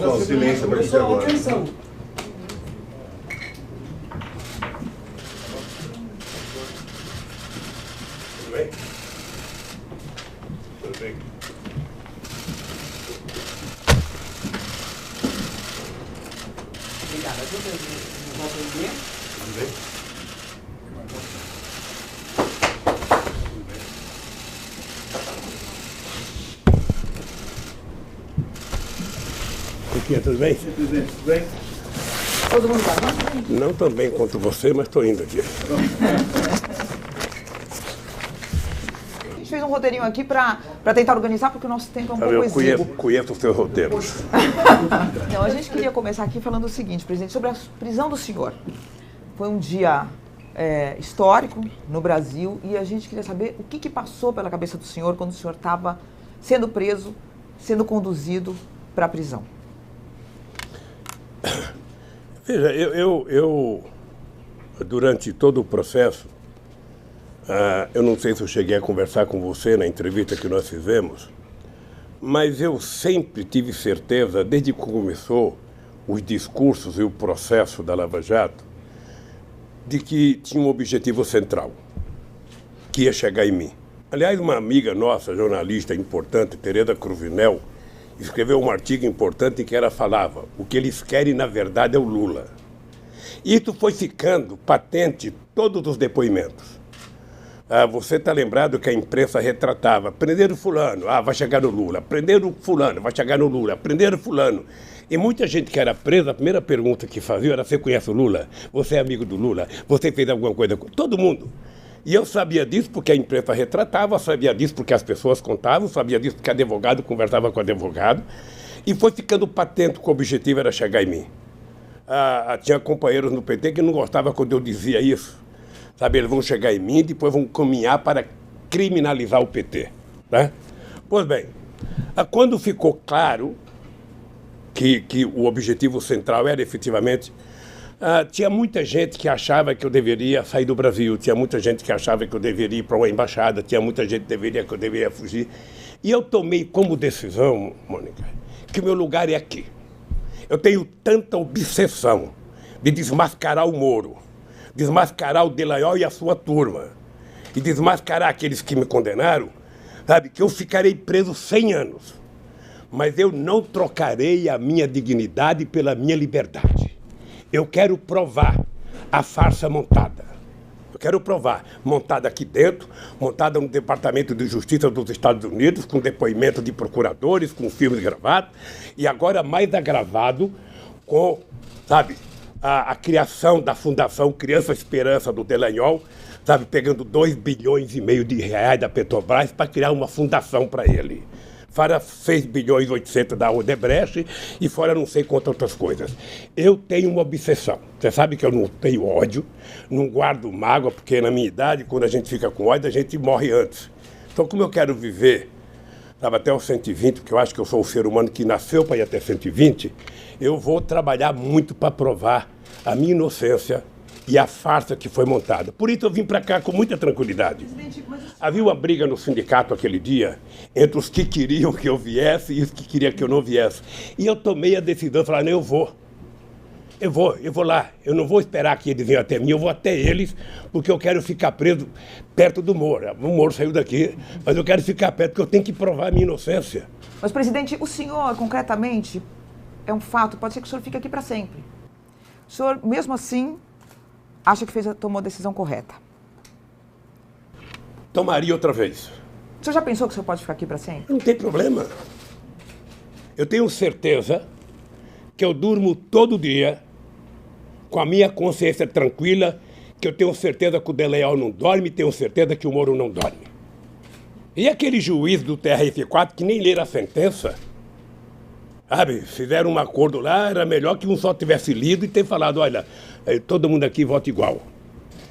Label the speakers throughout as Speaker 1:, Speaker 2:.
Speaker 1: Só silêncio para gente agora.
Speaker 2: Atenção.
Speaker 3: Tudo bem? Tudo bem.
Speaker 2: Obrigado. Aqui eu vou atender.
Speaker 3: Tudo bem? Tudo bem?
Speaker 1: Presidente, tudo bem?
Speaker 2: Todo mundo tá bem?
Speaker 3: Não tão bem quanto você, mas estou indo aqui.
Speaker 2: A gente fez um roteirinho aqui para tentar organizar, porque o nosso tempo é um pouco
Speaker 3: Eu
Speaker 2: exíguo.
Speaker 3: conheço os seus roteiros.
Speaker 2: Então, a gente queria começar aqui falando o seguinte, presidente, sobre a prisão do senhor. Foi um dia histórico no Brasil e a gente queria saber o que passou pela cabeça do senhor quando o senhor estava sendo preso, sendo conduzido para a prisão.
Speaker 3: Veja, eu durante todo o processo, eu não sei se eu cheguei a conversar com você na entrevista que nós fizemos, mas eu sempre tive certeza, desde que começou os discursos e o processo da Lava Jato, de que tinha um objetivo central, que ia chegar em mim. Aliás, uma amiga nossa, jornalista importante, Tereza Cruvinel, escreveu um artigo importante em que ela falava: o que eles querem, na verdade, é o Lula. Isso foi ficando patente em todos os depoimentos. Você está lembrado que a imprensa retratava: prenderam fulano, vai chegar no Lula. Prenderam fulano, vai chegar no Lula. Prenderam fulano. E muita gente que era presa, a primeira pergunta que fazia era: você conhece o Lula? Você é amigo do Lula? Você fez alguma coisa com... Todo mundo. E eu sabia disso porque a imprensa retratava, sabia disso porque as pessoas contavam, sabia disso porque advogado conversava com advogado. E foi ficando patente que o objetivo era chegar em mim. Tinha companheiros no PT que não gostavam quando eu dizia isso. Sabe, eles vão chegar em mim e depois vão caminhar para criminalizar o PT. Né? Pois bem, quando ficou claro que o objetivo central era efetivamente... tinha muita gente que achava que eu deveria sair do Brasil, tinha muita gente que achava que eu deveria ir para uma embaixada, tinha muita gente que eu deveria fugir. E eu tomei como decisão, Mônica, que o meu lugar é aqui. Eu tenho tanta obsessão de desmascarar o Moro, desmascarar o Delanhol e a sua turma, e desmascarar aqueles que me condenaram, sabe, que eu ficarei preso 100 anos. Mas eu não trocarei a minha dignidade pela minha liberdade. Eu quero provar a farsa montada. Eu quero provar, montada aqui dentro, montada no Departamento de Justiça dos Estados Unidos, com depoimento de procuradores, com filmes gravados, e agora mais agravado com, sabe, a criação da Fundação Criança Esperança do Delanhol, sabe, pegando 2,5 bilhões de reais da Petrobras para criar uma fundação para ele. Fora 6,8 bilhões da Odebrecht e fora não sei quantas outras coisas. Eu tenho uma obsessão. Você sabe que eu não tenho ódio, não guardo mágoa, porque na minha idade, quando a gente fica com ódio, a gente morre antes. Então, como eu quero viver, sabe, até os 120, porque eu acho que eu sou o ser humano que nasceu para ir até 120, eu vou trabalhar muito para provar a minha inocência e a farsa que foi montada. Por isso eu vim para cá com muita tranquilidade. Havia uma briga no sindicato aquele dia entre os que queriam que eu viesse e os que queriam que eu não viesse. E eu tomei a decisão de falar: não, eu vou lá. Eu não vou esperar que eles venham até mim, eu vou até eles, porque eu quero ficar preso perto do Moro. O Moro saiu daqui, mas eu quero ficar perto, porque eu tenho que provar a minha inocência.
Speaker 2: Mas, presidente, o senhor, concretamente, é um fato, pode ser que o senhor fique aqui para sempre. O senhor, mesmo assim, acha que tomou a decisão correta?
Speaker 3: Tomaria outra vez.
Speaker 2: O senhor já pensou que o senhor pode ficar aqui para sempre?
Speaker 3: Não tem problema. Eu tenho certeza que eu durmo todo dia com a minha consciência tranquila, que eu tenho certeza que o Delanhol não dorme, tenho certeza que o Moro não dorme. E aquele juiz do TRF4 que nem leram a sentença, sabe, fizeram um acordo lá, era melhor que um só tivesse lido e ter falado: olha, todo mundo aqui vota igual.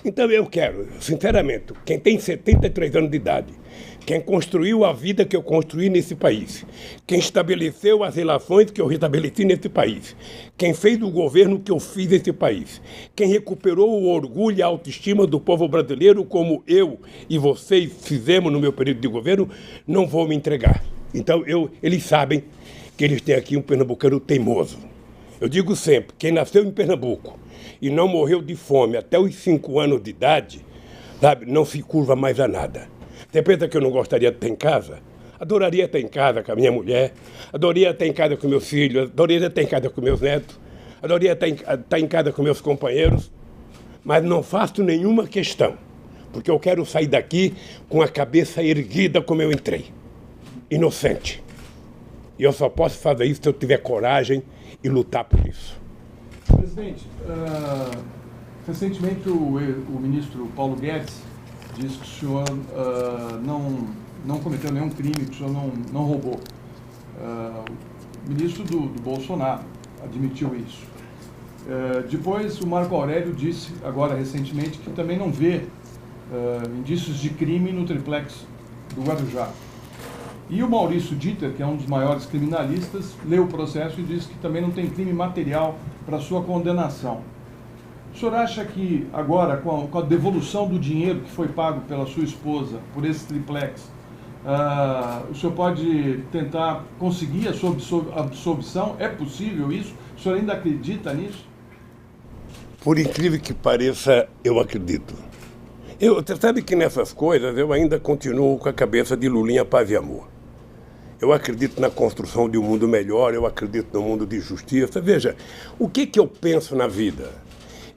Speaker 3: Então eu quero, sinceramente, quem tem 73 anos de idade, quem construiu a vida que eu construí nesse país, quem estabeleceu as relações que eu restabeleci nesse país, quem fez o governo que eu fiz nesse país, quem recuperou o orgulho e a autoestima do povo brasileiro como eu e vocês fizemos no meu período de governo, não vou me entregar. Então eles sabem que eles têm aqui um pernambucano teimoso. Eu digo sempre, quem nasceu em Pernambuco e não morreu de fome até os 5 anos de idade, sabe, não se curva mais a nada. Você pensa que eu não gostaria de estar em casa? Adoraria estar em casa com a minha mulher, adoraria estar em casa com meus filhos, adoraria estar em casa com meus netos, adoraria estar em casa com meus companheiros, mas não faço nenhuma questão, porque eu quero sair daqui com a cabeça erguida como eu entrei, inocente. E eu só posso fazer isso se eu tiver coragem e lutar por isso.
Speaker 4: Presidente, recentemente o ministro Paulo Guedes disse que o senhor não cometeu nenhum crime, que o senhor não roubou. O ministro do Bolsonaro admitiu isso. Depois o Marco Aurélio disse, agora recentemente, que também não vê indícios de crime no triplex do Guarujá. E o Maurício Dieter, que é um dos maiores criminalistas, leu o processo e disse que também não tem crime material para sua condenação. O senhor acha que agora, com a devolução do dinheiro que foi pago pela sua esposa por esse triplex, o senhor pode tentar conseguir a sua absolvição? É possível isso? O senhor ainda acredita nisso?
Speaker 3: Por incrível que pareça, eu acredito. Você sabe que nessas coisas eu ainda continuo com a cabeça de Lulinha Paz e Amor. Eu acredito na construção de um mundo melhor, eu acredito no mundo de justiça. Veja, o que eu penso na vida?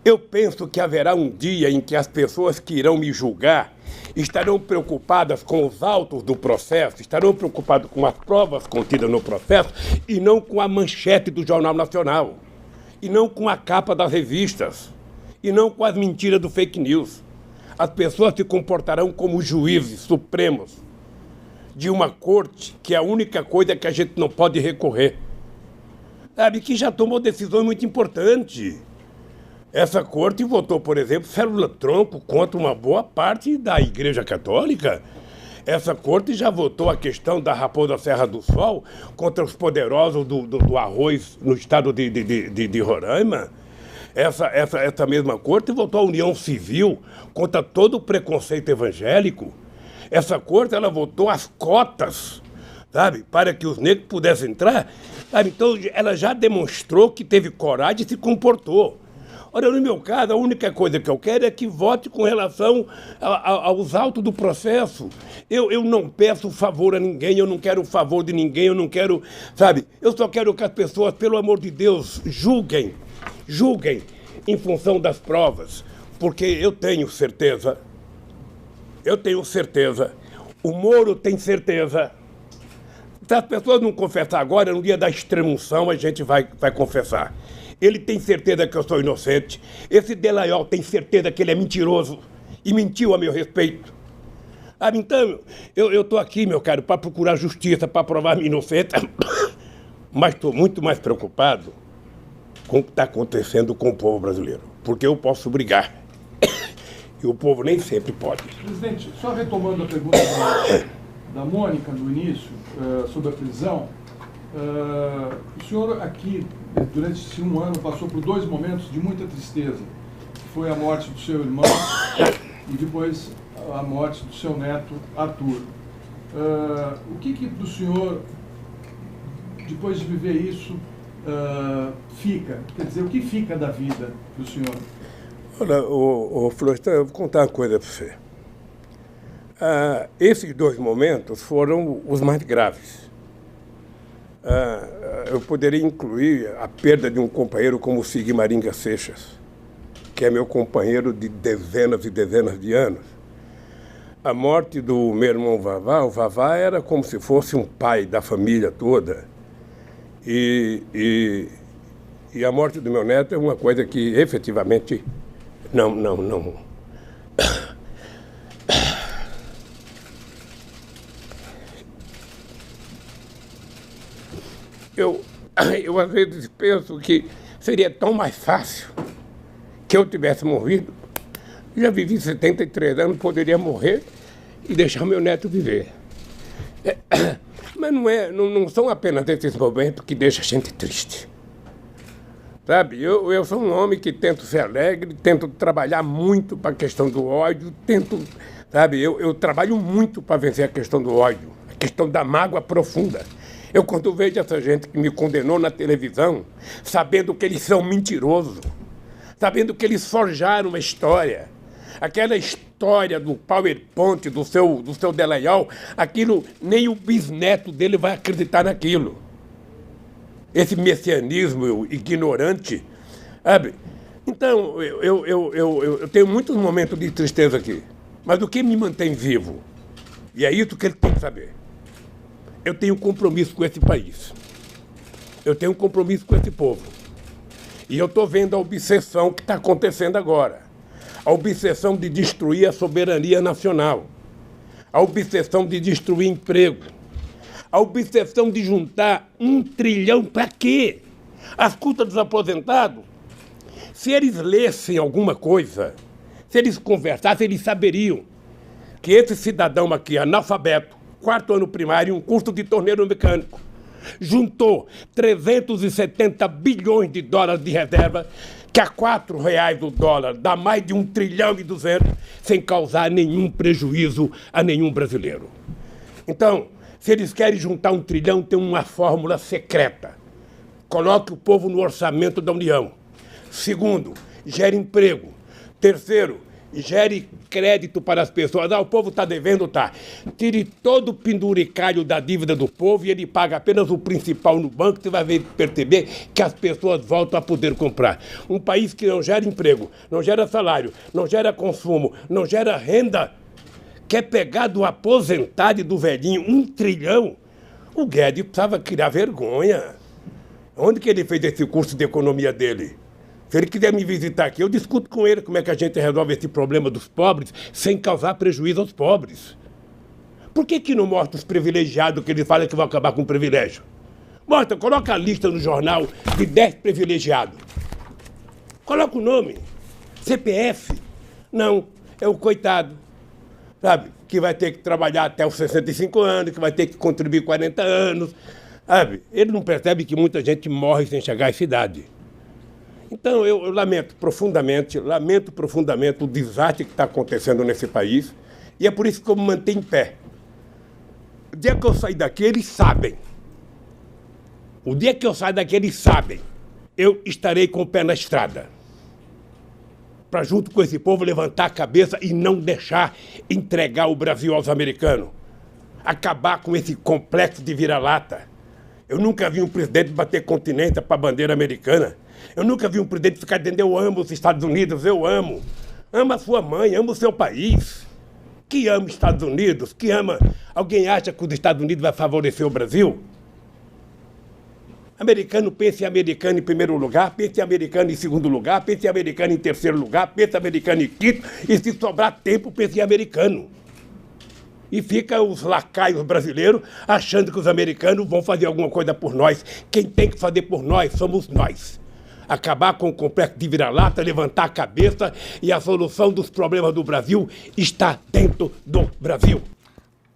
Speaker 3: Eu penso que haverá um dia em que as pessoas que irão me julgar estarão preocupadas com os autos do processo, estarão preocupadas com as provas contidas no processo e não com a manchete do Jornal Nacional, e não com a capa das revistas, e não com as mentiras do fake news. As pessoas se comportarão como juízes supremos de uma corte que é a única coisa que a gente não pode recorrer. Sabe, que já tomou decisões muito importantes. Essa corte votou, por exemplo, célula-tronco contra uma boa parte da Igreja Católica. Essa corte já votou a questão da Raposa Serra do Sol contra os poderosos do arroz no estado de Roraima. Essa mesma corte votou a união civil contra todo o preconceito evangélico. Essa corte, ela votou as cotas, sabe, para que os negros pudessem entrar. Sabe? Então, ela já demonstrou que teve coragem e se comportou. Ora, no meu caso, a única coisa que eu quero é que vote com relação aos autos do processo. Eu não peço favor a ninguém, eu não quero favor de ninguém, eu não quero, sabe, eu só quero que as pessoas, pelo amor de Deus, julguem em função das provas, porque eu tenho certeza, o Moro tem certeza. Se as pessoas não confessar agora, no dia da extrema-unção a gente vai confessar. Ele tem certeza que eu sou inocente. Esse Delaiol tem certeza que ele é mentiroso e mentiu a meu respeito. Então, eu estou aqui, meu caro, para procurar justiça, para provar minha inocência, mas estou muito mais preocupado com o que está acontecendo com o povo brasileiro, porque eu posso brigar. E o povo nem sempre pode.
Speaker 4: Presidente, só retomando a pergunta da Mônica no início, sobre a prisão, o senhor aqui, durante esse 1 ano, passou por 2 momentos de muita tristeza, que foi a morte do seu irmão e depois a morte do seu neto, Arthur. O que para o senhor, depois de viver isso, fica? Quer dizer, o que fica da vida do senhor?
Speaker 3: Olha, Florestan, eu vou contar uma coisa para você. Esses 2 momentos foram os mais graves. Eu poderia incluir a perda de um companheiro como o Sigmaringa Seixas, que é meu companheiro de dezenas e dezenas de anos. A morte do meu irmão Vavá, o Vavá era como se fosse um pai da família toda. E a morte do meu neto é uma coisa que efetivamente não. Eu às vezes penso que seria tão mais fácil que eu tivesse morrido. Já vivi 73 anos, poderia morrer e deixar meu neto viver. Mas não são apenas esses momentos que deixam a gente triste. Sabe, eu sou um homem que tento ser alegre, tento trabalhar muito para a questão do ódio, sabe, eu trabalho muito para vencer a questão do ódio, a questão da mágoa profunda. Eu, quando vejo essa gente que me condenou na televisão, sabendo que eles são mentirosos, sabendo que eles forjaram uma história, aquela história do PowerPoint, do seu Delayol, aquilo, nem o bisneto dele vai acreditar naquilo. Esse messianismo ignorante, sabe? Então, eu tenho muitos momentos de tristeza aqui, mas o que me mantém vivo, e é isso que ele tem que saber, eu tenho compromisso com esse país, eu tenho compromisso com esse povo, e eu estou vendo a obsessão que está acontecendo agora, a obsessão de destruir a soberania nacional, a obsessão de destruir emprego, a obsessão de juntar 1 trilhão para quê? As custas dos aposentados. Se eles lessem alguma coisa, se eles conversassem, eles saberiam que esse cidadão aqui, analfabeto, 4º ano primário, um curso de torneiro mecânico, juntou 370 bilhões de dólares de reserva, que a R$4 o dólar dá mais de 1 trilhão e 200, sem causar nenhum prejuízo a nenhum brasileiro. Então, se eles querem juntar 1 trilhão, tem uma fórmula secreta. Coloque o povo no orçamento da União. Segundo, gere emprego. Terceiro, gere crédito para as pessoas. O povo está devendo, tá. Tire todo o penduricalho da dívida do povo e ele paga apenas o principal no banco, você vai perceber que as pessoas voltam a poder comprar. Um país que não gera emprego, não gera salário, não gera consumo, não gera renda, quer pegar do aposentado e do velhinho 1 trilhão? O Guedes precisava criar vergonha. Onde que ele fez esse curso de economia dele? Se ele quiser me visitar aqui, eu discuto com ele como é que a gente resolve esse problema dos pobres sem causar prejuízo aos pobres. Por que não mostra os privilegiados que ele fala que vão acabar com o privilégio? Mostra, coloca a lista no jornal de 10 privilegiados. Coloca o nome. CPF. Não, é o coitado, sabe? Que vai ter que trabalhar até os 65 anos, que vai ter que contribuir 40 anos, sabe? Ele não percebe que muita gente morre sem chegar à idade. Então, eu lamento profundamente o desastre que está acontecendo nesse país, e é por isso que eu me mantenho em pé. O dia que eu sair daqui, eles sabem. O dia que eu sair daqui, eles sabem. Eu estarei com o pé na estrada. Para, junto com esse povo, levantar a cabeça e não deixar entregar o Brasil aos americanos. Acabar com esse complexo de vira-lata. Eu nunca vi um presidente bater continência para a bandeira americana. Eu nunca vi um presidente ficar dizendo: eu amo os Estados Unidos, eu amo. Ama a sua mãe, ama o seu país. Que ama os Estados Unidos, que ama... Alguém acha que os Estados Unidos vai favorecer o Brasil? Americano pensa em americano em primeiro lugar, pensa em americano em segundo lugar, pensa em americano em terceiro lugar, pensa em americano em quinto, e se sobrar tempo, pensa em americano. E fica os lacaios brasileiros achando que os americanos vão fazer alguma coisa por nós. Quem tem que fazer por nós somos nós. Acabar com o complexo de vira-lata, levantar a cabeça, e a solução dos problemas do Brasil está dentro do Brasil.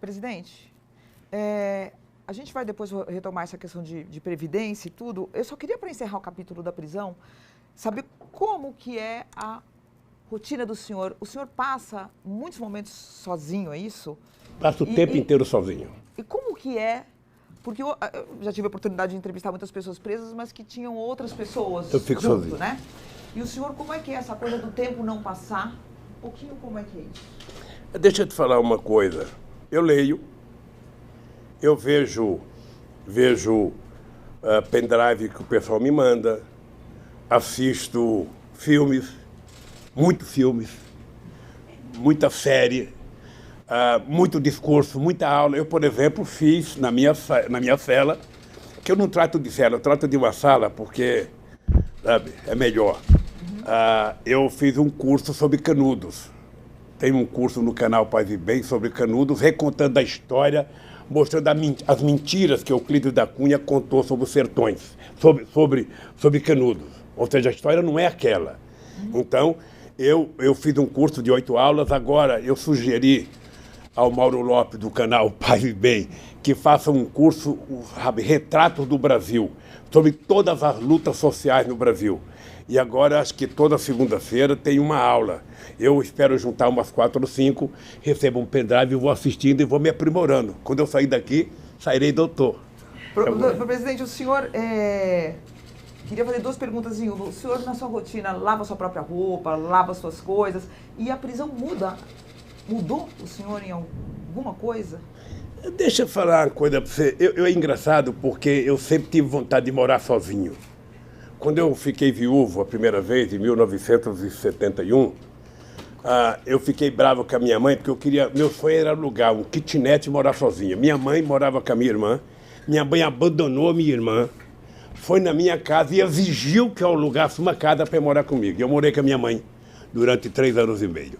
Speaker 2: Presidente, a gente vai depois retomar essa questão de previdência e tudo. Eu só queria, para encerrar o capítulo da prisão, saber como que é a rotina do senhor. O senhor passa muitos momentos sozinho, é isso?
Speaker 3: Passo o tempo inteiro sozinho.
Speaker 2: E como que é? Porque eu já tive a oportunidade de entrevistar muitas pessoas presas, mas que tinham outras pessoas
Speaker 3: eu fico
Speaker 2: junto,
Speaker 3: sozinho,
Speaker 2: né? E o senhor, como é que é essa coisa do tempo não passar? Um pouquinho como é que é isso?
Speaker 3: Deixa eu te falar uma coisa. Eu leio, eu vejo pendrive que o pessoal me manda, assisto filmes, muita série, muito discurso, muita aula. Eu, por exemplo, fiz na minha cela, que eu não trato de cela, eu trato de uma sala porque, sabe, é melhor. Eu fiz um curso sobre Canudos. Tem um curso no canal Paz e Bem sobre Canudos, recontando a história, mostrando as mentiras que Euclides da Cunha contou sobre os sertões, sobre Canudos. Ou seja, a história não é aquela. Então, eu fiz um curso de 8 aulas, agora eu sugeri ao Mauro Lopes, do canal Paz e Bem, que faça um curso, Retratos do Brasil, sobre todas as lutas sociais no Brasil. E agora, acho que toda segunda-feira tem uma aula. Eu espero juntar umas 4 ou 5, recebo um pendrive, vou assistindo e vou me aprimorando. Quando eu sair daqui, sairei doutor.
Speaker 2: Presidente, o senhor queria fazer duas perguntas em uma. O senhor, na sua rotina, lava sua própria roupa, lava suas coisas, e a prisão mudou o senhor em alguma coisa?
Speaker 3: Deixa eu falar uma coisa para você. É engraçado porque eu sempre tive vontade de morar sozinho. Quando eu fiquei viúvo a primeira vez, em 1971, eu fiquei bravo com a minha mãe porque meu sonho era alugar um kitnet e morar sozinha. Minha mãe morava com a minha irmã, minha mãe abandonou a minha irmã, foi na minha casa e exigiu que eu alugasse uma casa para morar comigo. Eu morei com a minha mãe durante 3 anos e meio.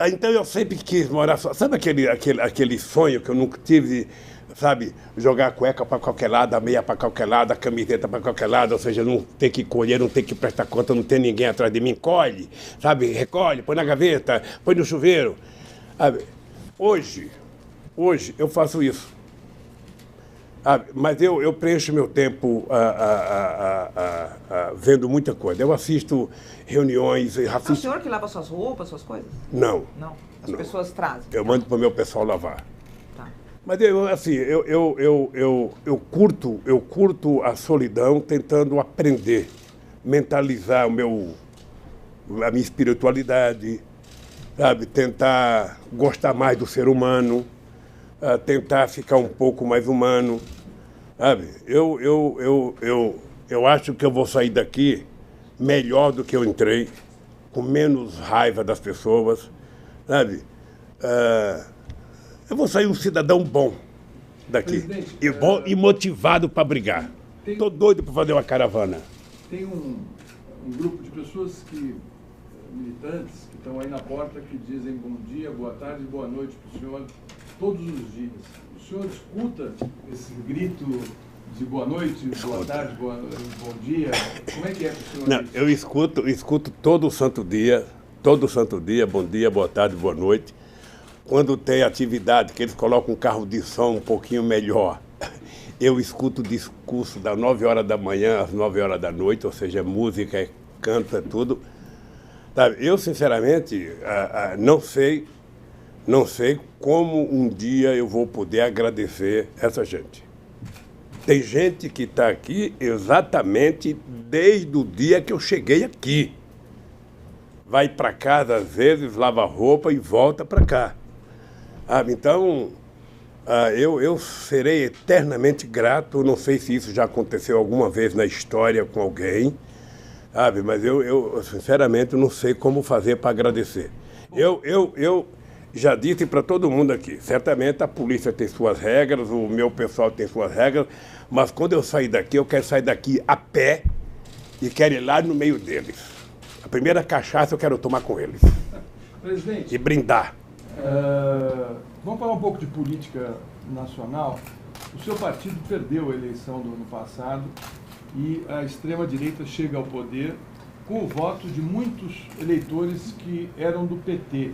Speaker 3: Então eu sempre quis morar só. Sabe aquele sonho que eu nunca tive, sabe? Jogar a cueca para qualquer lado, a meia para qualquer lado, a camiseta para qualquer lado, ou seja, não ter que colher, não ter que prestar conta, não ter ninguém atrás de mim. Colhe, sabe? Recolhe, põe na gaveta, põe no chuveiro. Sabe? Hoje eu faço isso. Mas eu preencho meu tempo vendo muita coisa. Eu assisto reuniões...
Speaker 2: É o senhor que lava suas roupas, suas coisas?
Speaker 3: Não.
Speaker 2: Não? As pessoas trazem?
Speaker 3: Eu mando para o meu pessoal lavar.
Speaker 2: Tá.
Speaker 3: Mas eu curto a solidão tentando aprender, mentalizar a minha espiritualidade, sabe? Tentar gostar mais do ser humano, tentar ficar um pouco mais humano, sabe? Eu acho que eu vou sair daqui melhor do que eu entrei, com menos raiva das pessoas, sabe? Eu vou sair um cidadão bom daqui, e motivado para brigar. Estou doido para fazer uma caravana.
Speaker 4: Tem um grupo de pessoas militantes que estão aí na porta que dizem bom dia, boa tarde, boa noite para o senhor todos os dias. O senhor escuta esse grito de boa noite, boa tarde, bom dia? Como é que é para o senhor?
Speaker 3: Não, eu escuto todo santo dia, bom dia, boa tarde, boa noite. Quando tem atividade que eles colocam um carro de som um pouquinho melhor, eu escuto o discurso das 9 horas da manhã às 9 horas da noite, ou seja, música, canta, tudo. Sabe, eu, sinceramente, não sei como um dia eu vou poder agradecer essa gente. Tem gente que está aqui exatamente desde o dia que eu cheguei aqui. Vai para casa, às vezes, lava roupa e volta para cá. Então, eu serei eternamente grato. Não sei se isso já aconteceu alguma vez na história com alguém, sabe? Mas eu sinceramente, não sei como fazer para agradecer. Eu já disse para todo mundo aqui, certamente a polícia tem suas regras, o meu pessoal tem suas regras, mas quando eu sair daqui, eu quero sair daqui a pé e quero ir lá no meio deles. A primeira cachaça eu quero tomar com eles.
Speaker 4: Presidente,
Speaker 3: e brindar.
Speaker 4: Vamos falar um pouco de política nacional. O seu partido perdeu a eleição do ano passado e a extrema-direita chega ao poder com o voto de muitos eleitores que eram do PT.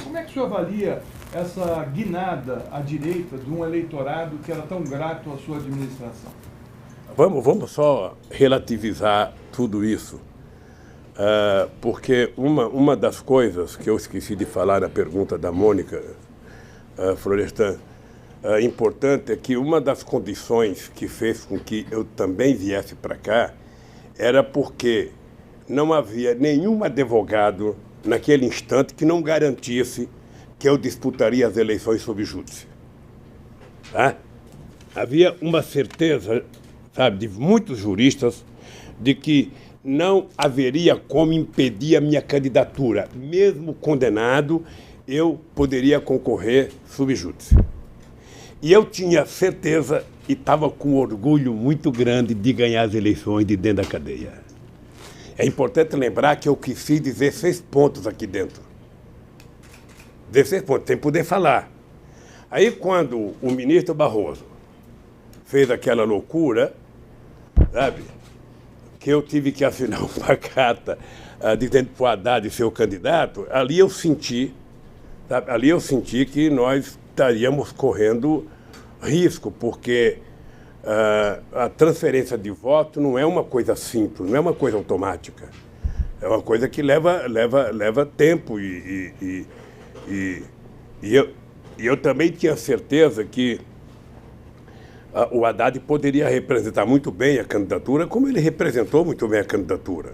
Speaker 4: Como é que o senhor avalia essa guinada à direita de um eleitorado que era tão grato à sua administração?
Speaker 3: Vamos só relativizar tudo isso, porque uma das coisas que eu esqueci de falar na pergunta da Mônica Florestan, importante é que uma das condições que fez com que eu também viesse para cá era porque não havia nenhum advogado naquele instante que não garantisse que eu disputaria as eleições sob júdice. Tá? Havia uma certeza, sabe, de muitos juristas de que não haveria como impedir a minha candidatura. Mesmo condenado, eu poderia concorrer sob júdice. E eu tinha certeza e estava com um orgulho muito grande de ganhar as eleições de dentro da cadeia. É importante lembrar que eu fiz 16 pontos aqui dentro. 16 pontos, sem poder falar. Aí, quando o ministro Barroso fez aquela loucura, sabe, que eu tive que assinar uma carta dizendo para o Haddad ser o candidato, ali eu senti que nós estaríamos correndo risco, porque a transferência de voto não é uma coisa simples, não é uma coisa automática. É uma coisa que leva tempo e eu também tinha certeza que o Haddad poderia representar muito bem a candidatura, como ele representou muito bem a candidatura.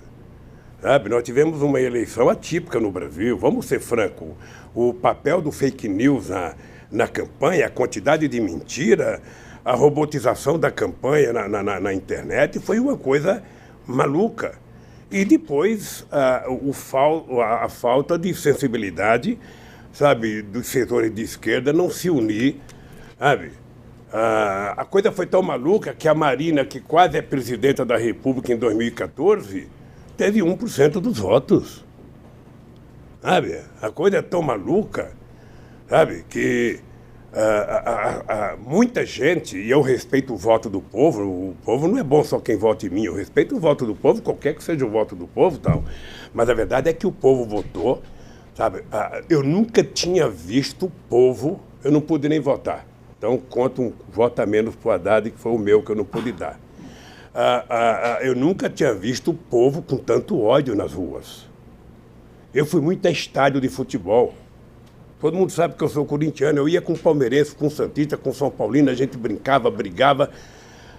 Speaker 3: Sabe? Nós tivemos uma eleição atípica no Brasil, vamos ser francos. O papel do fake news na campanha, a quantidade de mentira, a robotização da campanha na internet foi uma coisa maluca. E depois a falta de sensibilidade, sabe, dos setores de esquerda não se unir, sabe? A coisa foi tão maluca que a Marina, que quase é presidenta da República em 2014, teve 1% dos votos. Sabe? A coisa é tão maluca, sabe, que muita gente, e eu respeito o voto do o povo não é bom só quem vota em mim, eu respeito o voto do povo, qualquer que seja o voto do povo, tal. Mas a verdade é que o povo votou, sabe? Eu nunca tinha visto o povo, eu não pude nem votar. Então, conta um voto a menos para o Haddad, que foi o meu, que eu não pude dar. Eu nunca tinha visto o povo com tanto ódio nas ruas. Eu fui muito a estádio de futebol. Todo mundo sabe que eu sou corintiano. Eu ia com palmeirense, com santista, com São Paulino, a gente brincava, brigava.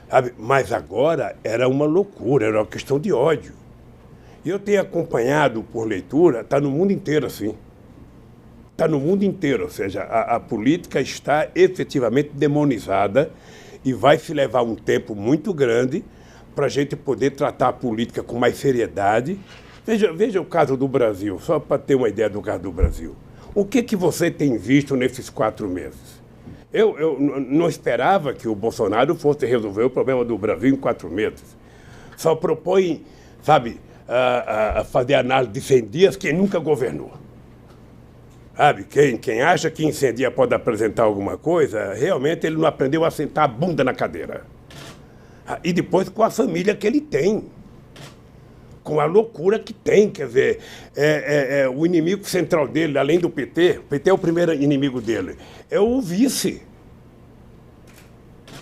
Speaker 3: Sabe? Mas agora era uma loucura, era uma questão de ódio. E eu tenho acompanhado por leitura, está no mundo inteiro assim. Está no mundo inteiro, ou seja, a política está efetivamente demonizada e vai se levar um tempo muito grande para a gente poder tratar a política com mais seriedade. Veja o caso do Brasil, só para ter uma ideia do caso do Brasil. O que você tem visto nesses 4 meses? Eu não esperava que o Bolsonaro fosse resolver o problema do Brasil em 4 meses. Só propõe, sabe, a fazer análise de 100 dias quem nunca governou. Sabe, quem acha que em 100 dias pode apresentar alguma coisa, realmente ele não aprendeu a sentar a bunda na cadeira. E depois com a família que ele tem. Com a loucura que tem, quer dizer, o inimigo central dele, além do PT, o PT é o primeiro inimigo dele, é o vice.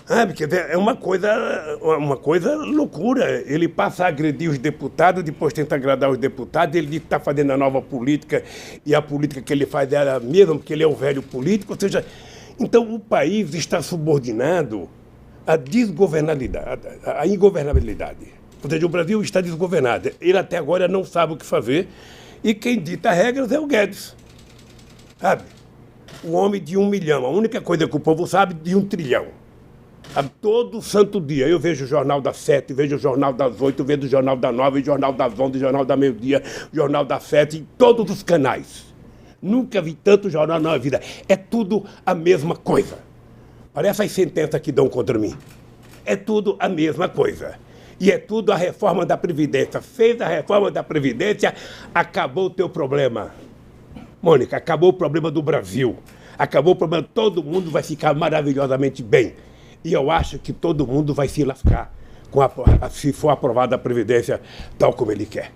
Speaker 3: Sabe, quer dizer, é uma coisa loucura. Ele passa a agredir os deputados, depois tenta agradar os deputados, ele diz que está fazendo a nova política, e a política que ele faz é a mesma, porque ele é o velho político, ou seja, então o país está subordinado à desgovernabilidade, à ingovernabilidade. Ou seja, o Brasil está desgovernado. Ele até agora não sabe o que fazer. E quem dita regras é o Guedes. Sabe? O homem de 1 milhão. A única coisa que o povo sabe de 1 trilhão. Sabe? Todo santo dia. Eu vejo o Jornal das 7, vejo o Jornal das 8, vejo o Jornal das 9, o Jornal das 11, o Jornal da meio-dia, o Jornal das 7, em todos os canais. Nunca vi tanto jornal na vida. É tudo a mesma coisa. Parece as sentenças que dão contra mim. É tudo a mesma coisa. E é tudo a reforma da Previdência. Fez a reforma da Previdência, acabou o teu problema. Mônica, acabou o problema do Brasil. Acabou o problema, todo mundo vai ficar maravilhosamente bem. E eu acho que todo mundo vai se lascar se for aprovada a Previdência tal como ele quer.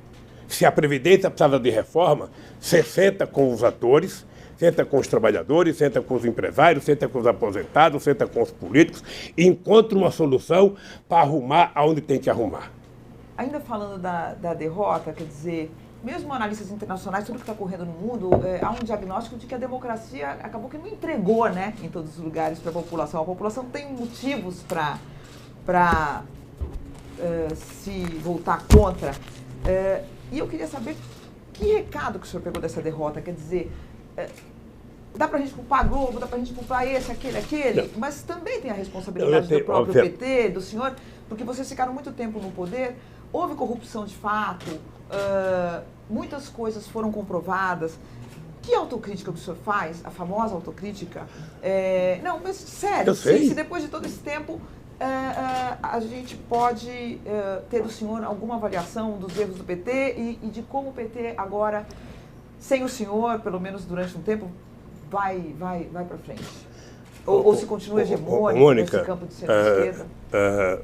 Speaker 3: Se a Previdência precisava de reforma, você senta com os atores, senta com os trabalhadores, senta com os empresários, senta com os aposentados, senta com os políticos e encontra uma solução para arrumar aonde tem que arrumar.
Speaker 2: Ainda falando da derrota, quer dizer, mesmo analistas internacionais, tudo que está ocorrendo no mundo, há um diagnóstico de que a democracia acabou que não entregou, né, em todos os lugares para a população. A população tem motivos para se voltar contra. E eu queria saber que recado que o senhor pegou dessa derrota, quer dizer... dá pra gente culpar a Globo, dá pra gente culpar esse, aquele, não. Mas também tem a responsabilidade do próprio PT, do senhor, porque vocês ficaram muito tempo no poder, houve corrupção de fato, muitas coisas foram comprovadas. Que autocrítica que o senhor faz, a famosa autocrítica? Não, mas sério, se depois de todo esse tempo a gente pode ter do senhor alguma avaliação dos erros do PT e de como o PT agora... sem o senhor, pelo menos durante um tempo, vai para frente? Ou se continua hegemônico
Speaker 3: Mônica,
Speaker 2: nesse campo de centro-esquerda?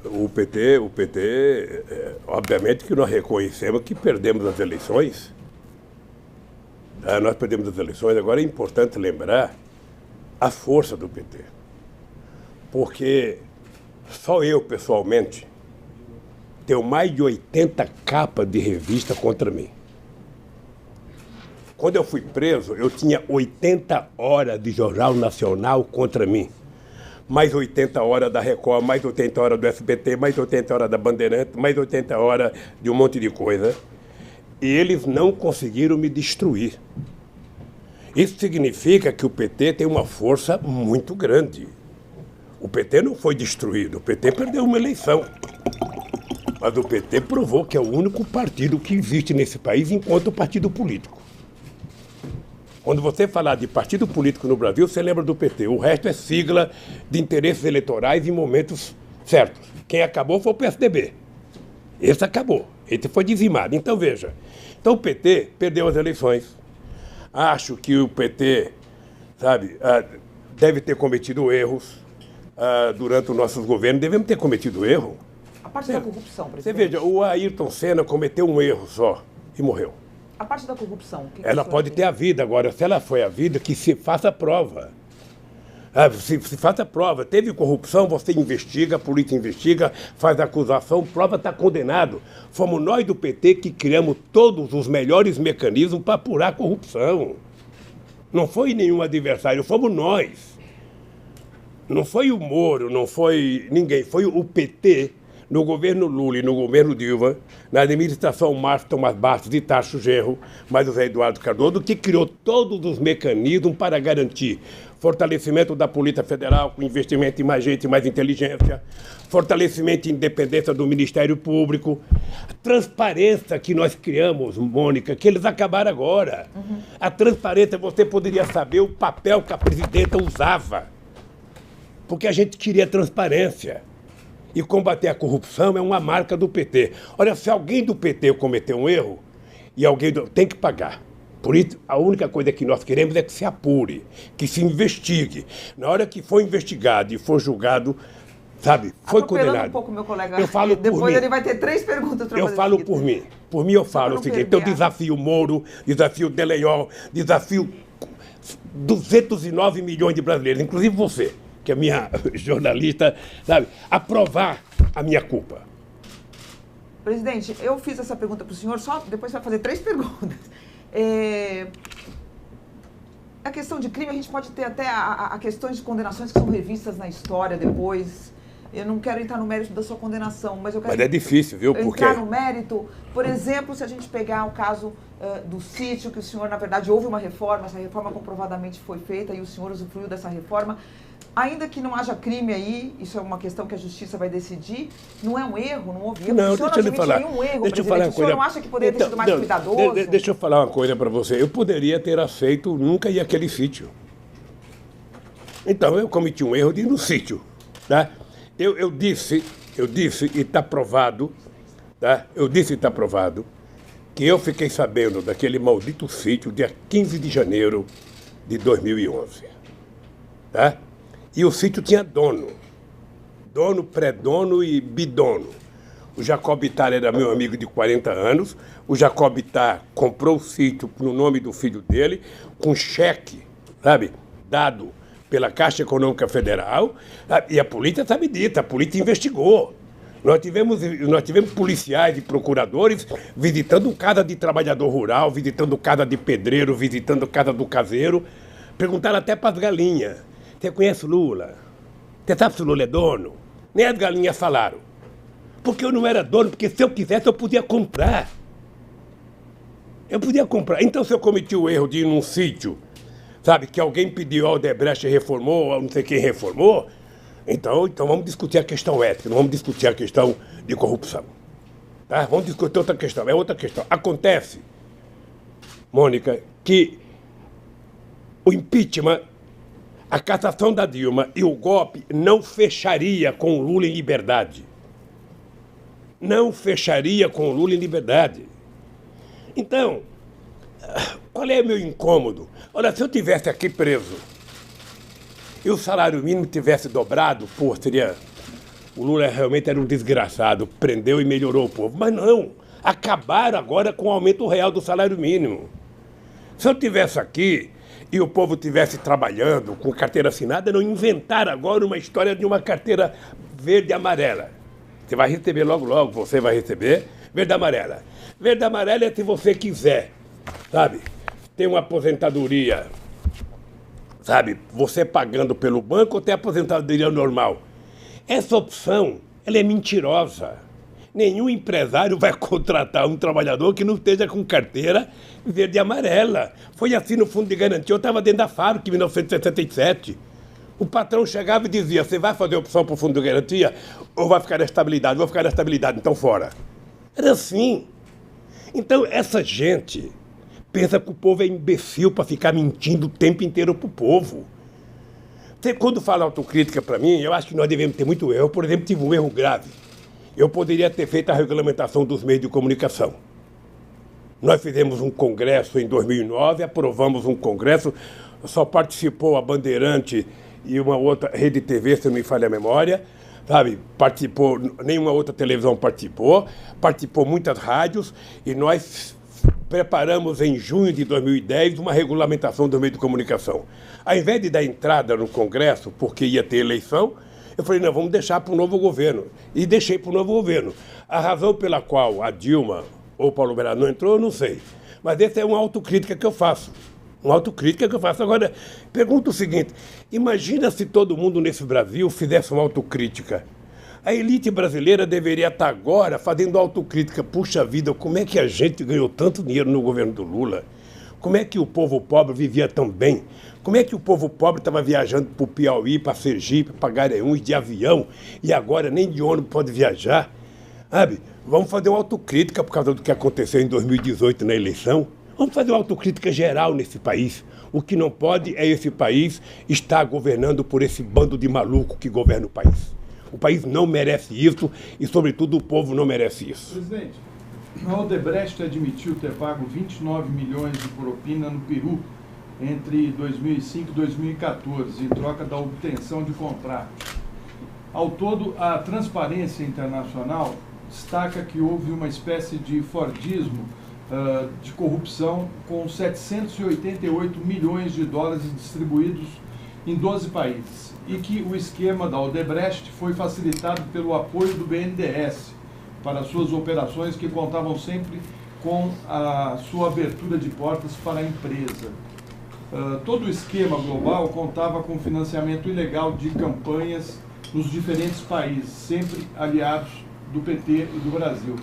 Speaker 3: O PT, obviamente que nós reconhecemos que perdemos as eleições. Nós perdemos as eleições. Agora é importante lembrar a força do PT. Porque só eu, pessoalmente, tenho mais de 80 capas de revista contra mim. Quando eu fui preso, eu tinha 80 horas de Jornal Nacional contra mim. mais 80 horas da Record, mais 80 horas do SBT, mais 80 horas da Bandeirantes, mais 80 horas de um monte de coisa. E eles não conseguiram me destruir. Isso significa que o PT tem uma força muito grande. O PT não foi destruído, o PT perdeu uma eleição. Mas o PT provou que é o único partido que existe nesse país enquanto partido político. Quando você falar de partido político no Brasil, você lembra do PT. O resto é sigla de interesses eleitorais em momentos certos. Quem acabou foi o PSDB. Esse acabou. Esse foi dizimado. Então, veja. Então, o PT perdeu as eleições. Acho que o PT, sabe, deve ter cometido erros durante os nossos governos. Devemos ter cometido erro.
Speaker 2: A parte da corrupção, presidente.
Speaker 3: Você veja, o Ayrton Senna cometeu um erro só e morreu.
Speaker 2: A parte da corrupção.
Speaker 3: Ela pode ter a vida. Agora, se ela foi a vida, que se faça prova. Se faça prova. Teve corrupção, você investiga, a polícia investiga, faz acusação, prova, está condenado. Fomos nós do PT que criamos todos os melhores mecanismos para apurar a corrupção. Não foi nenhum adversário, fomos nós. Não foi o Moro, não foi ninguém, foi o PT, no governo Lula e no governo Dilma, na administração Márcio Tomás Bastos e Tasso Genro, mais o Zé Eduardo Cardoso, que criou todos os mecanismos para garantir fortalecimento da Polícia Federal, com investimento em mais gente, mais inteligência, fortalecimento e independência do Ministério Público, a transparência que nós criamos, Mônica, que eles acabaram agora. A transparência, você poderia saber o papel que a presidenta usava, porque a gente queria transparência. E combater a corrupção é uma marca do PT. Olha, se alguém do PT cometer um erro, e alguém tem que pagar. Por isso, a única coisa que nós queremos é que se apure, que se investigue. Na hora que for investigado e for julgado, sabe, foi condenado.
Speaker 2: Um pouco, meu colega.
Speaker 3: Eu falo por
Speaker 2: Depois
Speaker 3: mim.
Speaker 2: ele vai ter 3 perguntas para fazer.
Speaker 3: Eu falo por mim. Por mim eu falo o seguinte, então desafio Moro, desafio Deleiol, desafio 209 milhões de brasileiros, inclusive você, que é minha jornalista, sabe, a provar a minha culpa.
Speaker 2: Presidente, eu fiz essa pergunta para o senhor, só depois vai fazer 3 perguntas. A questão de crime, a gente pode ter até a questões de condenações que são revistas na história depois. Eu não quero entrar no mérito da sua condenação, mas eu quero...
Speaker 3: Mas é difícil, viu? Porque...
Speaker 2: entrar no mérito, por exemplo, se a gente pegar o caso do sítio, que o senhor, na verdade, houve uma reforma, essa reforma comprovadamente foi feita e o senhor usufruiu dessa reforma. Ainda que não haja crime aí, isso é uma questão que a justiça vai decidir, não é um erro, não houve erro.
Speaker 3: Não,
Speaker 2: o senhor
Speaker 3: deixa eu lhe falar.
Speaker 2: Nenhum erro,
Speaker 3: deixa eu falar uma
Speaker 2: o senhor
Speaker 3: coisa.
Speaker 2: não acha que poderia ter sido mais cuidadoso?
Speaker 3: Deixa eu falar uma coisa para você. Eu poderia ter aceito nunca ir àquele sítio. Então, eu cometi um erro de ir no sítio. Tá? Eu disse, e está provado, tá? Eu disse e está provado, que eu fiquei sabendo daquele maldito sítio dia 15 de janeiro de 2011. Tá? E o sítio tinha dono. Dono, pré-dono e bidono. O Jacob Bittar era meu amigo de 40 anos. O Jacob Bittar comprou o sítio no nome do filho dele, com cheque, sabe, dado pela Caixa Econômica Federal. E a polícia sabe disso, a polícia investigou. Nós tivemos policiais e procuradores visitando casa de trabalhador rural, visitando casa de pedreiro, visitando casa do caseiro. Perguntaram até para as galinhas. Você conhece o Lula? Você sabe se o Lula é dono? Nem as galinhas falaram. Porque eu não era dono, porque se eu quisesse eu podia comprar. Eu podia comprar. Então se eu cometi o erro de ir num sítio, sabe, que alguém pediu, a Odebrecht reformou, ou não sei quem reformou, então vamos discutir a questão ética, não vamos discutir a questão de corrupção. Tá? Vamos discutir outra questão, é outra questão. Acontece, Mônica, que o impeachment, a cassação da Dilma e o golpe não fecharia com o Lula em liberdade. Não fecharia com o Lula em liberdade. Então, qual é o meu incômodo? Olha, se eu tivesse aqui preso e o salário mínimo tivesse dobrado, pô, seria... O Lula realmente era um desgraçado, prendeu e melhorou o povo. Mas não, acabaram agora com o aumento real do salário mínimo. Se eu tivesse aqui e o povo estivesse trabalhando com carteira assinada, não inventaram agora uma história de uma carteira verde e amarela. Você vai receber logo, logo, você vai receber verde e amarela. Verde e amarela é se você quiser, sabe, ter uma aposentadoria sabe, você pagando pelo banco ou ter aposentadoria normal. Essa opção, ela é mentirosa. Nenhum empresário vai contratar um trabalhador que não esteja com carteira verde e amarela. Foi assim no Fundo de Garantia. Eu estava dentro da fábrica em 1967. O patrão chegava e dizia, você vai fazer opção para o Fundo de Garantia ou vai ficar na estabilidade? Vou ficar na estabilidade, então fora. Era assim. Então essa gente pensa que o povo é imbecil para ficar mentindo o tempo inteiro para o povo. Você, quando fala autocrítica para mim, eu acho que nós devemos ter muito erro. Eu, por exemplo, tive um erro grave. Eu poderia ter feito a regulamentação dos meios de comunicação. Nós fizemos um congresso em 2009, aprovamos um congresso, só participou a Bandeirante e uma outra rede TV, se não me falha a memória, sabe? Participou, nenhuma outra televisão participou muitas rádios, e nós preparamos em junho de 2010 uma regulamentação do meio de comunicação. Ao invés de dar entrada no congresso, porque ia ter eleição, eu falei, não, vamos deixar para o novo governo. E deixei para o novo governo. A razão pela qual a Dilma ou o Paulo Berardo não entrou, eu não sei. Mas essa é uma autocrítica que eu faço. Uma autocrítica que eu faço. Agora, pergunto o seguinte, imagina se todo mundo nesse Brasil fizesse uma autocrítica. A elite brasileira deveria estar agora fazendo autocrítica. Puxa vida, como é que a gente ganhou tanto dinheiro no governo do Lula? Como é que o povo pobre vivia tão bem? Como é que o povo pobre estava viajando para o Piauí, para Sergipe, para Garanhuns de avião, e agora nem de ônibus pode viajar? Sabe? Vamos fazer uma autocrítica por causa do que aconteceu em 2018 na eleição. Vamos fazer uma autocrítica geral nesse país. O que não pode é esse país estar governando por esse bando de maluco que governa o país. O país não merece isso e, sobretudo, o povo não merece isso.
Speaker 4: Presidente, a Odebrecht admitiu ter pago 29 milhões de propina no Peru entre 2005 e 2014, em troca da obtenção de contratos. Ao todo, a Transparência Internacional destaca que houve uma espécie de fordismo de corrupção com 788 milhões de dólares distribuídos em 12 países e que o esquema da Odebrecht foi facilitado pelo apoio do BNDES para suas operações, que contavam sempre com a sua abertura de portas para a empresa. Todo o esquema global contava com financiamento ilegal de campanhas nos diferentes países, sempre aliados do PT e do Brasil.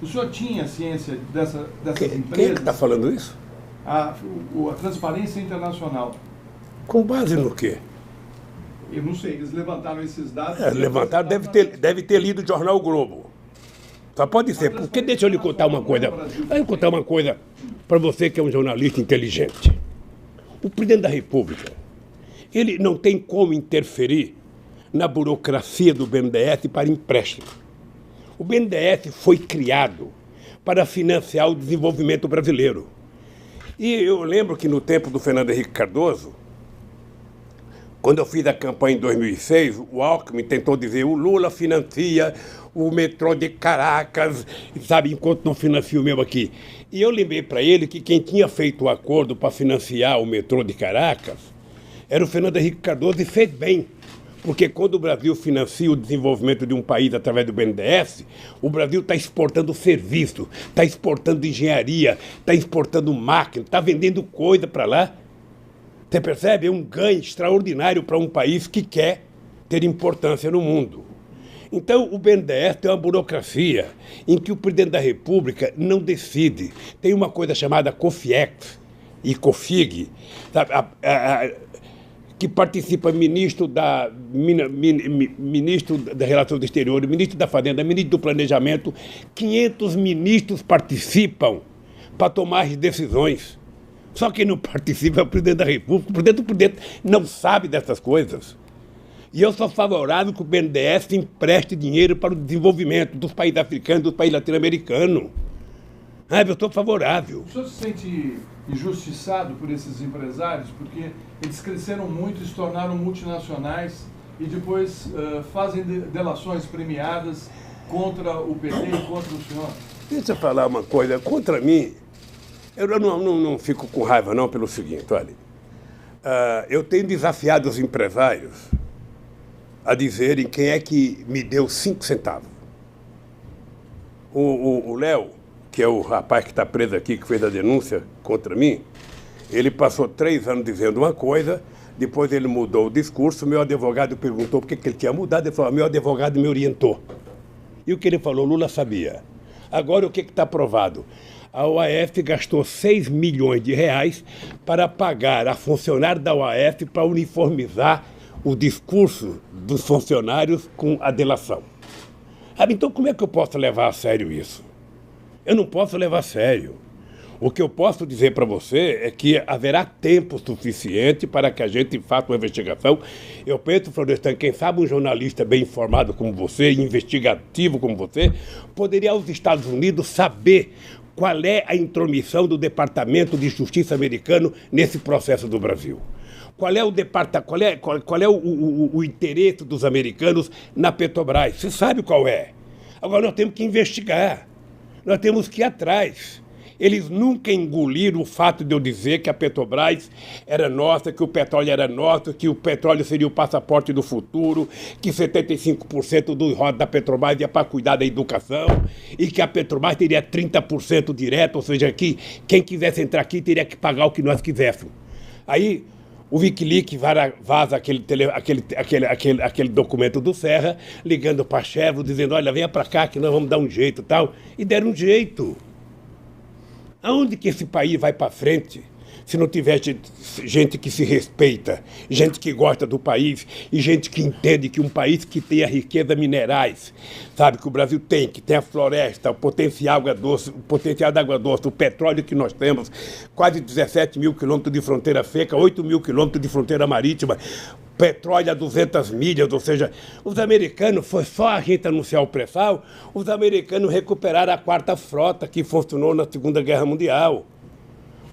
Speaker 4: O senhor tinha ciência dessas empresas?
Speaker 3: Quem está falando isso?
Speaker 4: A Transparência Internacional.
Speaker 3: Com base no quê?
Speaker 4: Eu não sei, eles levantaram esses dados.
Speaker 3: Levantaram, deve ter lido o jornal o Globo. Só pode ser, porque deixa eu lhe contar uma coisa. Deixa eu contar uma coisa para você que é um jornalista inteligente. O presidente da República, ele não tem como interferir na burocracia do BNDES para empréstimo. O BNDES foi criado para financiar o desenvolvimento brasileiro. E eu lembro que no tempo do Fernando Henrique Cardoso, quando eu fiz a campanha em 2006, o Alckmin tentou dizer o Lula financia o metrô de Caracas, sabe, enquanto não financia o meu aqui. E eu lembrei para ele que quem tinha feito o acordo para financiar o metrô de Caracas era o Fernando Henrique Cardoso, e fez bem. Porque quando o Brasil financia o desenvolvimento de um país através do BNDES, o Brasil está exportando serviço, está exportando engenharia, está exportando máquina, está vendendo coisa para lá. Você percebe? É um ganho extraordinário para um país que quer ter importância no mundo. Então, o BNDES tem uma burocracia em que o presidente da República não decide. Tem uma coisa chamada COFIEX e COFIG, sabe? Que participa ministro da Relações Exteriores, ministro da Fazenda, ministro do Planejamento. 500 ministros participam para tomar as decisões. Só quem não participa é o presidente da República. O presidente não sabe dessas coisas. E eu sou favorável que o BNDES empreste dinheiro para o desenvolvimento dos países africanos, dos países latino-americanos. Eu sou favorável.
Speaker 4: O senhor se sente injustiçado por esses empresários? Porque eles cresceram muito, se tornaram multinacionais e depois fazem delações premiadas contra o PT e contra o senhor.
Speaker 3: Deixa eu falar uma coisa. Contra mim, eu não fico com raiva não pelo seguinte, olha. Eu tenho desafiado os empresários a dizerem quem é que me deu 5 centavos. O Léo, que é o rapaz que está preso aqui, que fez a denúncia contra mim, ele passou 3 anos dizendo uma coisa, Depois ele mudou o discurso, meu advogado perguntou por que ele tinha mudado, ele falou, meu advogado me orientou. E o que ele falou, Lula sabia. Agora o que está provado? A OAS gastou 6 milhões de reais para pagar a funcionário da OAS para uniformizar o discurso dos funcionários com a delação. Então como é que eu posso levar a sério isso? Eu não posso levar a sério. O que eu posso dizer para você é que haverá tempo suficiente para que a gente faça uma investigação. Eu penso, Florestan, quem sabe um jornalista bem informado como você, investigativo como você, poderia aos Estados Unidos saber qual é a intromissão do Departamento de Justiça americano nesse processo do Brasil. Qual é o interesse dos americanos na Petrobras? Você sabe qual é. Agora nós temos que investigar. Nós temos que ir atrás. Eles nunca engoliram o fato de eu dizer que a Petrobras era nossa, que o petróleo era nosso, que o petróleo seria o passaporte do futuro, que 75% do roda da Petrobras ia para cuidar da educação e que a Petrobras teria 30% direto, ou seja, que quem quisesse entrar aqui teria que pagar o que nós quiséssemos. Aí o Wikileaks vaza aquele documento do Serra, ligando para a Chevron, dizendo, olha, venha para cá que nós vamos dar um jeito e tal. E deram um jeito. Aonde que esse país vai para frente se não tiver gente que se respeita, gente que gosta do país e gente que entende que um país que tem a riqueza minerais, sabe, que o Brasil tem, que tem a floresta, o potencial da água doce, o petróleo que nós temos, quase 17 mil quilômetros de fronteira seca, 8 mil quilômetros de fronteira marítima, petróleo a 200 milhas, ou seja, os americanos, foi só a gente anunciar o pré-sal, os americanos recuperaram a quarta frota que funcionou na Segunda Guerra Mundial.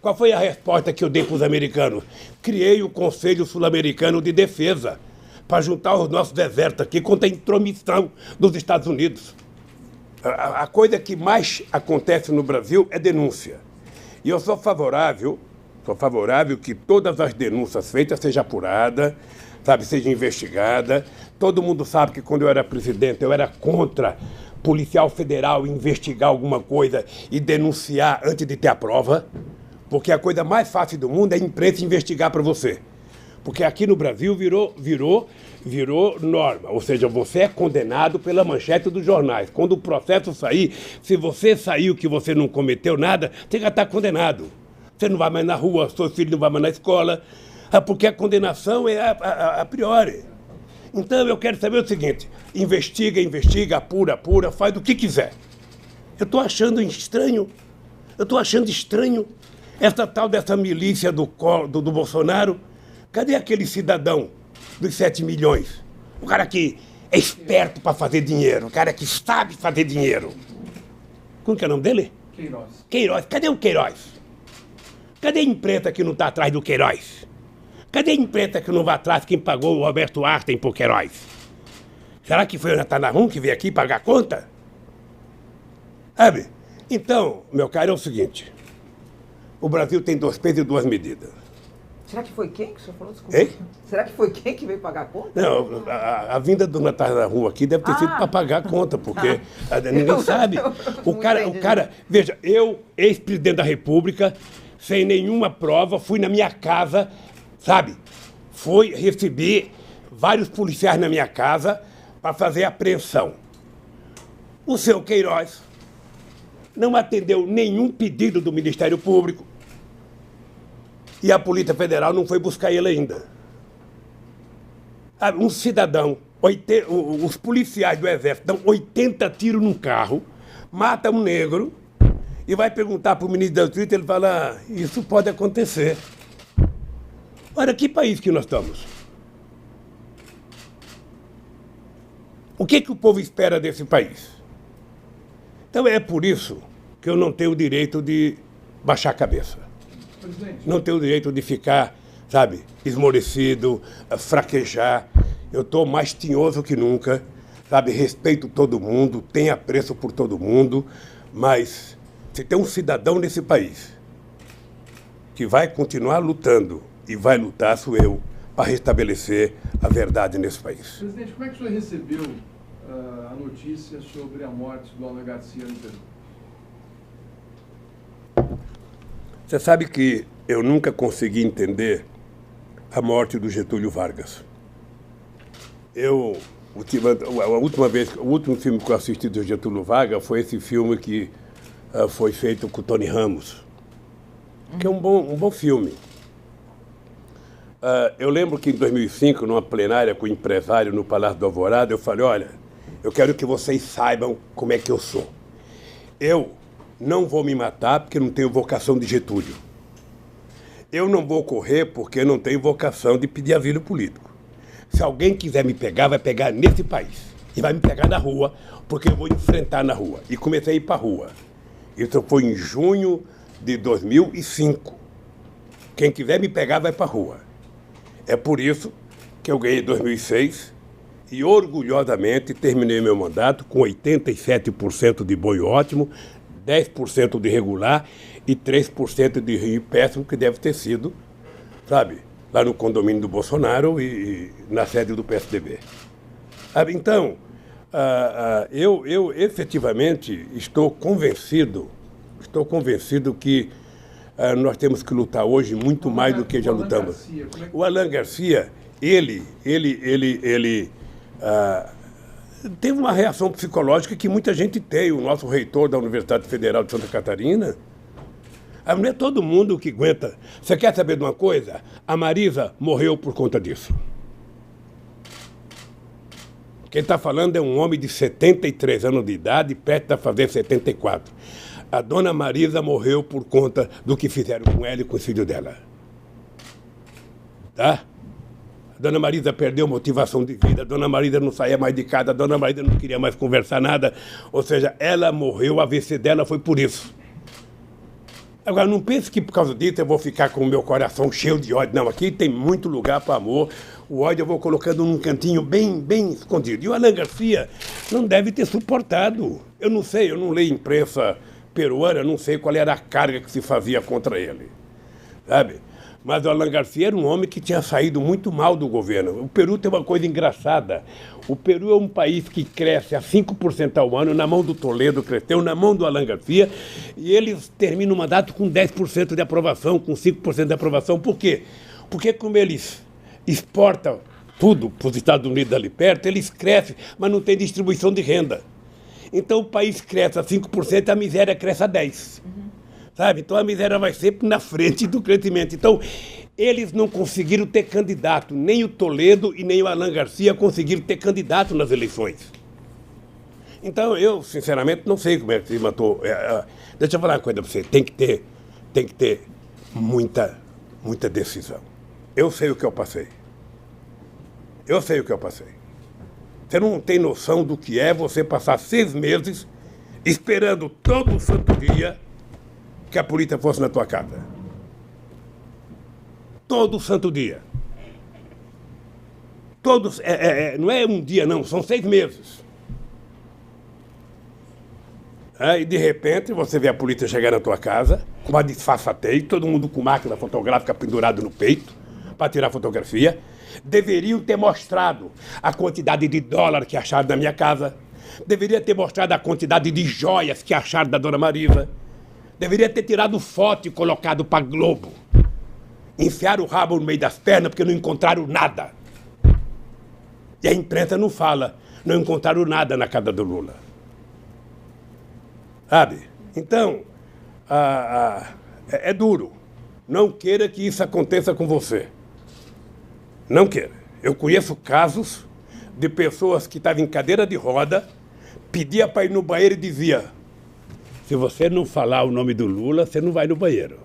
Speaker 3: Qual foi a resposta que eu dei para os americanos? Criei o Conselho Sul-Americano de Defesa para juntar os nossos exércitos aqui contra a intromissão dos Estados Unidos. A coisa que mais acontece no Brasil é denúncia. E eu sou favorável que todas as denúncias feitas sejam apuradas, sabe, seja investigada. Todo mundo sabe que quando eu era presidente eu era contra policial federal investigar alguma coisa e denunciar antes de ter a prova, porque a coisa mais fácil do mundo é a imprensa investigar para você. Porque aqui no Brasil virou norma, ou seja, você é condenado pela manchete dos jornais. Quando o processo sair, se você saiu que você não cometeu nada, você já está condenado. Você não vai mais na rua, seu filho não vai mais na escola, porque a condenação é a priori. Então eu quero saber o seguinte, investiga, apura, faz o que quiser. Eu estou achando estranho essa tal dessa milícia do Bolsonaro. Cadê aquele cidadão dos 7 milhões? O cara que é esperto para fazer dinheiro, o cara que sabe fazer dinheiro. Como que é o nome dele? Queiroz. Cadê o Queiroz? Cadê a imprensa que não está atrás do Queiroz? Cadê a imprensa que não vai atrás quem pagou o Roberto Artem por Queiroz? Será que foi o Natanarum que veio aqui pagar a conta? Sabe? Então, meu caro, é o seguinte. O Brasil tem 2 pesos e 2 medidas.
Speaker 2: Será que foi quem que o senhor falou? Desculpa.
Speaker 3: Hein?
Speaker 2: Será que foi quem que veio pagar a conta?
Speaker 3: Não, a vinda do Natanarum aqui deve ter sido para pagar a conta, porque ninguém sabe. O cara, veja, eu, ex-presidente da República, sem nenhuma prova, fui na minha casa, sabe? Recebi vários policiais na minha casa para fazer apreensão. O seu Queiroz não atendeu nenhum pedido do Ministério Público e a Polícia Federal não foi buscar ele ainda. Um cidadão, os policiais do Exército dão 80 tiros num carro, matam um negro e vai perguntar para o ministro da Justiça, ele fala, isso pode acontecer. Olha, que país que nós estamos? O que o povo espera desse país? Então é por isso que eu não tenho o direito de baixar a cabeça. Não tenho o direito de ficar, sabe, esmorecido, fraquejar. Eu estou mais tinhoso que nunca, sabe, respeito todo mundo, tenho apreço por todo mundo, mas se tem um cidadão nesse país que vai continuar lutando e vai lutar, sou eu, para restabelecer a verdade nesse país.
Speaker 4: Presidente, como é que o senhor recebeu a notícia sobre a morte do Alan Garcia no Peru?
Speaker 3: Você sabe que eu nunca consegui entender a morte do Getúlio Vargas. O último filme que eu assisti do Getúlio Vargas foi esse filme que foi feito com o Tony Ramos, que é um bom filme. Eu lembro que em 2005, numa plenária com o empresário no Palácio do Alvorada, eu falei, olha, eu quero que vocês saibam como é que eu sou. Eu não vou me matar porque não tenho vocação de Getúlio. Eu não vou correr porque não tenho vocação de pedir asilo político. Se alguém quiser me pegar, vai pegar nesse país. E vai me pegar na rua, porque eu vou enfrentar na rua. E comecei a ir para a rua. Isso foi em junho de 2005. Quem quiser me pegar, vai para a rua. É por isso que eu ganhei em 2006 e orgulhosamente terminei meu mandato com 87% de bom e ótimo, 10% de regular e 3% de ruim e péssimo, que deve ter sido, sabe, lá no condomínio do Bolsonaro e na sede do PSDB. Então, eu efetivamente estou convencido que nós temos que lutar hoje muito mais do que já lutamos. O Alan Garcia, ele teve uma reação psicológica que muita gente tem. O nosso reitor da Universidade Federal de Santa Catarina, não é todo mundo que aguenta. Você quer saber de uma coisa? A Marisa morreu por conta disso. Quem está falando é um homem de 73 anos de idade, perto de fazer 74. A dona Marisa morreu por conta do que fizeram com ela e com o filho dela. Tá? A dona Marisa perdeu motivação de vida, a dona Marisa não saía mais de casa, a dona Marisa não queria mais conversar nada. Ou seja, ela morreu, a AVC dela foi por isso. Agora, não pense que por causa disso eu vou ficar com o meu coração cheio de ódio. Não, aqui tem muito lugar para amor. O ódio eu vou colocando num cantinho bem escondido. E o Alan Garcia não deve ter suportado. Eu não sei, eu não leio imprensa peruana, eu não sei qual era a carga que se fazia contra ele. Sabe? Mas o Alan Garcia era um homem que tinha saído muito mal do governo. O Peru tem uma coisa engraçada. O Peru é um país que cresce a 5% ao ano, na mão do Toledo cresceu, na mão do Alan Garcia, e eles terminam o mandato com 10% de aprovação, com 5% de aprovação. Por quê? Porque como eles exportam tudo para os Estados Unidos ali perto, eles crescem, mas não tem distribuição de renda. Então o país cresce a 5%, a miséria cresce a 10%. Sabe? Então a miséria vai sempre na frente do crescimento. Então, eles não conseguiram ter candidato, nem o Toledo e nem o Alan Garcia conseguiram ter candidato nas eleições. Então, eu, sinceramente, não sei como é que se matou. Deixa eu falar uma coisa para você, tem que ter muita decisão. Eu sei o que eu passei. Você não tem noção do que é você passar 6 meses esperando todo santo dia que a polícia fosse na tua casa. Todo santo dia. Não é um dia, não, são 6 meses. E de repente você vê a polícia chegar na tua casa, com uma disfarçatez, todo mundo com máquina fotográfica pendurado no peito, para tirar fotografia. Deveriam ter mostrado a quantidade de dólar que acharam na minha casa. Deveria ter mostrado a quantidade de joias que acharam da dona Marisa. Deveria ter tirado foto e colocado para Globo. Enfiaram o rabo no meio das pernas porque não encontraram nada. E a imprensa não fala, não encontraram nada na casa do Lula. Sabe? Então, é duro. Não queira que isso aconteça com você. Não queira. Eu conheço casos de pessoas que estavam em cadeira de roda, pedia para ir no banheiro e dizia: se você não falar o nome do Lula, você não vai no banheiro.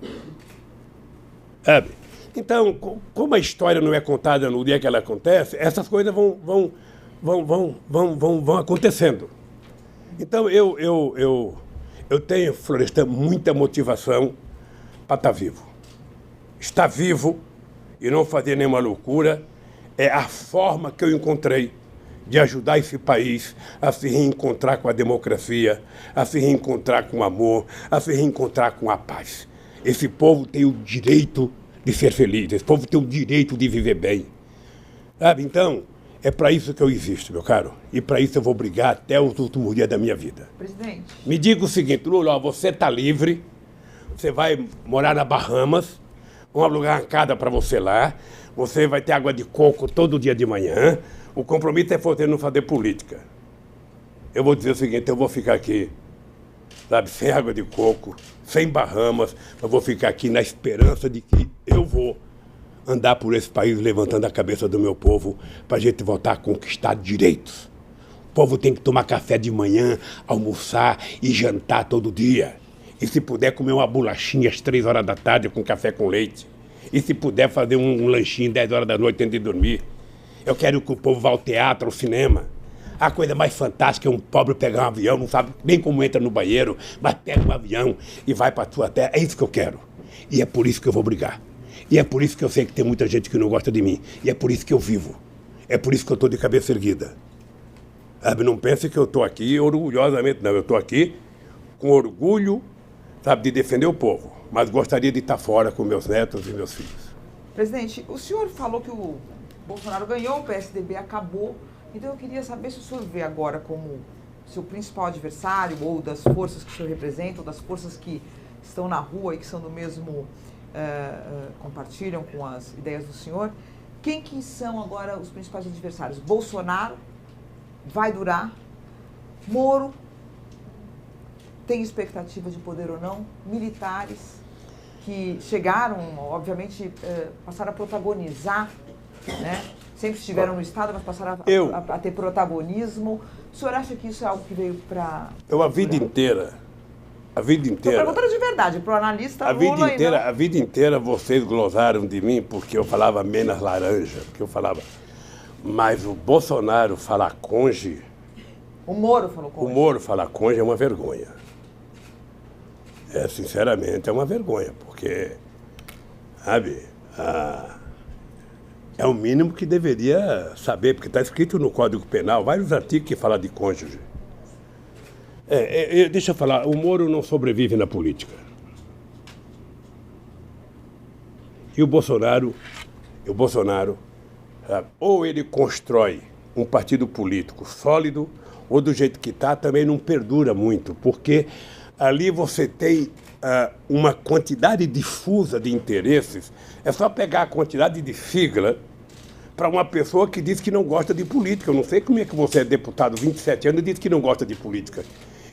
Speaker 3: Sabe? Então, como a história não é contada no dia que ela acontece, essas coisas vão acontecendo. Então, eu tenho, Florestan, muita motivação para estar vivo. Estar vivo e não fazer nenhuma loucura é a forma que eu encontrei de ajudar esse país a se reencontrar com a democracia, a se reencontrar com o amor, a se reencontrar com a paz. Esse povo tem o direito de ser feliz, esse povo tem o direito de viver bem. Sabe? Então, é para isso que eu existo, meu caro. E para isso eu vou brigar até os últimos dias da minha vida.
Speaker 2: Presidente.
Speaker 3: Me diga o seguinte, Lula, ó, você está livre, você vai morar na Bahamas, vamos alugar uma casa para você lá, você vai ter água de coco todo dia de manhã. O compromisso é você não fazer política. Eu vou dizer o seguinte, eu vou ficar aqui, sabe, sem água de coco, sem Bahamas, eu vou ficar aqui na esperança de que eu vou andar por esse país levantando a cabeça do meu povo para a gente voltar a conquistar direitos. O povo tem que tomar café de manhã, almoçar e jantar todo dia. E se puder comer uma bolachinha às 3 horas da tarde com café com leite. E se puder fazer um lanchinho 10 horas da noite antes de dormir. Eu quero que o povo vá ao teatro, ao cinema. A coisa mais fantástica é um pobre pegar um avião, não sabe nem como entra no banheiro, mas pega um avião e vai para a sua terra. É isso que eu quero. E é por isso que eu vou brigar. E é por isso que eu sei que tem muita gente que não gosta de mim. E é por isso que eu vivo. É por isso que eu estou de cabeça erguida. Sabe, não pense que eu estou aqui orgulhosamente, não. Eu estou aqui com orgulho, sabe, de defender o povo. Mas gostaria de estar fora com meus netos e meus filhos.
Speaker 2: Presidente, o senhor falou que o Bolsonaro ganhou, o PSDB acabou. Então eu queria saber se o senhor vê agora como seu principal adversário, ou das forças que o senhor representa, ou das forças que estão na rua e que são do mesmo, compartilham com as ideias do senhor. Quem que são agora os principais adversários? Bolsonaro vai durar? Moro tem expectativa de poder ou não? Militares que chegaram, obviamente, passaram a protagonizar, né? Sempre estiveram no Estado, mas passaram a ter protagonismo. O senhor acha que isso é algo que veio para...
Speaker 3: Eu, a vida inteira... Estou
Speaker 2: perguntando de verdade, para o analista
Speaker 3: a vida inteira vocês glosaram de mim porque eu falava menos laranja, porque eu falava... Mas o Bolsonaro falar conge...
Speaker 2: O Moro falou conge.
Speaker 3: O Moro falar conge é uma vergonha. Sinceramente, é uma vergonha, porque, sabe, é o mínimo que deveria saber, porque está escrito no Código Penal, vários artigos que falam de cônjuge. Deixa eu falar, o Moro não sobrevive na política. E o Bolsonaro, sabe, ou ele constrói um partido político sólido, ou do jeito que está, também não perdura muito, porque ali você tem uma quantidade difusa de interesses. É só pegar a quantidade de sigla para uma pessoa que diz que não gosta de política. Eu não sei como é que você é deputado 27 anos e diz que não gosta de política.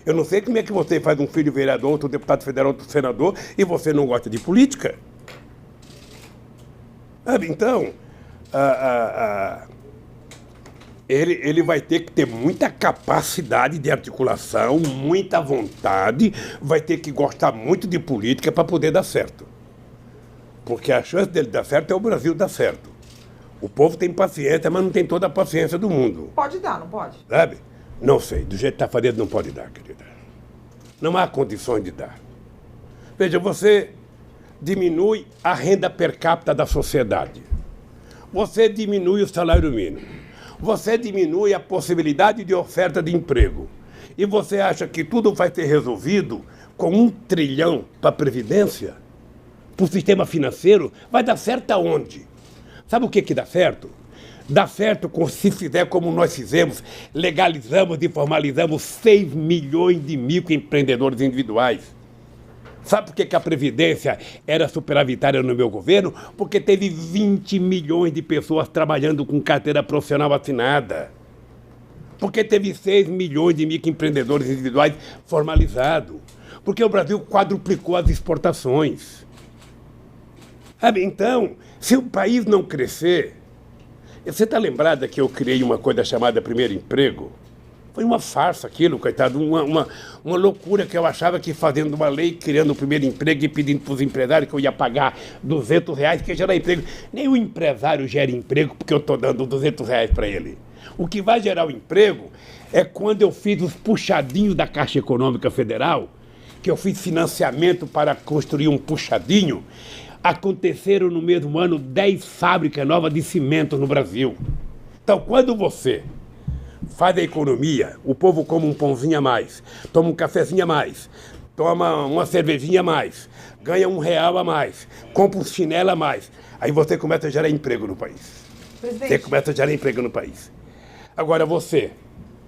Speaker 3: Eu não sei como é que você faz um filho vereador, outro deputado federal, outro senador, e você não gosta de política. Sabe, então, ele vai ter que ter muita capacidade de articulação, muita vontade, vai ter que gostar muito de política para poder dar certo. Porque a chance dele dar certo é o Brasil dar certo. O povo tem paciência, mas não tem toda a paciência do mundo.
Speaker 2: Pode dar, não pode?
Speaker 3: Sabe? Não sei. Do jeito que está fazendo, não pode dar, querida. Não há condições de dar. Veja, você diminui a renda per capita da sociedade. Você diminui o salário mínimo. Você diminui a possibilidade de oferta de emprego. E você acha que tudo vai ser resolvido com 1 trilhão para a Previdência? Para o sistema financeiro? Vai dar certo aonde? Sabe o que dá certo? Dá certo se fizer como nós fizemos, legalizamos e formalizamos 6 milhões de microempreendedores individuais. Sabe por que a Previdência era superavitária no meu governo? Porque teve 20 milhões de pessoas trabalhando com carteira profissional assinada. Porque teve 6 milhões de microempreendedores individuais formalizados. Porque o Brasil quadruplicou as exportações. Sabe, então, se o país não crescer... Você está lembrada que eu criei uma coisa chamada Primeiro Emprego? Foi uma farsa aquilo, coitado, uma loucura que eu achava que fazendo uma lei, criando o primeiro emprego e pedindo para os empresários que eu ia pagar R$200, que ia gerar emprego. Nem o empresário gera emprego porque eu estou dando R$200 para ele. O que vai gerar o emprego é quando eu fiz os puxadinhos da Caixa Econômica Federal, que eu fiz financiamento para construir um puxadinho. Aconteceram no mesmo ano 10 fábricas novas de cimento no Brasil. Então, quando você faz a economia, o povo come um pãozinho a mais, toma um cafezinho a mais, toma uma cervejinha a mais, ganha R$1 a mais, compra um chinelo a mais, aí você começa a gerar emprego no país.
Speaker 2: Presidente.
Speaker 3: Você começa a gerar emprego no país. Agora você,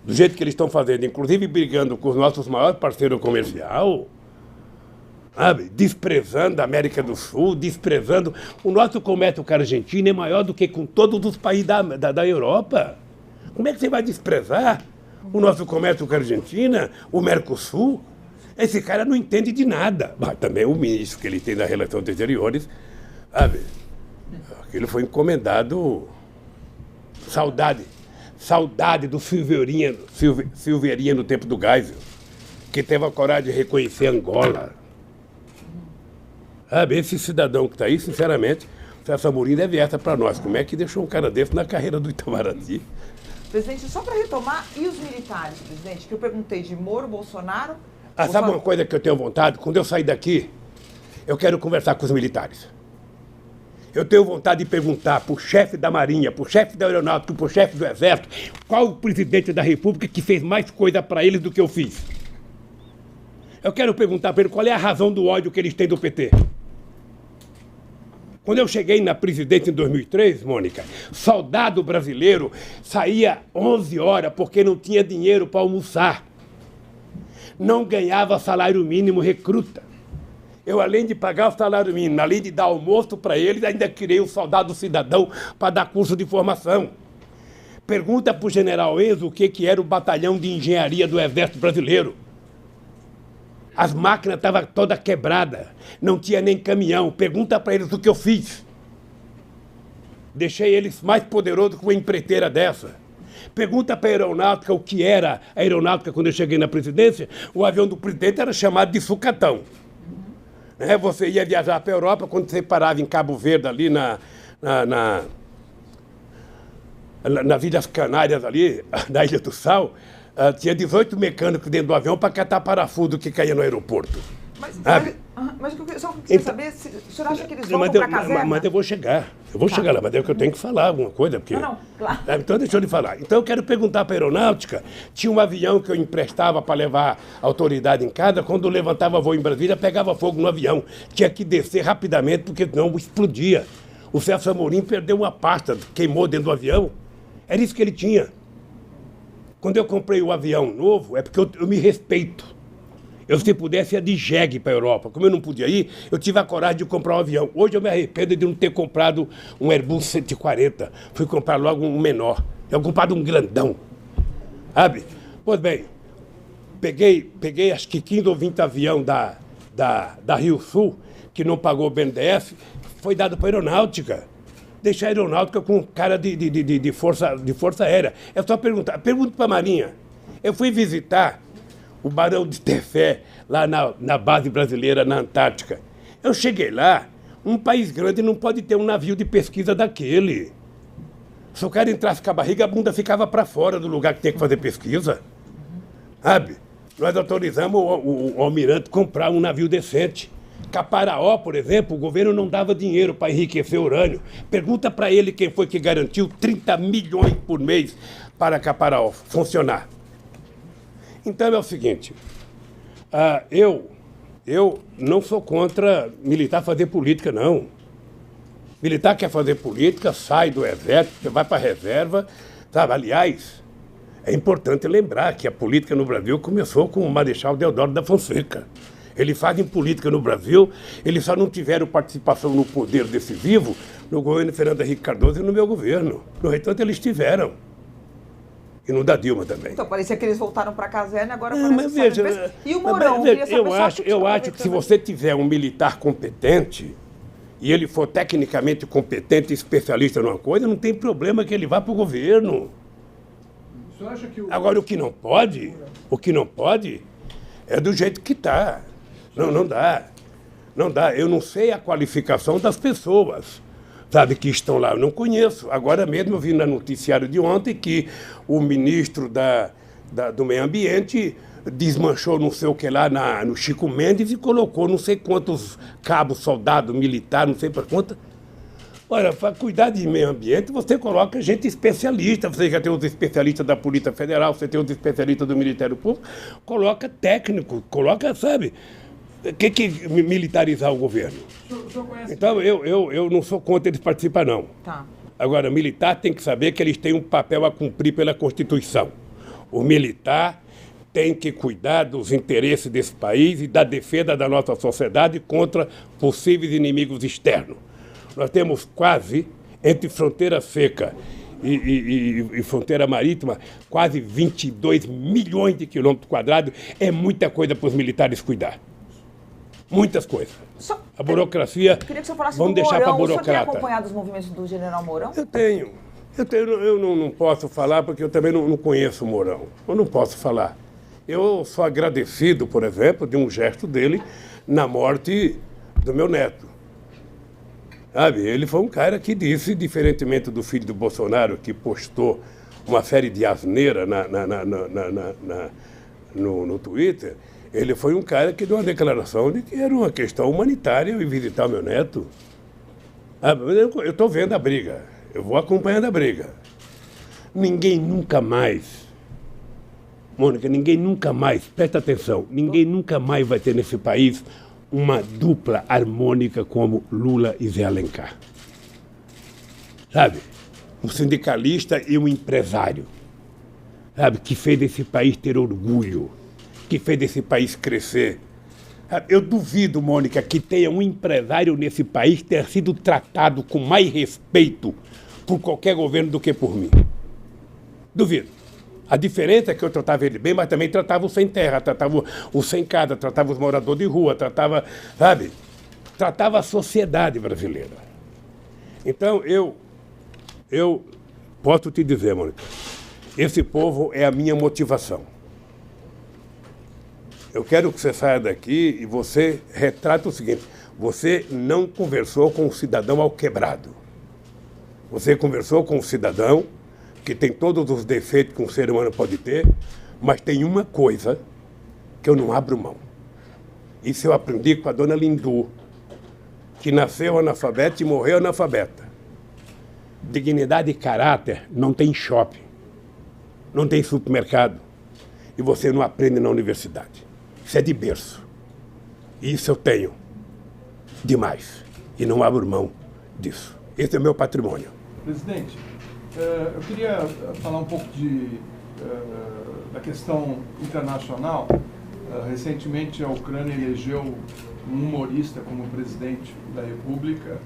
Speaker 3: do jeito que eles estão fazendo, inclusive brigando com os nossos maiores parceiros comerciais, sabe? Desprezando a América do Sul, desprezando... O nosso comércio com a Argentina é maior do que com todos os países da Europa. Como é que você vai desprezar o nosso comércio com a Argentina, o Mercosul? Esse cara não entende de nada. Mas também o ministro que ele tem das Relações Exteriores, sabe? Aquilo foi encomendado... Saudade do Silveirinha no tempo do Geisel, que teve a coragem de reconhecer Angola. Sabe, esse cidadão que está aí, sinceramente, o Celso Amorim deve essa para nós. Como é que deixou um cara desse na carreira do Itamaraty?
Speaker 2: Presidente, só para retomar, e os militares, presidente? Que eu perguntei de Moro, Bolsonaro...
Speaker 3: Sabe uma coisa que eu tenho vontade? Quando eu sair daqui, eu quero conversar com os militares. Eu tenho vontade de perguntar para o chefe da Marinha, para o chefe da Aeronáutica, para o chefe do Exército, qual o presidente da República que fez mais coisa para eles do que eu fiz. Eu quero perguntar para ele qual é a razão do ódio que eles têm do PT. Quando eu cheguei na presidência em 2003, Mônica, soldado brasileiro saía 11 horas porque não tinha dinheiro para almoçar. Não ganhava salário mínimo recruta. Eu, além de pagar o salário mínimo, além de dar almoço para eles, ainda criei o soldado cidadão para dar curso de formação. Pergunta para o general Enzo o que era o batalhão de engenharia do Exército Brasileiro. As máquinas estavam todas quebradas, não tinha nem caminhão. Pergunta para eles o que eu fiz. Deixei eles mais poderosos que uma empreiteira dessa. Pergunta para a aeronáutica o que era a aeronáutica quando eu cheguei na presidência. O avião do presidente era chamado de sucatão. Você ia viajar para a Europa, quando você parava em Cabo Verde, ali nas Ilhas Canárias, ali, na Ilha do Sal, tinha 18 mecânicos dentro do avião para catar parafuso que caía no aeroporto.
Speaker 2: Mas o que eu só queria saber, se o senhor acha que eles voltam para a caserna?
Speaker 3: Mas eu vou chegar. Eu vou chegar lá, mas é que eu tenho que falar alguma coisa. Porque...
Speaker 2: Não, claro.
Speaker 3: Então deixa eu lhe falar. Então eu quero perguntar para a aeronáutica, tinha um avião que eu emprestava para levar a autoridade em casa, quando levantava voo em Brasília, pegava fogo no avião. Tinha que descer rapidamente, porque senão explodia. O Celso Amorim perdeu uma pasta, queimou dentro do avião. Era isso que ele tinha. Quando eu comprei o avião novo, é porque eu me respeito. Eu, se pudesse, ia de jegue para a Europa. Como eu não podia ir, eu tive a coragem de comprar um avião. Hoje eu me arrependo de não ter comprado um Airbus 140. Fui comprar logo um menor. Eu comprado um grandão. Sabe? Pois bem, peguei acho que 15 ou 20 aviões da Rio Sul, que não pagou o BNDES, foi dado para a aeronáutica. Deixar a aeronáutica com cara de força aérea. É só perguntar. Pergunta para a Marinha. Eu fui visitar o Barão de Tefé, lá na base brasileira, na Antártica. Eu cheguei lá, um país grande não pode ter um navio de pesquisa daquele. Se o cara entrasse com a barriga, a bunda ficava para fora do lugar que tem que fazer pesquisa. Sabe? Nós autorizamos o almirante comprar um navio decente. Caparaó, por exemplo, o governo não dava dinheiro para enriquecer urânio. Pergunta para ele quem foi que garantiu 30 milhões por mês para Caparaó funcionar. Então é o seguinte, eu não sou contra militar fazer política, não. Militar quer fazer política, sai do exército, vai para a reserva, sabe? Aliás, é importante lembrar que a política no Brasil começou com o Marechal Deodoro da Fonseca. Eles fazem política no Brasil, eles só não tiveram participação no poder decisivo no governo Fernando Henrique Cardoso e no meu governo. No entanto, eles tiveram. E não da Dilma também.
Speaker 2: Então, parecia que eles voltaram para a caserna, agora
Speaker 3: mas veja,
Speaker 2: e o Mourão?
Speaker 3: Eu acho que se você tiver um militar competente, e ele for tecnicamente competente e especialista numa coisa, não tem problema que ele vá para o governo.
Speaker 4: O senhor acha que
Speaker 3: Agora, o que não pode é do jeito que está. Não dá. Não dá. Eu não sei a qualificação das pessoas, sabe, que estão lá. Eu não conheço. Agora mesmo eu vi no noticiário de ontem que o ministro do Meio Ambiente desmanchou não sei o que lá no Chico Mendes e colocou não sei quantos cabos, soldados, militares, não sei para quanto. Olha, para cuidar de meio ambiente, você coloca gente especialista. Você já tem os especialistas da Polícia Federal, você tem os especialistas do Ministério Público. Coloca técnico, coloca, sabe, que militarizar o governo.
Speaker 4: O senhor conhece...
Speaker 3: Então, eu não sou contra eles participar, não.
Speaker 2: Tá.
Speaker 3: Agora, militar tem que saber que eles têm um papel a cumprir pela Constituição. O militar tem que cuidar dos interesses desse país e da defesa da nossa sociedade contra possíveis inimigos externos. Nós temos quase, entre fronteira seca e fronteira marítima, quase 22 milhões de quilômetros quadrados. É muita coisa para os militares cuidar. Muitas coisas. A burocracia,
Speaker 2: queria que você falasse
Speaker 3: vamos
Speaker 2: do
Speaker 3: deixar para a
Speaker 2: Mourão. O senhor tem
Speaker 3: burocrata.
Speaker 2: acompanhado os movimentos do general Mourão?
Speaker 3: Eu não posso falar porque eu também não conheço o Mourão. Eu não posso falar. Eu sou agradecido, por exemplo, de um gesto dele na morte do meu neto. Sabe? Ele foi um cara que disse, diferentemente do filho do Bolsonaro, que postou uma série de asneira no Twitter, ele foi um cara que deu uma declaração de que era uma questão humanitária eu ir visitar o meu neto. Eu estou vendo a briga, eu vou acompanhando a briga. Ninguém nunca mais, Mônica, ninguém nunca mais, presta atenção, ninguém nunca mais vai ter nesse país uma dupla harmônica como Lula e Zé Alencar. Sabe? Um sindicalista e um empresário. Sabe? Que fez esse país ter orgulho, que fez esse país crescer. Eu duvido, Mônica, que tenha um empresário nesse país ter sido tratado com mais respeito por qualquer governo do que por mim. Duvido. A diferença é que eu tratava ele bem, mas também tratava o sem terra, tratava o sem casa, tratava os moradores de rua, tratava, sabe? Tratava a sociedade brasileira. Então, eu posso te dizer, Mônica, esse povo é a minha motivação. Eu quero que você saia daqui e você retrata o seguinte: você não conversou com um cidadão alquebrado. Você conversou com um cidadão que tem todos os defeitos que um ser humano pode ter, mas tem uma coisa que eu não abro mão. Isso eu aprendi com a dona Lindu, que nasceu analfabeta e morreu analfabeta. Dignidade e caráter não tem shopping, não tem supermercado, e você não aprende na universidade. Isso é de berço. Isso eu tenho demais, e não abro mão disso. Esse é o meu patrimônio.
Speaker 4: Presidente, eu queria falar um pouco da questão internacional. Recentemente, a Ucrânia elegeu um humorista como presidente da República.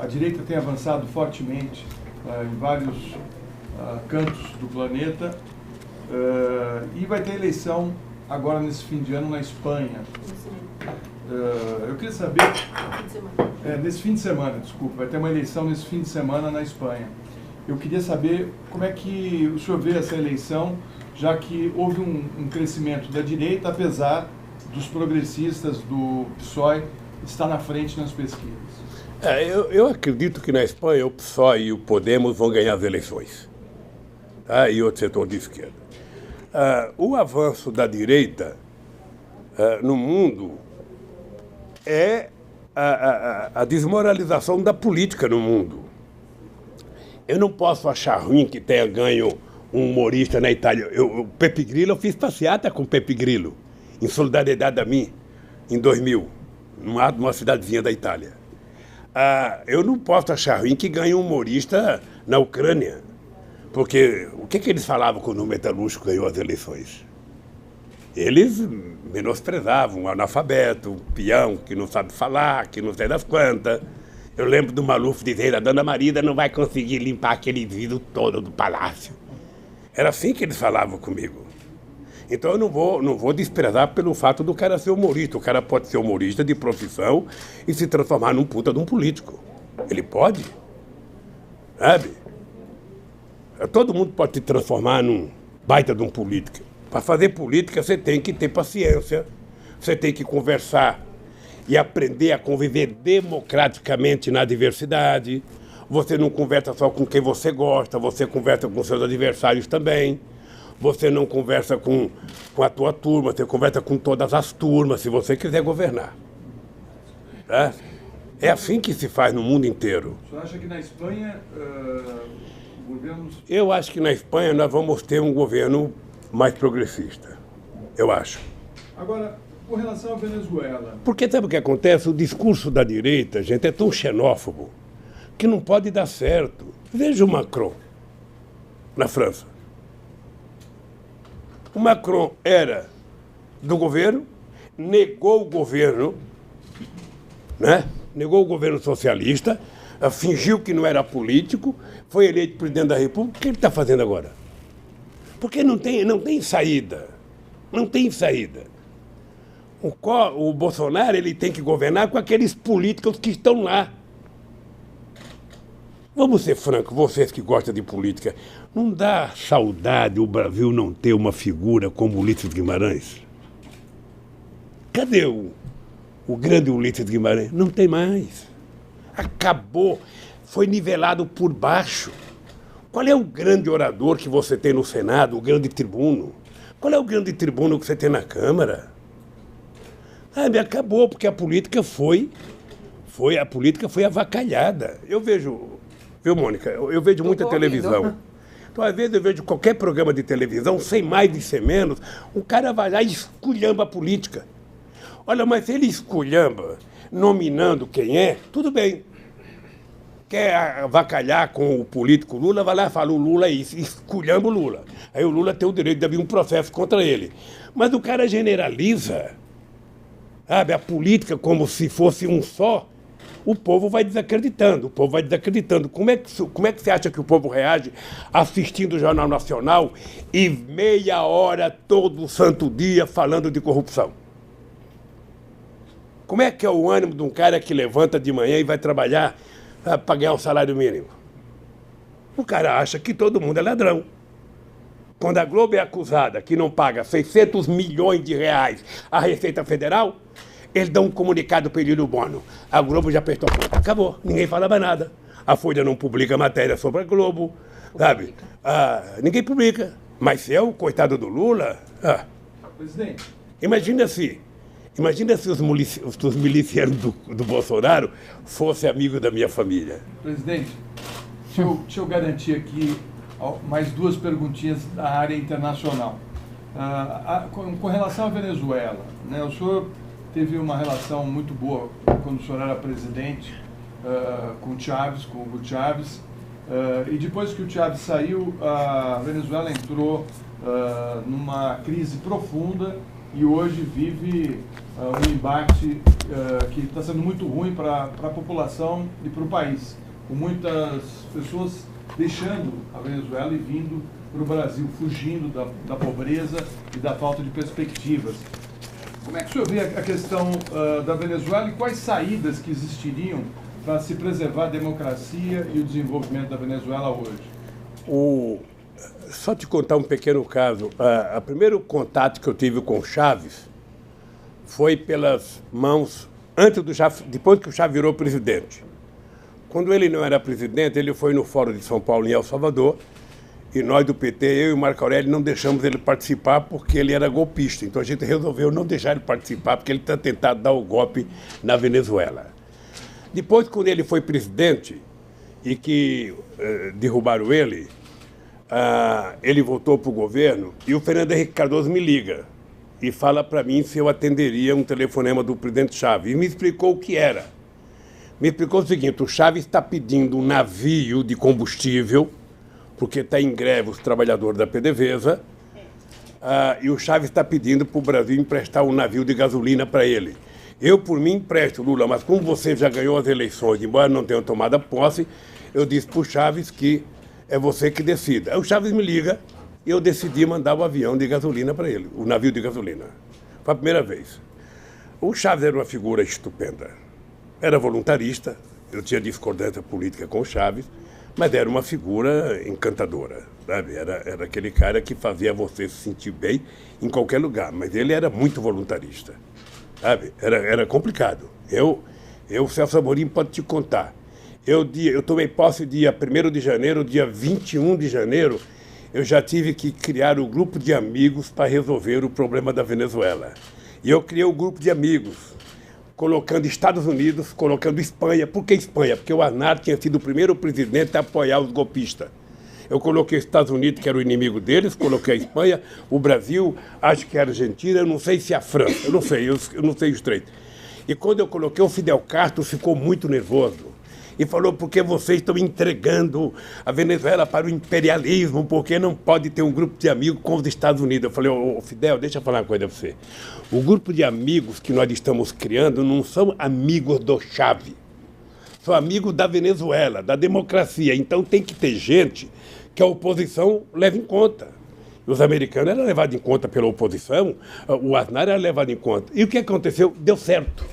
Speaker 4: A direita tem avançado fortemente em vários cantos do planeta. E vai ter eleição agora nesse fim de ano na Espanha. Eu queria saber... nesse fim de semana, desculpa, vai ter uma eleição nesse fim de semana na Espanha. Eu queria saber como é que o senhor vê essa eleição, já que houve um crescimento da direita, apesar dos progressistas do PSOE estar na frente nas pesquisas.
Speaker 3: Eu acredito que na Espanha o PSOE e o Podemos vão ganhar as eleições. Tá? E outro setor de esquerda. O avanço da direita no mundo é a desmoralização da política no mundo. Eu não posso achar ruim que tenha ganho um humorista na Itália. O Pepe Grillo, eu fiz passeata com o Pepe Grillo, em solidariedade a mim, em 2000, numa cidadezinha da Itália. Eu não posso achar ruim que ganhe um humorista na Ucrânia, porque o que eles falavam quando o metalúrgico ganhou as eleições? Eles menosprezavam um analfabeto, um peão que não sabe falar, que não sei das quantas. Eu lembro do Maluf dizendo: a dona Marida não vai conseguir limpar aquele vidro todo do palácio. Era assim que eles falavam comigo. Então eu não vou desprezar pelo fato do cara ser humorista. O cara pode ser humorista de profissão e se transformar num puta de um político. Ele pode. Sabe? Todo mundo pode se transformar num baita de um político. Para fazer política, você tem que ter paciência, você tem que conversar e aprender a conviver democraticamente na diversidade. Você não conversa só com quem você gosta, você conversa com seus adversários também. Você não conversa com a tua turma, você conversa com todas as turmas, se você quiser governar. Tá? É assim que se faz no mundo inteiro.
Speaker 4: O senhor acha que na Espanha, governos...
Speaker 3: Eu acho que na Espanha nós vamos ter um governo mais progressista, eu acho.
Speaker 4: Agora, com relação à Venezuela...
Speaker 3: Porque sabe o que acontece? O discurso da direita, gente, é tão xenófobo que não pode dar certo. Veja o Macron, na França. O Macron era do governo, negou o governo, né? Negou o governo socialista, fingiu que não era político, foi eleito presidente da República. O que ele está fazendo agora? Porque não tem saída. Não tem saída. O Bolsonaro ele tem que governar com aqueles políticos que estão lá. Vamos ser francos, vocês que gostam de política, não dá saudade o Brasil não ter uma figura como Ulisses Guimarães? Cadê o grande Ulisses Guimarães? Não tem mais. Acabou. Foi nivelado por baixo. Qual é o grande orador que você tem no Senado, o grande tribuno? Qual é o grande tribuno que você tem na Câmara? Sabe, acabou, porque a política foi avacalhada. Eu vejo, viu, Mônica? Eu vejo muita televisão. Então, às vezes, eu vejo qualquer programa de televisão, sem mais e sem menos, o cara vai lá e esculhamba a política. Olha, mas se ele esculhamba, nominando quem é, tudo bem. Quer avacalhar com o político Lula, vai lá e fala, o Lula é isso, esculhamba o Lula. Aí o Lula tem o direito de abrir um processo contra ele. Mas o cara generaliza, sabe, a política como se fosse um só, o povo vai desacreditando, Como é que você acha que o povo reage assistindo o Jornal Nacional e meia hora todo santo dia falando de corrupção? Como é que é o ânimo de um cara que levanta de manhã e vai trabalhar para ganhar um salário mínimo? O cara acha que todo mundo é ladrão. Quando a Globo é acusada que não paga 600 milhões de reais à Receita Federal, eles dão um comunicado para Elírio Bono. A Globo já apertou a conta. Acabou. Ninguém fala mais nada. A Folha não publica matéria sobre a Globo. Sabe? Ninguém publica. Mas se é o coitado do Lula...
Speaker 4: Presidente.
Speaker 3: Imagina se os milicianos do Bolsonaro fossem amigos da minha família.
Speaker 4: Presidente, deixa eu garantir aqui mais duas perguntinhas da área internacional. Com relação à Venezuela, né, o senhor teve uma relação muito boa quando o senhor era presidente com o Hugo Chávez, e depois que o Chávez saiu, a Venezuela entrou numa crise profunda e hoje vive um embate que está sendo muito ruim para a população e para o país, com muitas pessoas deixando a Venezuela e vindo para o Brasil, fugindo da pobreza e da falta de perspectivas. Como é que o senhor vê a questão da Venezuela e quais saídas que existiriam para se preservar a democracia e o desenvolvimento da Venezuela hoje?
Speaker 3: Só te contar um pequeno caso. O primeiro contato que eu tive com o Chávez foi pelas mãos, depois que o Chávez virou presidente. Quando ele não era presidente, ele foi no Fórum de São Paulo, em El Salvador, e nós do PT, eu e o Marco Aurélio, não deixamos ele participar porque ele era golpista. Então a gente resolveu não deixar ele participar porque ele está tentando dar o golpe na Venezuela. Depois, quando ele foi presidente e que derrubaram ele, ele voltou para o governo e o Fernando Henrique Cardoso me liga e fala para mim se eu atenderia um telefonema do presidente Chávez. E me explicou o que era. Me explicou o seguinte: o Chávez está pedindo um navio de combustível, porque está em greve os trabalhadores da PDVSA, e o Chávez está pedindo para o Brasil emprestar um navio de gasolina para ele. Eu, por mim, empresto, Lula, mas como você já ganhou as eleições, embora não tenha tomado a posse, eu disse para o Chávez que é você que decida. Aí o Chávez me liga e eu decidi mandar o avião de gasolina para ele, o navio de gasolina. Foi a primeira vez. O Chávez era uma figura estupenda. Era voluntarista, eu tinha discordância política com o Chávez, mas era uma figura encantadora, sabe? Era aquele cara que fazia você se sentir bem em qualquer lugar, mas ele era muito voluntarista, sabe? Era complicado. O Celso Amorim pode te contar. Eu tomei posse dia 1º de janeiro, dia 21 de janeiro, eu já tive que criar um grupo de amigos para resolver o problema da Venezuela. E eu criei um grupo de amigos, colocando Estados Unidos, colocando Espanha. Por que Espanha? Porque o Aznar tinha sido o primeiro presidente a apoiar os golpistas. Eu coloquei os Estados Unidos, que era o inimigo deles, coloquei a Espanha, o Brasil, acho que a Argentina, eu não sei se a França, eu não sei os três. E quando eu coloquei, o Fidel Castro ficou muito nervoso. e falou porque vocês estão entregando a Venezuela para o imperialismo, porque não pode ter um grupo de amigos com os Estados Unidos. Eu falei, ô Fidel, deixa eu falar uma coisa para você. O grupo de amigos que nós estamos criando não são amigos do Chávez, são amigos da Venezuela, da democracia. Então tem que ter gente que a oposição leve em conta. Os americanos eram levados em conta pela oposição, o Aznar era levado em conta. E o que aconteceu? Deu certo.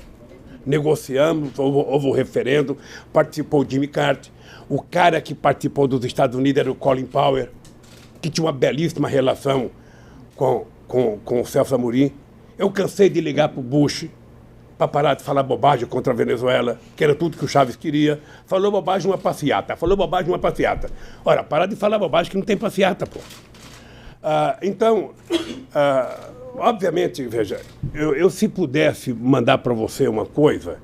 Speaker 3: Negociamos, houve um referendo, participou o Jimmy Carter. O cara que participou dos Estados Unidos era o Colin Powell, que tinha uma belíssima relação com o Celso Amorim. Eu cansei de ligar para o Bush para parar de falar bobagem contra a Venezuela, que era tudo que o Chávez queria. Falou bobagem, uma passeata. Falou bobagem, uma passeata. Ora, parar de falar bobagem que não tem passeata, pô. Então, obviamente, veja, eu se pudesse mandar para você uma coisa,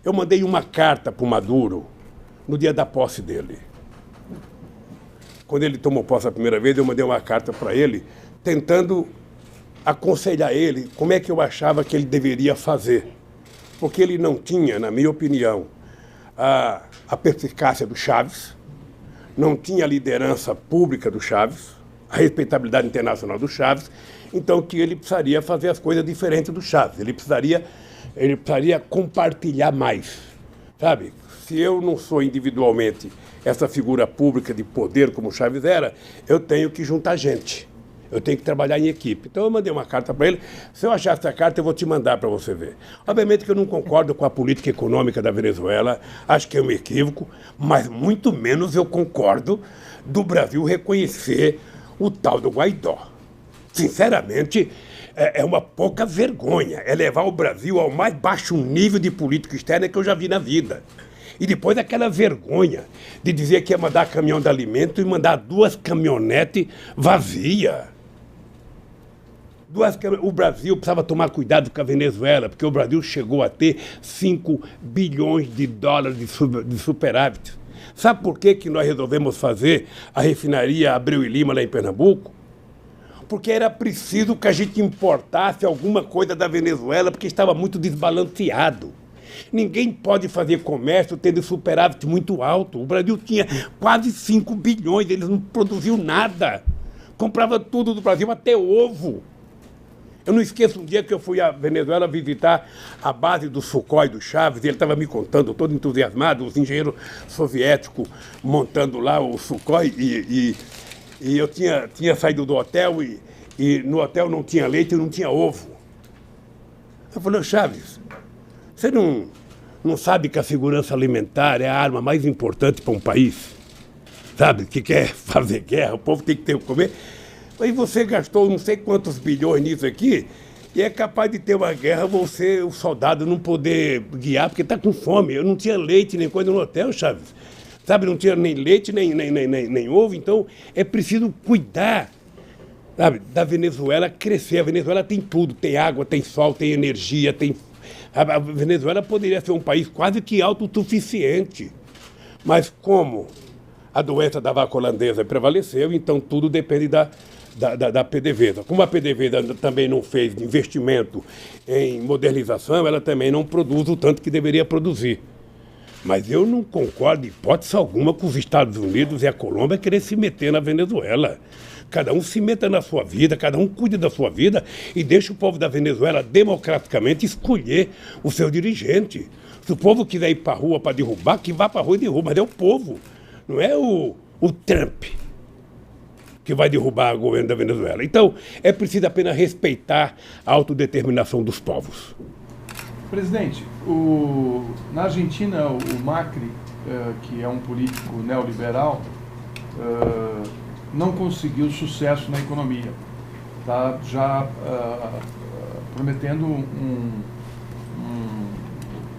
Speaker 3: eu mandei uma carta para o Maduro no dia da posse dele. Quando ele tomou posse a primeira vez, eu mandei uma carta para ele, tentando aconselhar ele como é que eu achava que ele deveria fazer. Porque ele não tinha, na minha opinião, a perspicácia do Chávez, não tinha a liderança pública do Chávez, a respeitabilidade internacional do Chávez, então que ele precisaria fazer as coisas diferentes do Chávez, ele precisaria compartilhar mais, sabe? Se eu não sou individualmente essa figura pública de poder como o Chávez era, eu tenho que juntar gente, eu tenho que trabalhar em equipe. Então eu mandei uma carta para ele, se eu achar essa carta eu vou te mandar para você ver. Obviamente que eu não concordo com a política econômica da Venezuela, acho que é um equívoco, mas muito menos eu concordo do Brasil reconhecer o tal do Guaidó. Sinceramente, é uma pouca vergonha. É levar o Brasil ao mais baixo nível de política externa que eu já vi na vida. E depois aquela vergonha de dizer que ia mandar caminhão de alimento e mandar 2 caminhonetes vazias. O Brasil precisava tomar cuidado com a Venezuela, porque o Brasil chegou a ter 5 bilhões de dólares de superávit. Sabe por que nós resolvemos fazer a refinaria Abreu e Lima lá em Pernambuco? Porque era preciso que a gente importasse alguma coisa da Venezuela, porque estava muito desbalanceado. Ninguém pode fazer comércio tendo superávit muito alto. O Brasil tinha quase 5 bilhões, eles não produziam nada. Comprava tudo do Brasil, até ovo. Eu não esqueço um dia que eu fui à Venezuela visitar a base do Sukhoi do Chávez, e ele estava me contando, todo entusiasmado, os engenheiros soviéticos montando lá o Sukhoi, e eu tinha saído do hotel, e no hotel não tinha leite e não tinha ovo. Eu falei, Chávez, você não sabe que a segurança alimentar é a arma mais importante para um país? Sabe, que quer fazer guerra, o povo tem que ter o que comer. Aí você gastou não sei quantos bilhões nisso aqui, e é capaz de ter uma guerra, você, o soldado, não poder guiar, porque está com fome. Eu não tinha leite nem coisa no hotel, Chávez. Sabe, não tinha nem leite, nem ovo, então é preciso cuidar, sabe, da Venezuela crescer. A Venezuela tem tudo, tem água, tem sol, tem energia, tem... A Venezuela poderia ser um país quase que autossuficiente, mas como a doença da vaca holandesa prevaleceu, então tudo depende da PDVSA. Como a PDVSA também não fez investimento em modernização, ela também não produz o tanto que deveria produzir. Mas eu não concordo, hipótese alguma, com os Estados Unidos e a Colômbia querer se meter na Venezuela. Cada um se meta na sua vida, cada um cuide da sua vida e deixe o povo da Venezuela democraticamente escolher o seu dirigente. Se o povo quiser ir para a rua para derrubar, que vá para a rua e derruba, mas é o povo, não é o Trump que vai derrubar o governo da Venezuela. Então, é preciso apenas respeitar a autodeterminação dos povos.
Speaker 4: Presidente, na Argentina, o Macri, que é um político neoliberal, não conseguiu sucesso na economia. Está já prometendo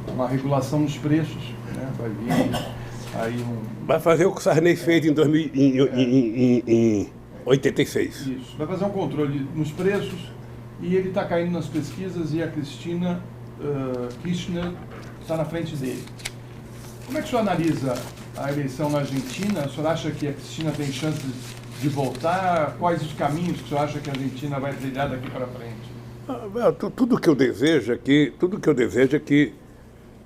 Speaker 4: uma regulação nos preços, né? Vai vir aí
Speaker 3: Vai fazer o que o Sarney fez em 86.
Speaker 4: Isso. Vai fazer um controle nos preços e ele está caindo nas pesquisas e a Cristina Kirchner está na frente dele. Como é que o senhor analisa a eleição na Argentina? O senhor acha que a Cristina tem chances de voltar? Quais os caminhos que o senhor acha que a Argentina vai trilhar daqui para frente?
Speaker 3: Tudo que eu desejo é que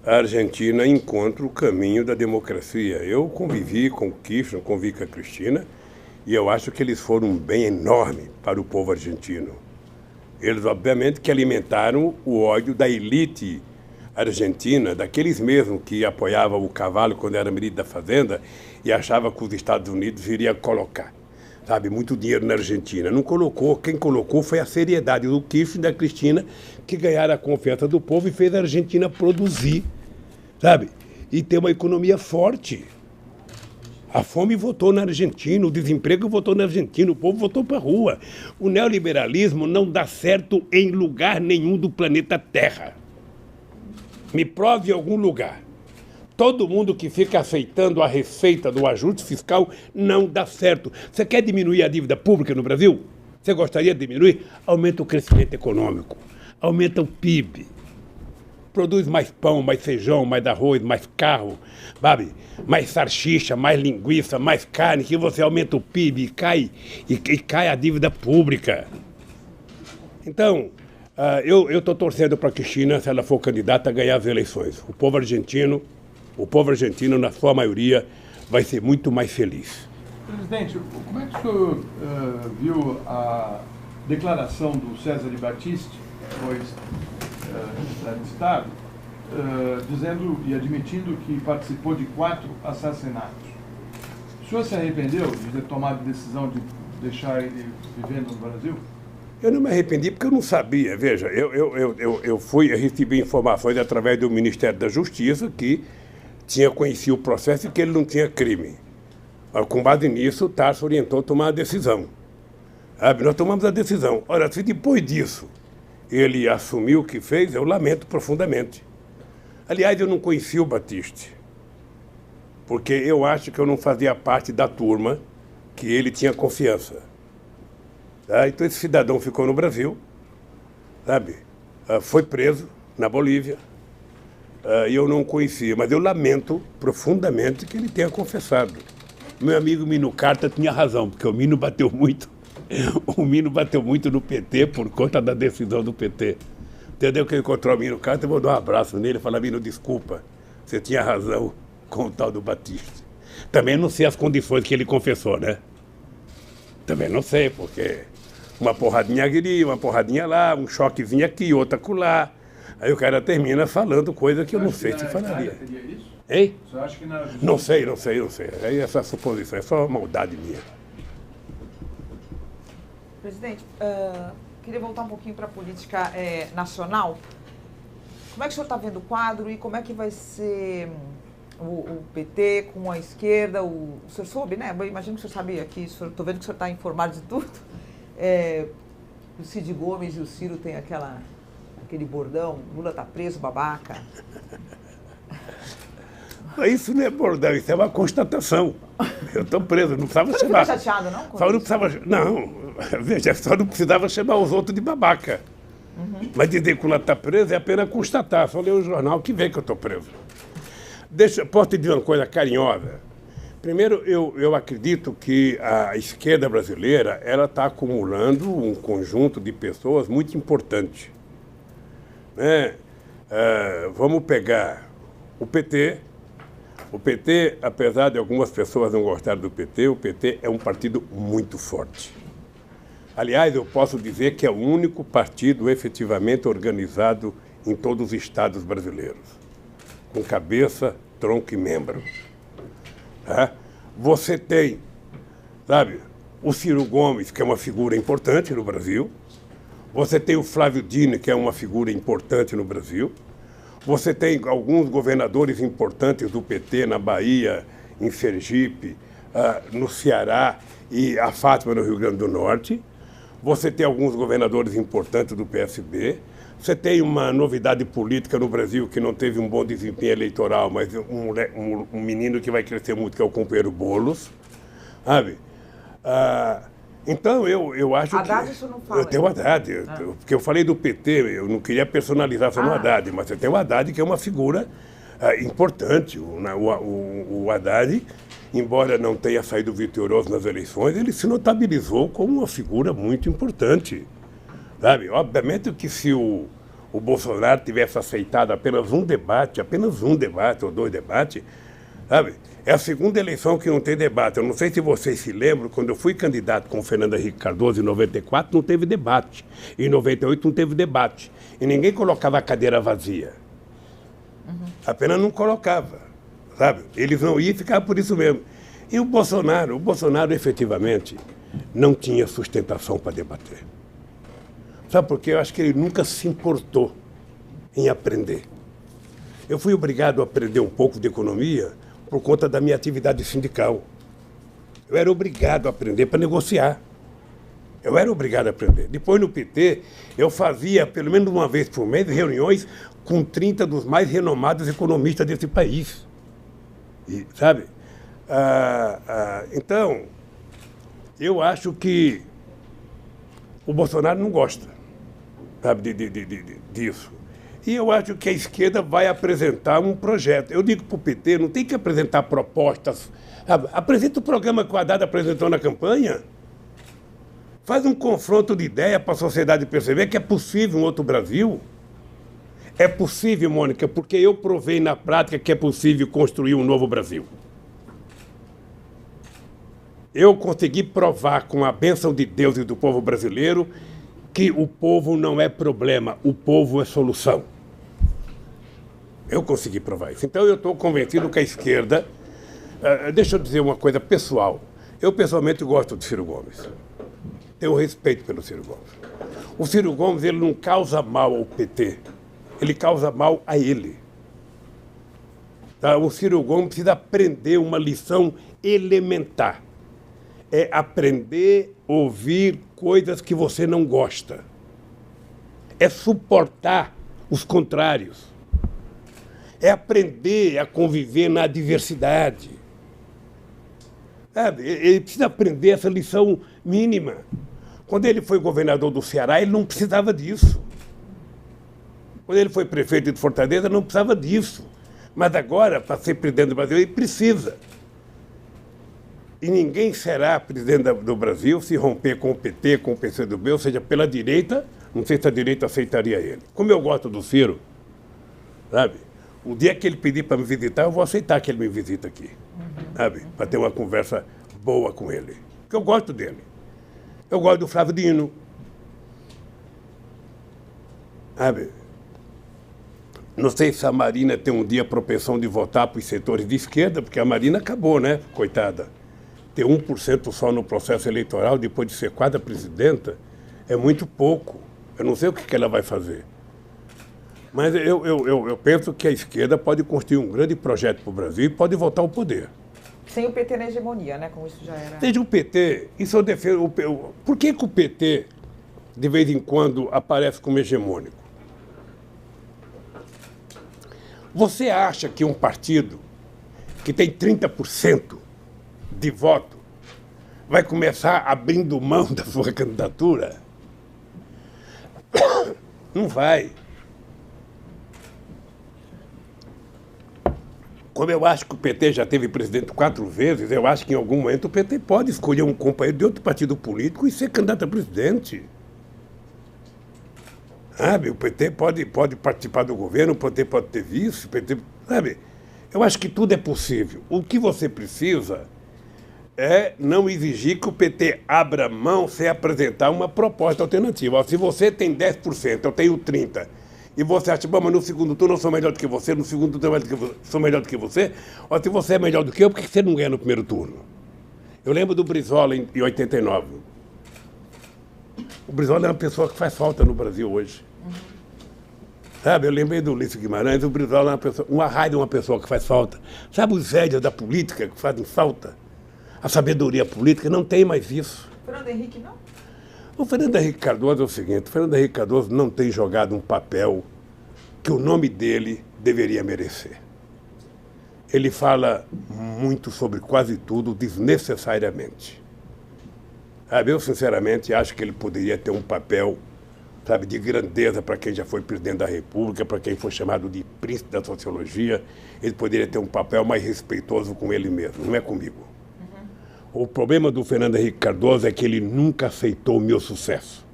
Speaker 3: a Argentina encontra o caminho da democracia. Eu convivi com o Kirchner, convivi com a Cristina, e eu acho que eles foram um bem enorme para o povo argentino. Eles, obviamente, que alimentaram o ódio da elite argentina, daqueles mesmos que apoiavam o Cavalo quando era ministro da Fazenda e achava que os Estados Unidos iriam colocar, sabe, muito dinheiro na Argentina. Não colocou, quem colocou foi a seriedade do Kirchner e da Cristina, que ganharam a confiança do povo e fez a Argentina produzir, sabe, e ter uma economia forte. A fome votou na Argentina, o desemprego votou na Argentina, o povo votou para a rua. O neoliberalismo não dá certo em lugar nenhum do planeta Terra. Me prove algum lugar. Todo mundo que fica aceitando a receita do ajuste fiscal não dá certo. Você quer diminuir a dívida pública no Brasil? Você gostaria de diminuir? Aumenta o crescimento econômico, aumenta o PIB. Produz mais pão, mais feijão, mais arroz, mais carro, sabe? Mais salsicha, mais linguiça, mais carne, que você aumenta o PIB e cai a dívida pública. Então, eu estou torcendo para que a Cristina, se ela for candidata, ganhar as eleições. O povo argentino, na sua maioria, vai ser muito mais feliz.
Speaker 4: Presidente, como é que o senhor viu a declaração do César Battisti, que foi secretário de Estado, dizendo e admitindo que participou de 4 assassinatos? O senhor se arrependeu de ter tomado a decisão de deixar ele vivendo no Brasil?
Speaker 3: Eu não me arrependi porque eu não sabia. Veja, eu recebi informações através do Ministério da Justiça que tinha conhecido o processo e que ele não tinha crime. Com base nisso, o Tarso orientou a tomar a decisão. Nós tomamos a decisão. Ora, se depois disso ele assumiu o que fez, eu lamento profundamente. Aliás, eu não conheci o Battisti, porque eu acho que eu não fazia parte da turma que ele tinha confiança. Então esse cidadão ficou no Brasil, sabe? Foi preso na Bolívia, e eu não conhecia, mas eu lamento profundamente que ele tenha confessado. Meu amigo Mino Carta tinha razão, porque o Mino bateu muito. O Mino bateu muito no PT por conta da decisão do PT. Entendeu? Que eu encontrei o Mino Carta, eu vou dar um abraço nele e falar: Mino, desculpa, você tinha razão com o tal do Battisti. Também não sei as condições que ele confessou, né? Também não sei, porque uma porradinha aqui, uma porradinha lá, um choquezinho aqui, outra acolá. Aí o cara termina falando coisa que eu não sei se falaria. Hein?
Speaker 4: Você acha que na...
Speaker 3: Não sei. Aí essa suposição é só maldade minha.
Speaker 2: Presidente, queria voltar um pouquinho para a política nacional. Como é que o senhor está vendo o quadro e como é que vai ser o PT com a esquerda? O senhor soube, né? Eu imagino que o senhor sabia que estou vendo que o senhor está informado de tudo. O Cid Gomes e o Ciro têm aquele bordão: Lula está preso, babaca.
Speaker 3: Isso não é bordão, isso é uma constatação. Eu estou preso, não precisava
Speaker 2: Você
Speaker 3: chamar.
Speaker 2: não fica chateado, não?
Speaker 3: Só não precisava. Não, veja, só não precisava chamar os outros de babaca. Uhum. Mas dizer que o Lula está preso é apenas constatar. Só ler o jornal que vê que eu estou preso. Posso te dizer uma coisa carinhosa? Primeiro, eu acredito que a esquerda brasileira ela está acumulando um conjunto de pessoas muito importante. Né? Vamos pegar o PT. O PT, apesar de algumas pessoas não gostarem do PT, o PT é um partido muito forte. Aliás, eu posso dizer que é o único partido efetivamente organizado em todos os estados brasileiros, com cabeça, tronco e membro. Você tem, sabe, o Ciro Gomes, que é uma figura importante no Brasil. Você tem o Flávio Dino, que é uma figura importante no Brasil. Você tem alguns governadores importantes do PT na Bahia, em Sergipe, no Ceará e a Fátima no Rio Grande do Norte. Você tem alguns governadores importantes do PSB. Você tem uma novidade política no Brasil que não teve um bom desempenho eleitoral, mas um menino que vai crescer muito, que é o companheiro Boulos, sabe? Então, eu acho
Speaker 2: Haddad,
Speaker 3: que...
Speaker 2: isso não fala.
Speaker 3: Eu tenho o Haddad, porque eu falei do PT, eu não queria personalizar só no Haddad, mas você tem o Haddad, que é uma figura importante. O Haddad, embora não tenha saído vitorioso nas eleições, ele se notabilizou como uma figura muito importante. Sabe? Obviamente que se o o Bolsonaro tivesse aceitado apenas um debate ou 2 debates, sabe? É a segunda eleição que não tem debate. Eu não sei se vocês se lembram, quando eu fui candidato com o Fernando Henrique Cardoso em 94, não teve debate. Em 98 não teve debate. E ninguém colocava a cadeira vazia. Apenas não colocava, sabe? Eles não iam ficar por isso mesmo. E o Bolsonaro efetivamente não tinha sustentação para debater. Sabe por quê? Eu acho que ele nunca se importou em aprender. Eu fui obrigado a aprender um pouco de economia por conta da minha atividade sindical. Eu era obrigado a aprender para negociar. Eu era obrigado a aprender. Depois, no PT, eu fazia, pelo menos uma vez por mês, reuniões com 30 dos mais renomados economistas desse país. E, sabe? Então, eu acho que o Bolsonaro não gosta, sabe, disso. E eu acho que a esquerda vai apresentar um projeto. Eu digo para o PT, não tem que apresentar propostas. Sabe? Apresenta o programa que o Haddad apresentou na campanha. Faz um confronto de ideia para a sociedade perceber que é possível um outro Brasil. É possível, Mônica, porque eu provei na prática que é possível construir um novo Brasil. Eu consegui provar com a bênção de Deus e do povo brasileiro que o povo não é problema, o povo é solução. Eu consegui provar isso. Então eu estou convencido que a esquerda... deixa eu dizer uma coisa pessoal. Eu pessoalmente gosto de Ciro Gomes. Tenho respeito pelo Ciro Gomes. O Ciro Gomes, ele não causa mal ao PT. Ele causa mal a ele. Tá? O Ciro Gomes precisa aprender uma lição elementar. É aprender a ouvir coisas que você não gosta. É suportar os contrários. É aprender a conviver na diversidade. Ele precisa aprender essa lição mínima. Quando ele foi governador do Ceará, ele não precisava disso. Quando ele foi prefeito de Fortaleza, não precisava disso. Mas agora, para ser presidente do Brasil, ele precisa. E ninguém será presidente do Brasil se romper com o PT, com o PCdoB, ou seja, pela direita, não sei se a direita aceitaria ele. Como eu gosto do Ciro, sabe? O dia que ele pedir para me visitar, eu vou aceitar que ele me visita aqui, sabe? Para ter uma conversa boa com ele. Porque eu gosto dele. Eu gosto do Flávio Dino. Sabe? Não sei se a Marina tem um dia a propensão de votar para os setores de esquerda, porque a Marina acabou, né? Coitada. Ter 1% só no processo eleitoral, depois de ser quadra presidenta, é muito pouco. Eu não sei o que ela vai fazer. Mas eu penso que a esquerda pode construir um grande projeto para o Brasil e pode voltar ao poder.
Speaker 2: Sem o PT na hegemonia, né? Como isso já era...
Speaker 3: Desde o PT, isso eu defendo... Por que o PT, de vez em quando, aparece como hegemônico? Você acha que um partido que tem 30% de voto vai começar abrindo mão da sua candidatura? Não vai. Como eu acho que o PT já teve presidente 4 vezes, eu acho que em algum momento o PT pode escolher um companheiro de outro partido político e ser candidato a presidente. Sabe? O PT pode participar do governo, o PT pode ter vice, o PT, sabe? Eu acho que tudo é possível. O que você precisa é não exigir que o PT abra mão sem apresentar uma proposta alternativa. Se você tem 10%, eu tenho 30%, e você acha, bom, mas no segundo turno eu sou melhor do que você, no segundo turno eu sou melhor do que você, ou se você é melhor do que eu, por que você não ganha no primeiro turno? Eu lembro do Brizola em 89. O Brizola é uma pessoa que faz falta no Brasil hoje. Sabe, eu lembrei do Ulisses Guimarães, o Brizola é uma pessoa, uma raio, uma pessoa que faz falta. Sabe os velhos da política que fazem falta? A sabedoria política, não tem mais isso.
Speaker 2: Fernando Henrique, não?
Speaker 3: O Fernando Henrique Cardoso é o seguinte, o Fernando Henrique Cardoso não tem jogado um papel que o nome dele deveria merecer. Ele fala muito sobre quase tudo desnecessariamente. Sabe, eu, sinceramente, acho que ele poderia ter um papel, sabe, de grandeza para quem já foi presidente da República, para quem foi chamado de príncipe da sociologia. Ele poderia ter um papel mais respeitoso com ele mesmo, não é comigo. O problema do Fernando Henrique Cardoso é que ele nunca aceitou o meu sucesso.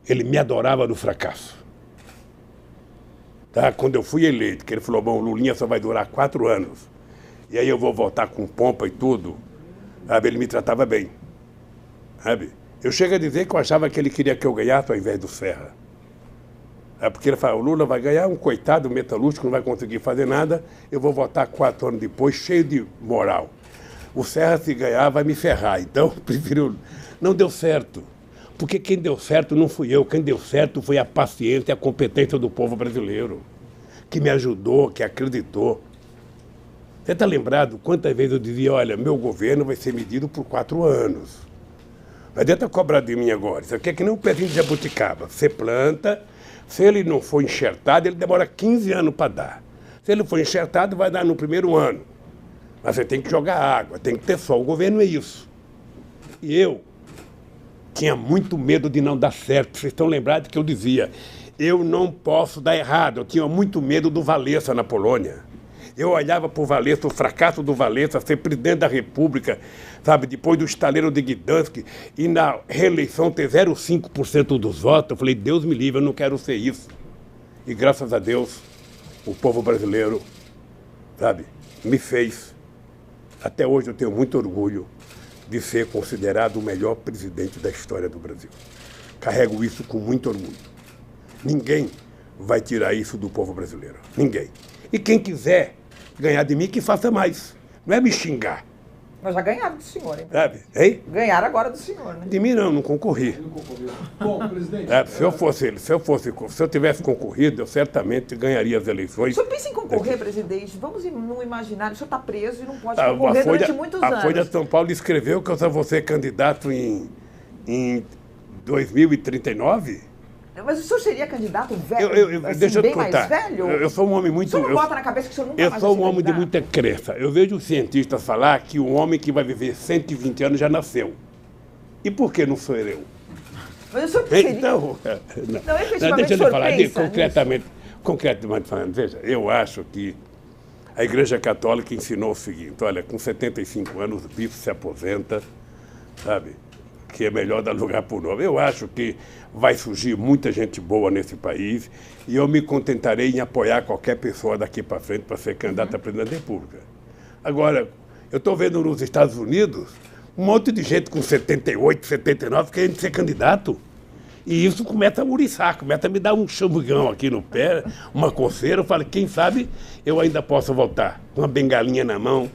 Speaker 3: Ele me adorava no fracasso. tá? Quando eu fui eleito, que ele falou, bom, o Lulinha só vai durar 4 anos, e aí eu vou voltar com pompa e tudo, sabe? Ele me tratava bem, sabe? Eu chego a dizer que eu achava que ele queria que eu ganhasse ao invés do Serra. É porque ele fala, o Lula vai ganhar, um coitado metalúrgico, não vai conseguir fazer nada, eu vou votar 4 anos depois, cheio de moral. O Serra, se ganhar, vai me ferrar. Então, prefiro... Não deu certo. Porque quem deu certo não fui eu. Quem deu certo foi a paciência e a competência do povo brasileiro, que me ajudou, que acreditou. Você está lembrado quantas vezes eu dizia, olha, meu governo vai ser medido por 4 anos. Não adianta cobrar de mim agora. Isso aqui é que nem um pezinho de jabuticaba. Você planta, se ele não for enxertado, ele demora 15 anos para dar. Se ele for enxertado, vai dar no primeiro ano. Mas você tem que jogar água, tem que ter sol. O governo é isso. E eu tinha muito medo de não dar certo. Vocês estão lembrados que eu dizia, eu não posso dar errado. Eu tinha muito medo do Wałęsa na Polônia. Eu olhava para o Wałęsa, o fracasso do Wałęsa, ser presidente da República, sabe, depois do estaleiro de Gdansk, e na reeleição ter 0,5% dos votos. Eu falei, Deus me livre, eu não quero ser isso. E graças a Deus, o povo brasileiro, sabe, me fez. Até hoje eu tenho muito orgulho de ser considerado o melhor presidente da história do Brasil. Carrego isso com muito orgulho. Ninguém vai tirar isso do povo brasileiro. Ninguém. E quem quiser ganhar de mim, que faça mais. Não é me xingar.
Speaker 2: Mas já ganharam do senhor, hein?
Speaker 3: Sabe? Hein?
Speaker 2: Ganharam agora do senhor, né?
Speaker 3: De mim não concorri.
Speaker 4: Não concorreu. Bom, presidente...
Speaker 3: Se eu tivesse concorrido, eu certamente ganharia as eleições.
Speaker 2: O senhor pensa em concorrer, presidente? Vamos não imaginar, o senhor está preso e não pode concorrer durante muitos anos.
Speaker 3: A Folha de São Paulo escreveu que eu só vou ser candidato em 2039?
Speaker 2: Mas o senhor seria candidato velho, assim,
Speaker 3: deixa eu te
Speaker 2: bem
Speaker 3: contar.
Speaker 2: mais velho?
Speaker 3: Eu sou um homem muito...
Speaker 2: O senhor não bota na cabeça que o senhor nunca mais vai ser
Speaker 3: Eu sou um homem de
Speaker 2: candidato?
Speaker 3: muita crença. Eu vejo os cientistas falar que o homem que vai viver 120 anos já nasceu. E por que não sou eu?
Speaker 2: Mas o senhor seria...
Speaker 3: Então...
Speaker 2: Não, efetivamente,
Speaker 3: deixa
Speaker 2: o senhor
Speaker 3: eu falar
Speaker 2: pensa
Speaker 3: concretamente falando. Veja, eu acho que a Igreja Católica ensinou o seguinte, olha, com 75 anos o bispo se aposenta, sabe? Que é melhor dar lugar para o novo. Eu acho que vai surgir muita gente boa nesse país e eu me contentarei em apoiar qualquer pessoa daqui para frente para ser candidato a presidente da República. Agora, eu estou vendo nos Estados Unidos um monte de gente com 78, 79 querendo ser candidato. E isso começa a muriçar, começa a me dar um chambugão aqui no pé, uma coceira. Eu falo, quem sabe eu ainda posso voltar, com uma bengalinha na mão.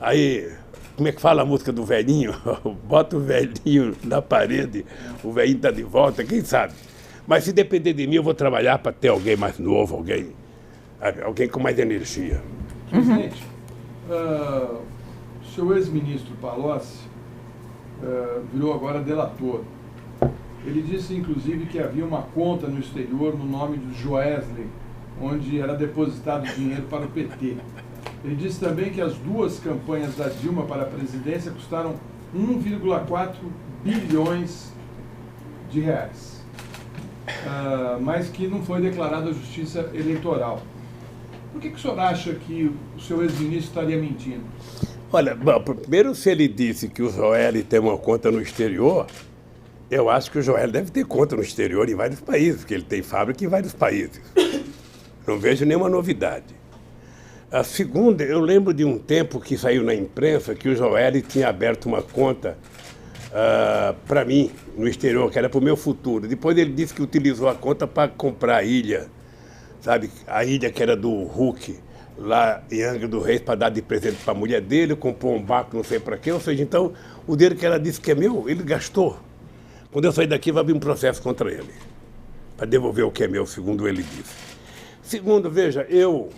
Speaker 3: Aí... Como é que fala a música do velhinho? Bota o velhinho na parede, o velhinho está de volta, quem sabe? Mas se depender de mim, eu vou trabalhar para ter alguém mais novo, alguém com mais energia.
Speaker 4: Presidente, o seu ex-ministro Palocci virou agora delator. Ele disse, inclusive, que havia uma conta no exterior no nome do Joesley, onde era depositado dinheiro para o PT. Ele disse também que as 2 campanhas da Dilma para a presidência custaram 1,4 bilhões de reais, mas que não foi declarada a justiça eleitoral. Por que o senhor acha que o seu ex-ministro estaria mentindo?
Speaker 3: Olha, bom, primeiro, se ele disse que o Joel tem uma conta no exterior, eu acho que o Joel deve ter conta no exterior em vários países, porque ele tem fábrica em vários países. Não vejo nenhuma novidade. A segunda, eu lembro de um tempo que saiu na imprensa que o Joel tinha aberto uma conta para mim no exterior, que era para o meu futuro. Depois ele disse que utilizou a conta para comprar a ilha, sabe? A ilha que era do Hulk, lá em Angra do Reis, para dar de presente para a mulher dele, comprou um barco não sei para quê. Ou seja, então, o dinheiro que ela disse que é meu, ele gastou. Quando eu sair daqui, vai abrir um processo contra ele, para devolver o que é meu, segundo ele disse. Segundo, veja, eu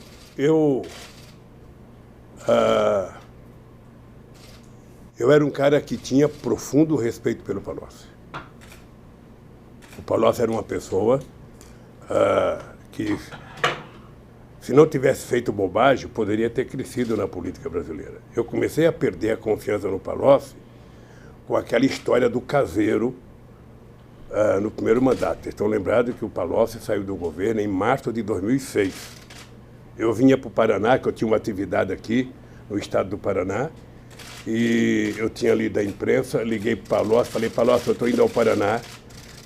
Speaker 3: era um cara que tinha profundo respeito pelo Palocci. O Palocci era uma pessoa que, se não tivesse feito bobagem, poderia ter crescido na política brasileira. Eu comecei a perder a confiança no Palocci com aquela história do caseiro no primeiro mandato. Vocês estão lembrados que o Palocci saiu do governo em março de 2006. Eu vinha para o Paraná, que eu tinha uma atividade aqui no estado do Paraná, e eu tinha lido a imprensa, liguei para o Palocci, falei, Palocci, eu estou indo ao Paraná,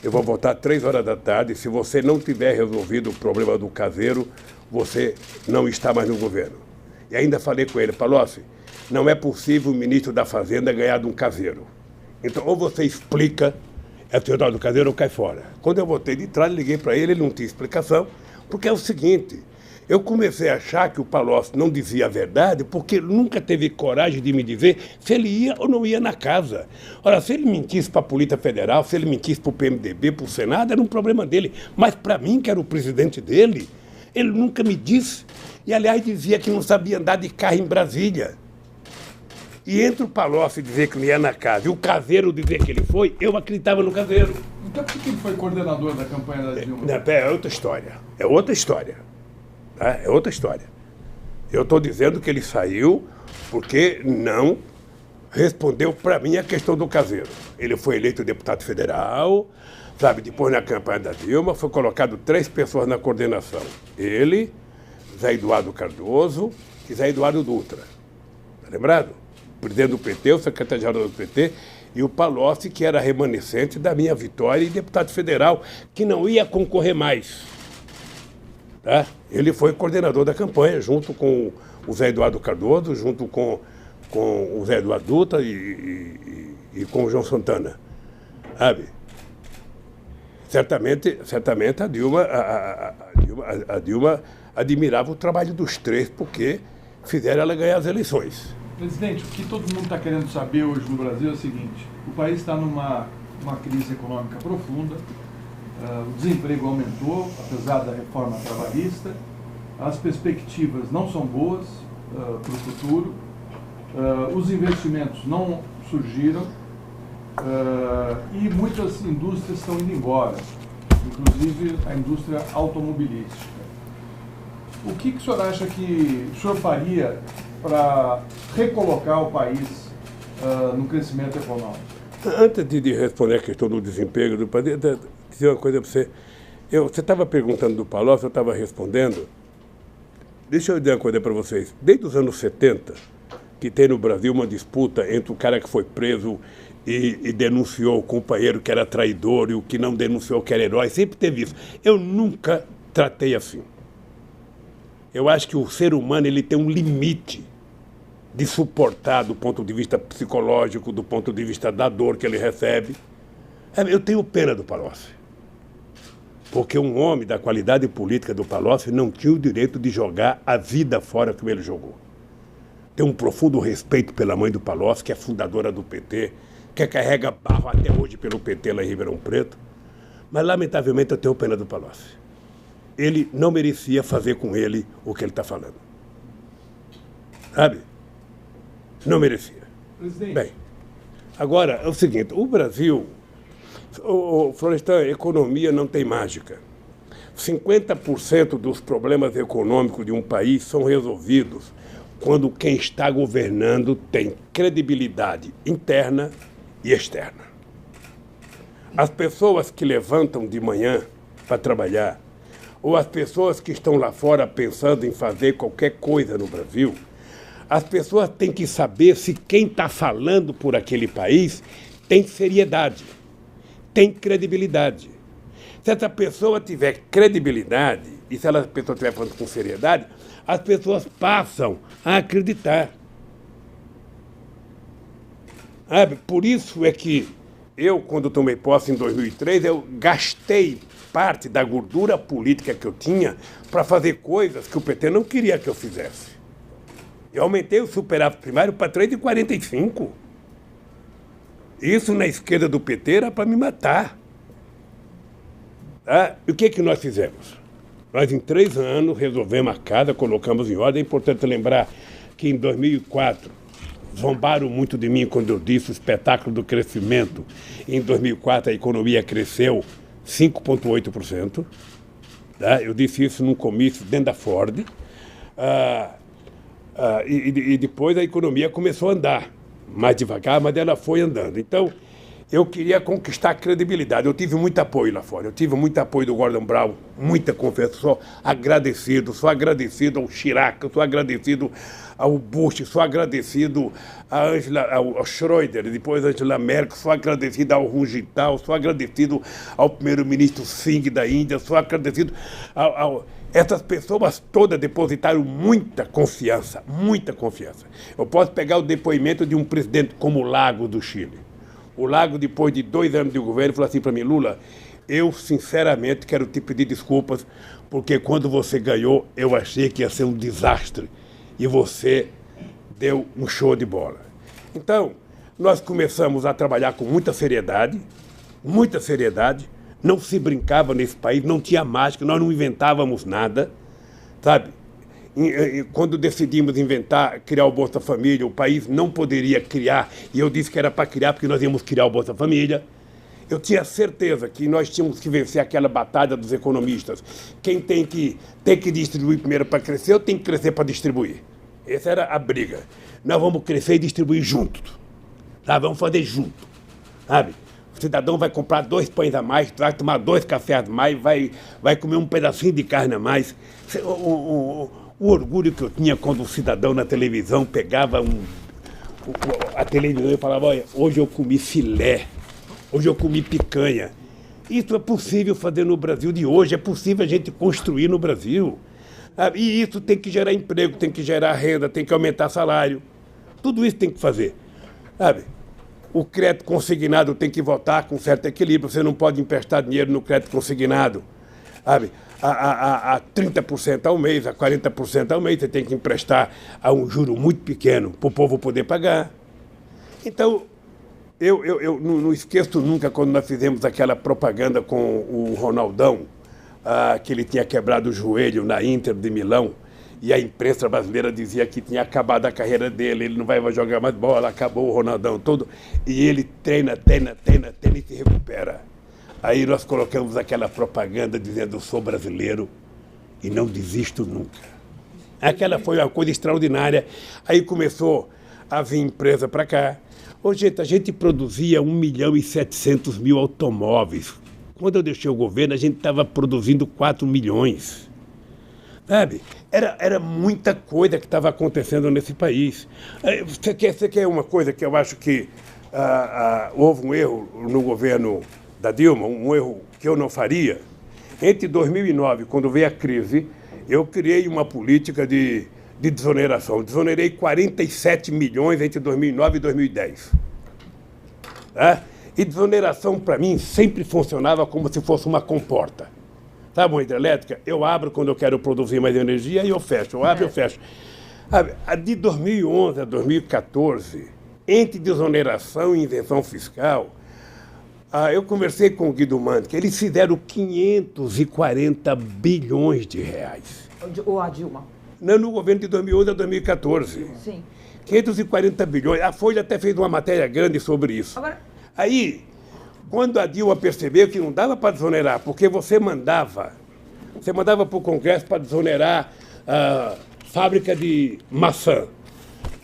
Speaker 3: eu vou votar 3 horas da tarde. Se você não tiver resolvido o problema do caseiro, você não está mais no governo. E ainda falei com ele, Palocci, não é possível o ministro da Fazenda ganhar de um caseiro. Então, ou você explica, é o senhor do caseiro ou cai fora. Quando eu voltei de trás, liguei para ele, ele não tinha explicação, porque é o seguinte, eu comecei a achar que o Palocci não dizia a verdade porque ele nunca teve coragem de me dizer se ele ia ou não ia na casa. Ora, se ele mentisse para a Polícia Federal, se ele mentisse para o PMDB, para o Senado, era um problema dele. Mas para mim, que era o presidente dele, ele nunca me disse. E, aliás, dizia que não sabia andar de carro em Brasília. E entre o Palocci dizer que não ia na casa e o caseiro dizer que ele foi, eu acreditava no caseiro.
Speaker 4: Então por que ele foi coordenador da campanha da Dilma?
Speaker 3: É outra história. É outra história. Tá? É outra história. Eu estou dizendo que ele saiu porque não respondeu para mim a questão do caseiro. Ele foi eleito deputado federal, sabe? Depois, na campanha da Dilma, foi colocado 3 pessoas na coordenação. Ele, Zé Eduardo Cardoso e Zé Eduardo Dutra. Tá lembrado? O presidente do PT, o secretário-geral do PT, e o Palocci, que era remanescente da minha vitória e deputado federal, que não ia concorrer mais. Tá? Ele foi coordenador da campanha, junto com o Zé Eduardo Cardoso, junto com o Zé Eduardo Dutra e com o João Santana. Sabe? Certamente a Dilma admirava o trabalho dos 3, porque fizeram ela ganhar as eleições.
Speaker 4: Presidente, o que todo mundo está querendo saber hoje no Brasil é o seguinte: o país está numa crise econômica profunda, o desemprego aumentou, apesar da reforma trabalhista, as perspectivas não são boas para o futuro, os investimentos não surgiram e muitas indústrias estão indo embora, inclusive a indústria automobilística. O que o senhor acha que o senhor faria para recolocar o país no crescimento econômico?
Speaker 3: Antes de responder a questão do desemprego do país, dizer uma coisa para você. Você estava perguntando do Palocci, eu estava respondendo. Deixa eu dizer uma coisa para vocês. Desde os anos 70, que tem no Brasil uma disputa entre o cara que foi preso e denunciou o companheiro que era traidor e o que não denunciou que era herói, sempre teve isso. Eu nunca tratei assim. Eu acho que o ser humano ele tem um limite de suportar do ponto de vista psicológico, do ponto de vista da dor que ele recebe. Eu tenho pena do Palocci, porque um homem da qualidade política do Palocci não tinha o direito de jogar a vida fora como ele jogou. Tenho um profundo respeito pela mãe do Palocci, que é fundadora do PT, que carrega barro até hoje pelo PT lá em Ribeirão Preto, mas lamentavelmente eu tenho pena do Palocci. Ele não merecia fazer com ele o que ele está falando. Sabe? Não merecia.
Speaker 4: Presidente.
Speaker 3: Bem, agora é o seguinte, o Brasil, Florestan, a economia não tem mágica. 50% dos problemas econômicos de um país são resolvidos quando quem está governando tem credibilidade interna e externa. As pessoas que levantam de manhã para trabalhar, ou as pessoas que estão lá fora pensando em fazer qualquer coisa no Brasil, as pessoas têm que saber se quem está falando por aquele país tem seriedade, tem credibilidade. Se essa pessoa tiver credibilidade, e se a pessoa estiver falando com seriedade, as pessoas passam a acreditar. Por isso é que eu, quando tomei posse em 2003, eu gastei parte da gordura política que eu tinha para fazer coisas que o PT não queria que eu fizesse. Eu aumentei o superávit primário para 3,45. Isso na esquerda do PT era para me matar. E o que nós fizemos? Nós, em 3 anos, resolvemos a casa, colocamos em ordem. É importante lembrar que, em 2004, zombaram muito de mim quando eu disse o espetáculo do crescimento. Em 2004, a economia cresceu 5,8%. Eu disse isso num comício dentro da Ford. E depois a economia começou a andar. Mais devagar, mas ela foi andando. Então, eu queria conquistar credibilidade. Eu tive muito apoio lá fora. Eu tive muito apoio do Gordon Brown, muita confiança. Sou agradecido ao Chirac, sou agradecido ao Bush, sou agradecido ao Schroeder, depois a Angela Merkel, sou agradecido ao Rungitao, sou agradecido ao primeiro-ministro Singh da Índia, sou agradecido essas pessoas todas depositaram muita confiança, muita confiança. Eu posso pegar o depoimento de um presidente como o Lago do Chile. O Lago, depois de 2 anos de governo, falou assim para mim: Lula, eu sinceramente quero te pedir desculpas, porque quando você ganhou, eu achei que ia ser um desastre. E você deu um show de bola. Então, nós começamos a trabalhar com muita seriedade, não se brincava nesse país, não tinha mágica, nós não inventávamos nada, sabe? Quando decidimos criar o Bolsa Família, o país não poderia criar, e eu disse que era para criar porque nós íamos criar o Bolsa Família. Eu tinha certeza que nós tínhamos que vencer aquela batalha dos economistas. Quem tem que distribuir primeiro para crescer, ou tem que crescer para distribuir. Essa era a briga. Nós vamos crescer e distribuir juntos. Sabe? Vamos fazer junto. Sabe? O cidadão vai comprar 2 pães a mais, vai tomar 2 cafés a mais, vai comer um pedacinho de carne a mais. O orgulho que eu tinha quando o cidadão na televisão pegava a televisão e falava: olha, hoje eu comi filé, hoje eu comi picanha. Isso é possível fazer no Brasil de hoje, é possível a gente construir no Brasil. E isso tem que gerar emprego, tem que gerar renda, tem que aumentar salário. Tudo isso tem que fazer. Sabe? O crédito consignado tem que votar com certo equilíbrio. Você não pode emprestar dinheiro no crédito consignado. Sabe? A 30% ao mês, a 40% ao mês, você tem que emprestar a um juro muito pequeno para o povo poder pagar. Então, eu não esqueço nunca quando nós fizemos aquela propaganda com o Ronaldão, que ele tinha quebrado o joelho na Inter de Milão, e a imprensa brasileira dizia que tinha acabado a carreira dele, ele não vai jogar mais bola, acabou o Ronaldão todo, e ele treina e se recupera. Aí nós colocamos aquela propaganda dizendo: eu sou brasileiro e não desisto nunca. Aquela foi uma coisa extraordinária. Aí começou a vir empresa para cá. Ô, gente, a gente produzia 1.700.000 automóveis. Quando eu deixei o governo, a gente estava produzindo 4 milhões. Sabe? Era muita coisa que estava acontecendo nesse país. Você quer uma coisa que eu acho que houve um erro no governo da Dilma, um erro que eu não faria? Entre 2009, quando veio a crise, eu criei uma política de desoneração. Desonerei 47 milhões entre 2009 e 2010. E desoneração, para mim, sempre funcionava como se fosse uma comporta. Sabe, uma hidrelétrica? Eu abro quando eu quero produzir mais energia e eu fecho. Eu abro e eu fecho. De 2011 a 2014, entre desoneração e isenção fiscal, eu conversei com o Guido Mantega, eles fizeram 540 bilhões de reais.
Speaker 2: Ou a Dilma?
Speaker 3: Não, no governo de 2011 a 2014.
Speaker 2: Sim. 540
Speaker 3: bilhões. A Folha até fez uma matéria grande sobre isso.
Speaker 2: Agora...
Speaker 3: Aí, quando a Dilma percebeu que não dava para desonerar, porque você mandava para o Congresso para desonerar a fábrica de maçã.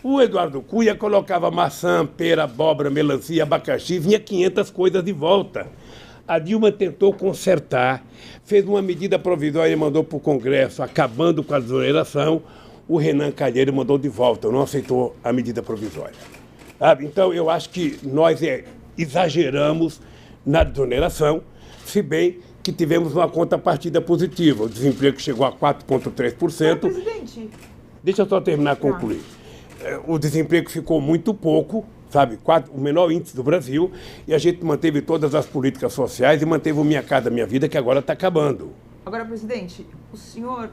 Speaker 3: O Eduardo Cunha colocava maçã, pera, abóbora, melancia, abacaxi, vinha 500 coisas de volta. A Dilma tentou consertar, fez uma medida provisória e mandou para o Congresso, acabando com a desoneração. O Renan Calheiros mandou de volta, não aceitou a medida provisória. Então, eu acho que nós exageramos na desoneração, se bem que tivemos uma contrapartida positiva. O desemprego chegou a 4,3%.
Speaker 2: Presidente...
Speaker 3: Deixa eu só terminar de concluir. O desemprego ficou muito pouco, sabe? O menor índice do Brasil, e a gente manteve todas as políticas sociais e manteve o Minha Casa Minha Vida, que agora está acabando.
Speaker 2: Agora, presidente, o senhor...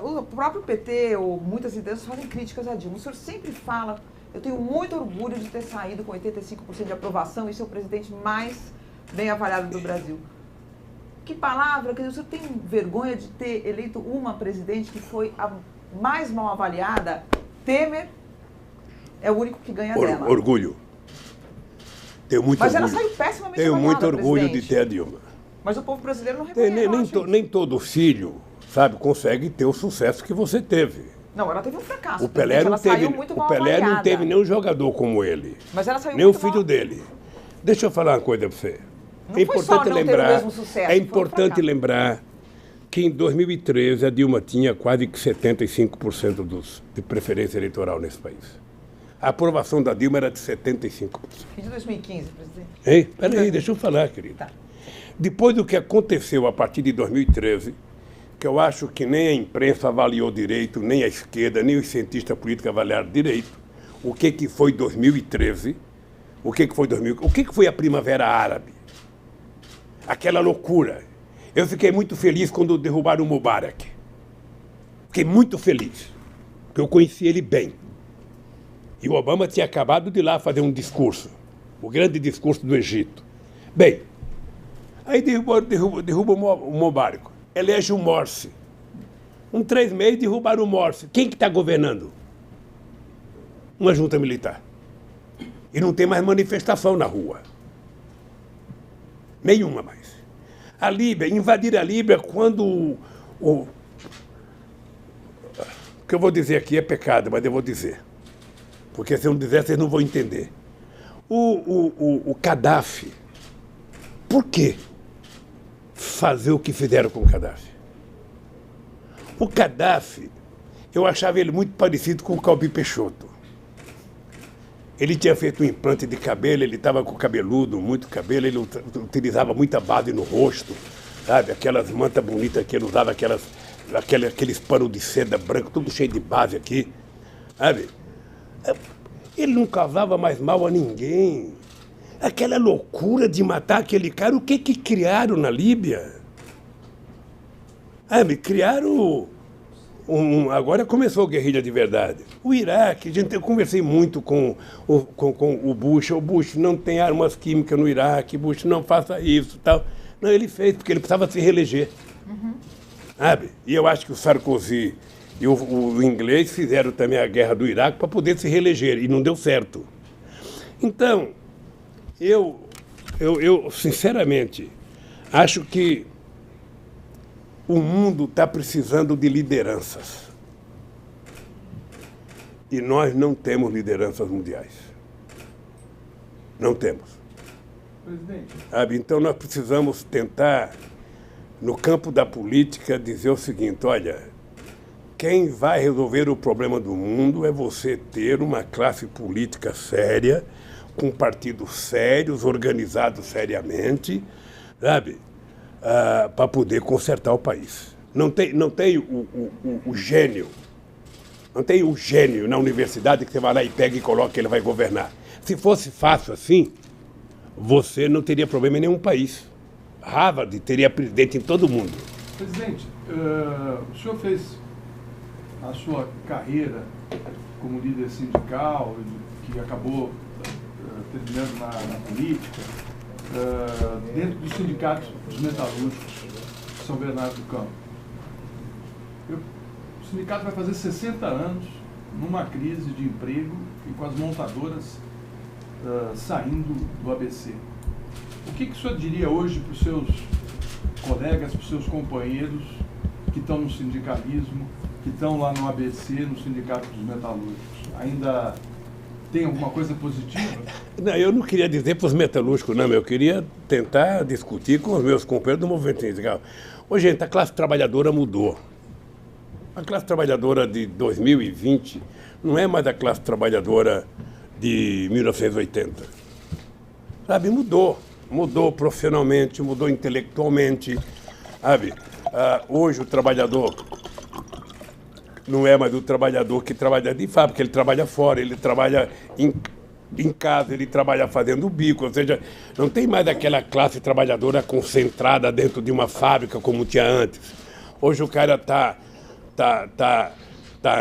Speaker 2: o próprio PT, ou muitas lideranças, fazem críticas a Dilma. O senhor sempre fala... Eu tenho muito orgulho de ter saído com 85% de aprovação e ser o presidente mais bem avaliado do Brasil. Que palavra, quer dizer, o senhor tem vergonha de ter eleito uma presidente que foi a mais mal avaliada? Temer é o único que ganha dela.
Speaker 3: Orgulho. Tenho muito
Speaker 2: Mas
Speaker 3: orgulho.
Speaker 2: ela saiu pessimamente
Speaker 3: Tenho
Speaker 2: avaliada,
Speaker 3: muito orgulho
Speaker 2: presidente.
Speaker 3: de ter a Dilma.
Speaker 2: Mas o povo brasileiro não reconhece.
Speaker 3: Nem todo filho, sabe, consegue ter o sucesso que você teve.
Speaker 2: Não, ela teve um fracasso.
Speaker 3: O Pelé não teve,
Speaker 2: nenhum jogador
Speaker 3: como ele.
Speaker 2: Mas ela saiu
Speaker 3: Nem o
Speaker 2: muito
Speaker 3: filho
Speaker 2: mal
Speaker 3: dele. Deixa eu falar uma coisa para você.
Speaker 2: Não foi só não ter o mesmo sucesso,
Speaker 3: é
Speaker 2: foi um
Speaker 3: importante
Speaker 2: fracasso.
Speaker 3: lembrar que em 2013 a Dilma tinha quase que 75% de preferência eleitoral nesse país. A aprovação da Dilma era de 75%.
Speaker 2: E de 2015, presidente?
Speaker 3: Ei, peraí, deixa eu falar, querido.
Speaker 2: Tá.
Speaker 3: Depois do que aconteceu a partir de 2013, que eu acho que nem a imprensa avaliou direito, nem a esquerda, nem os cientistas políticos avaliaram direito, o que foi 2013, o que foi a Primavera Árabe? Aquela loucura. Eu fiquei muito feliz quando derrubaram o Mubarak. Fiquei muito feliz, porque eu conheci ele bem. E o Obama tinha acabado de ir lá fazer um discurso, o grande discurso do Egito. Bem, aí derruba o Mubarak, elege o Morsi. 3 meses derrubaram o Morsi. Quem que está governando? Uma junta militar. E não tem mais manifestação na rua. Nenhuma mais. A Líbia, invadir a Líbia quando o que eu vou dizer aqui é pecado, mas eu vou dizer. Porque se eu não dizer, vocês não vão entender. O Gaddafi, por que fazer o que fizeram com o Gaddafi? O Gaddafi, eu achava ele muito parecido com o Calbi Peixoto. Ele tinha feito um implante de cabelo, ele estava com cabeludo, muito cabelo, ele utilizava muita base no rosto, sabe? Aquelas mantas bonitas que ele usava, aqueles panos de seda branco, tudo cheio de base aqui, sabe? Ele não causava mais mal a ninguém. Aquela loucura de matar aquele cara, o que criaram na Líbia? Criaram agora começou a guerrilha de verdade. O Iraque, eu conversei muito com o Bush. O Bush não tem armas químicas no Iraque, Bush não faça isso, tal. Não, ele fez, porque ele precisava se reeleger. Sabe? E eu acho que o Sarkozy e o inglês fizeram também a guerra do Iraque para poder se reeleger, e não deu certo. Então, eu sinceramente, acho que o mundo está precisando de lideranças. E nós não temos lideranças mundiais. Não temos.
Speaker 4: Presidente.
Speaker 3: Sabe? Então nós precisamos tentar, no campo da política, dizer o seguinte: olha, quem vai resolver o problema do mundo é você ter uma classe política séria, com partidos sérios, organizados seriamente, sabe? Para poder consertar o país. Não tem o gênio. Não tem o gênio na universidade que você vai lá e pega e coloca que ele vai governar. Se fosse fácil assim, você não teria problema em nenhum país. Harvard teria presidente em todo mundo.
Speaker 4: Presidente, o senhor fez a sua carreira como líder sindical, que acabou terminando na política, dentro dos sindicatos dos metalúrgicos de São Bernardo do Campo. O sindicato vai fazer 60 anos numa crise de emprego e com as montadoras saindo do ABC. O que o senhor diria hoje para os seus colegas, para os seus companheiros que estão no sindicalismo, que estão lá no ABC, no Sindicato dos Metalúrgicos? Ainda tem alguma coisa positiva?
Speaker 3: Não, eu não queria dizer para os metalúrgicos, não, eu queria tentar discutir com os meus companheiros do movimento sindical. Ô, gente, a classe trabalhadora mudou. A classe trabalhadora de 2020 não é mais a classe trabalhadora de 1980. Sabe, mudou. Mudou profissionalmente, mudou intelectualmente, sabe? Hoje o trabalhador não é mais o trabalhador que trabalha de fábrica, ele trabalha fora, ele trabalha em casa, ele trabalha fazendo bico, ou seja, não tem mais aquela classe trabalhadora concentrada dentro de uma fábrica como tinha antes. Hoje o cara tá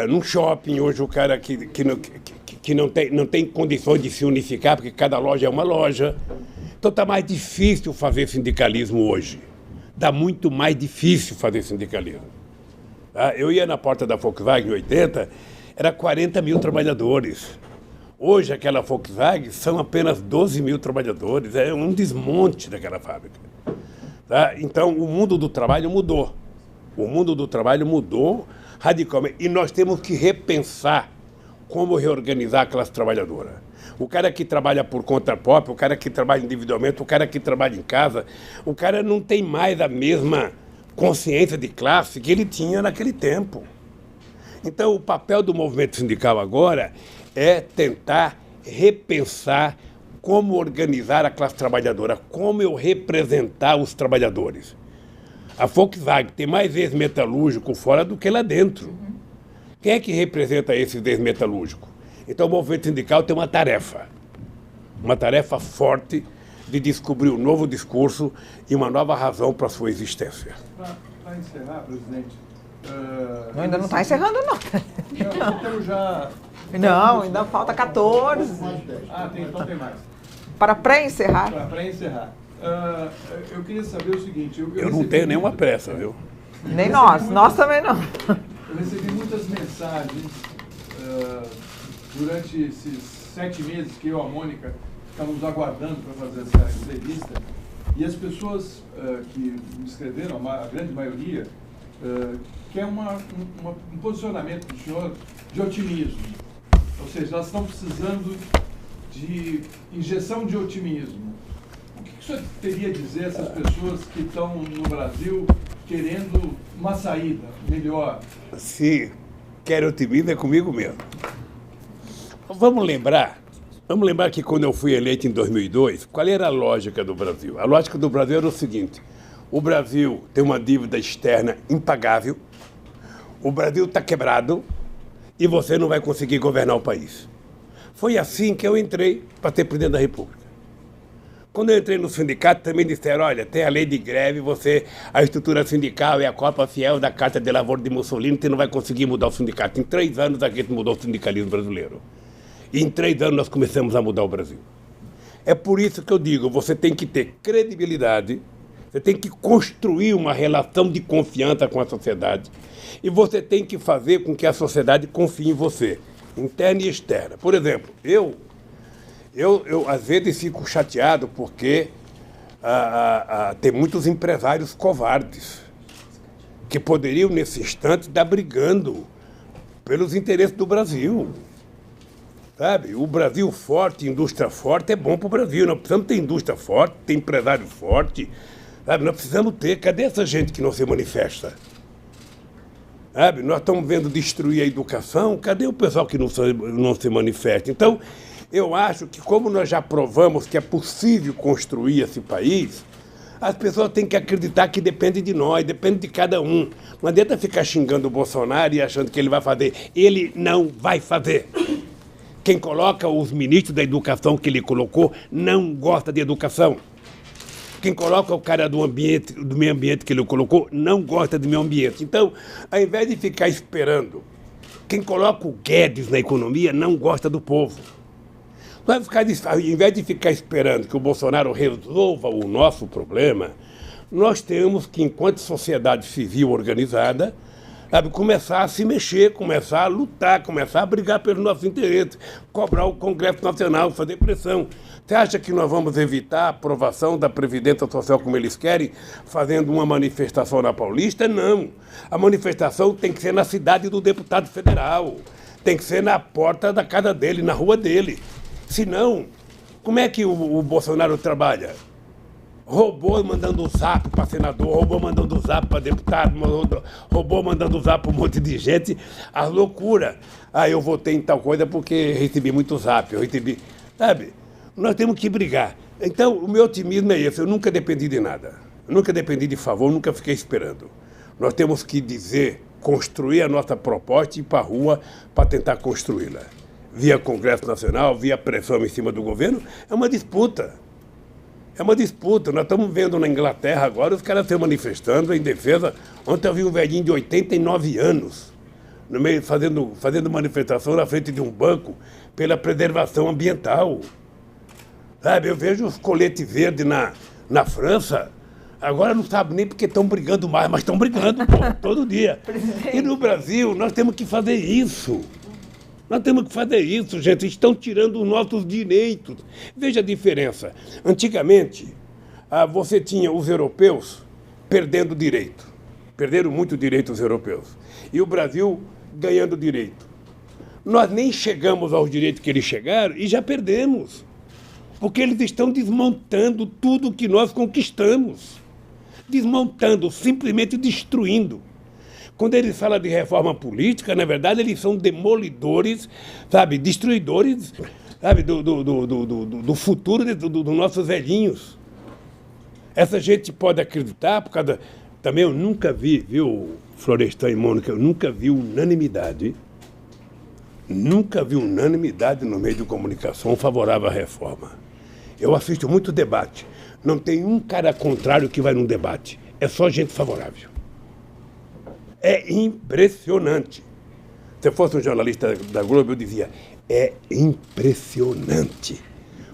Speaker 3: num shopping, hoje o cara que não tem condições de se unificar, porque cada loja é uma loja. Então está mais difícil fazer sindicalismo hoje. Está muito mais difícil fazer sindicalismo. Eu ia na porta da Volkswagen em 80, era 40 mil trabalhadores. Hoje aquela Volkswagen são apenas 12 mil trabalhadores, é um desmonte daquela fábrica. Então o mundo do trabalho mudou. O mundo do trabalho mudou radicalmente. E nós temos que repensar como reorganizar a classe trabalhadora. O cara que trabalha por conta própria, o cara que trabalha individualmente, o cara que trabalha em casa, o cara não tem mais a mesma consciência de classe que ele tinha naquele tempo. Então, o papel do movimento sindical agora é tentar repensar como organizar a classe trabalhadora, como eu representar os trabalhadores. A Volkswagen tem mais ex-metalúrgico fora do que lá dentro. Quem é que representa esses ex-metalúrgicos? Então o movimento sindical tem uma tarefa forte de descobrir um novo discurso e uma nova razão para a sua existência.
Speaker 4: Para encerrar, presidente...
Speaker 2: Ainda não está encerrando, não.
Speaker 4: Não, temos já...
Speaker 2: Não, ainda falta 14.
Speaker 4: Então tem mais.
Speaker 2: Para pré-encerrar.
Speaker 4: Para encerrar. Eu queria saber o seguinte...
Speaker 3: Eu não tenho nenhuma pressa, viu?
Speaker 2: Nem nós também não.
Speaker 4: Eu recebi muitas mensagens durante esses 7 meses que eu e a Mônica estávamos aguardando para fazer essa entrevista, e as pessoas que me escreveram, a grande maioria, quer um posicionamento do senhor de otimismo. Ou seja, elas estão precisando de injeção de otimismo. O que o senhor teria a dizer a essas pessoas que estão no Brasil querendo uma saída melhor?
Speaker 3: Se quer otimismo, é comigo mesmo. Vamos lembrar que quando eu fui eleito em 2002, qual era a lógica do Brasil? A lógica do Brasil era o seguinte: o Brasil tem uma dívida externa impagável, o Brasil está quebrado e você não vai conseguir governar o país. Foi assim que eu entrei para ser presidente da República. Quando eu entrei no sindicato, também disseram: olha, tem a lei de greve, a estrutura sindical é a cópia fiel da Carta de Lavoro de Mussolini, você não vai conseguir mudar o sindicato. Em 3 anos a gente mudou o sindicalismo brasileiro. E em 3 anos nós começamos a mudar o Brasil. É por isso que eu digo, você tem que ter credibilidade, você tem que construir uma relação de confiança com a sociedade e você tem que fazer com que a sociedade confie em você, interna e externa. Por exemplo, eu às vezes fico chateado porque tem muitos empresários covardes que poderiam, nesse instante, estar brigando pelos interesses do Brasil. Sabe? O Brasil forte, indústria forte, é bom para o Brasil. Nós precisamos ter indústria forte, ter empresário forte. Sabe? Nós precisamos ter. Cadê essa gente que não se manifesta? Sabe? Nós estamos vendo destruir a educação. Cadê o pessoal que não se manifesta? Então, eu acho que como nós já provamos que é possível construir esse país, as pessoas têm que acreditar que depende de nós, depende de cada um. Não adianta ficar xingando o Bolsonaro e achando que ele vai fazer. Ele não vai fazer. Quem coloca os ministros da educação que ele colocou não gosta de educação. Quem coloca o cara do meio ambiente que ele colocou não gosta do meio ambiente. Então, ao invés de ficar esperando, quem coloca o Guedes na economia não gosta do povo. Ao invés de ficar esperando que o Bolsonaro resolva o nosso problema, nós temos que, enquanto sociedade civil organizada, começar a se mexer, começar a lutar, começar a brigar pelos nossos interesses, cobrar o Congresso Nacional, fazer pressão. Você acha que nós vamos evitar a aprovação da Previdência Social como eles querem, fazendo uma manifestação na Paulista? Não. A manifestação tem que ser na cidade do deputado federal, tem que ser na porta da casa dele, na rua dele. Senão, como é que o Bolsonaro trabalha? Robô mandando zap para senador, robô mandando zap para deputado, robô mandando zap para um monte de gente, as loucuras. Eu votei em tal coisa porque recebi muito zap, eu recebi... Sabe? Nós temos que brigar. Então, o meu otimismo é esse, eu nunca dependi de nada. Eu nunca dependi de favor, nunca fiquei esperando. Nós temos que construir a nossa proposta e ir para a rua para tentar construí-la. Via Congresso Nacional, via pressão em cima do governo, é uma disputa. É uma disputa. Nós estamos vendo na Inglaterra agora os caras se manifestando em defesa. Ontem eu vi um velhinho de 89 anos no meio, fazendo manifestação na frente de um banco pela preservação ambiental. Sabe, eu vejo os coletes verdes na França, agora não sabe nem porque estão brigando mais, mas estão brigando, pô, todo dia. E no Brasil nós temos que fazer isso. Nós temos que fazer isso, gente. Estão tirando os nossos direitos. Veja a diferença. Antigamente, você tinha os europeus perdendo direito. Perderam muito direito os europeus. E o Brasil ganhando direito. Nós nem chegamos aos direitos que eles chegaram e já perdemos. Porque eles estão desmontando tudo que nós conquistamos. Desmontando, simplesmente destruindo. Quando eles falam de reforma política, na verdade, eles são demolidores, sabe, destruidores, sabe, do futuro dos nossos velhinhos. Essa gente pode acreditar, por causa... Também eu nunca vi, viu, Florestan e Mônica, eu nunca vi unanimidade no meio de comunicação favorável à reforma. Eu assisto muito debate. Não tem um cara contrário que vai num debate. É só gente favorável. É impressionante. Se eu fosse um jornalista da Globo, eu dizia, é impressionante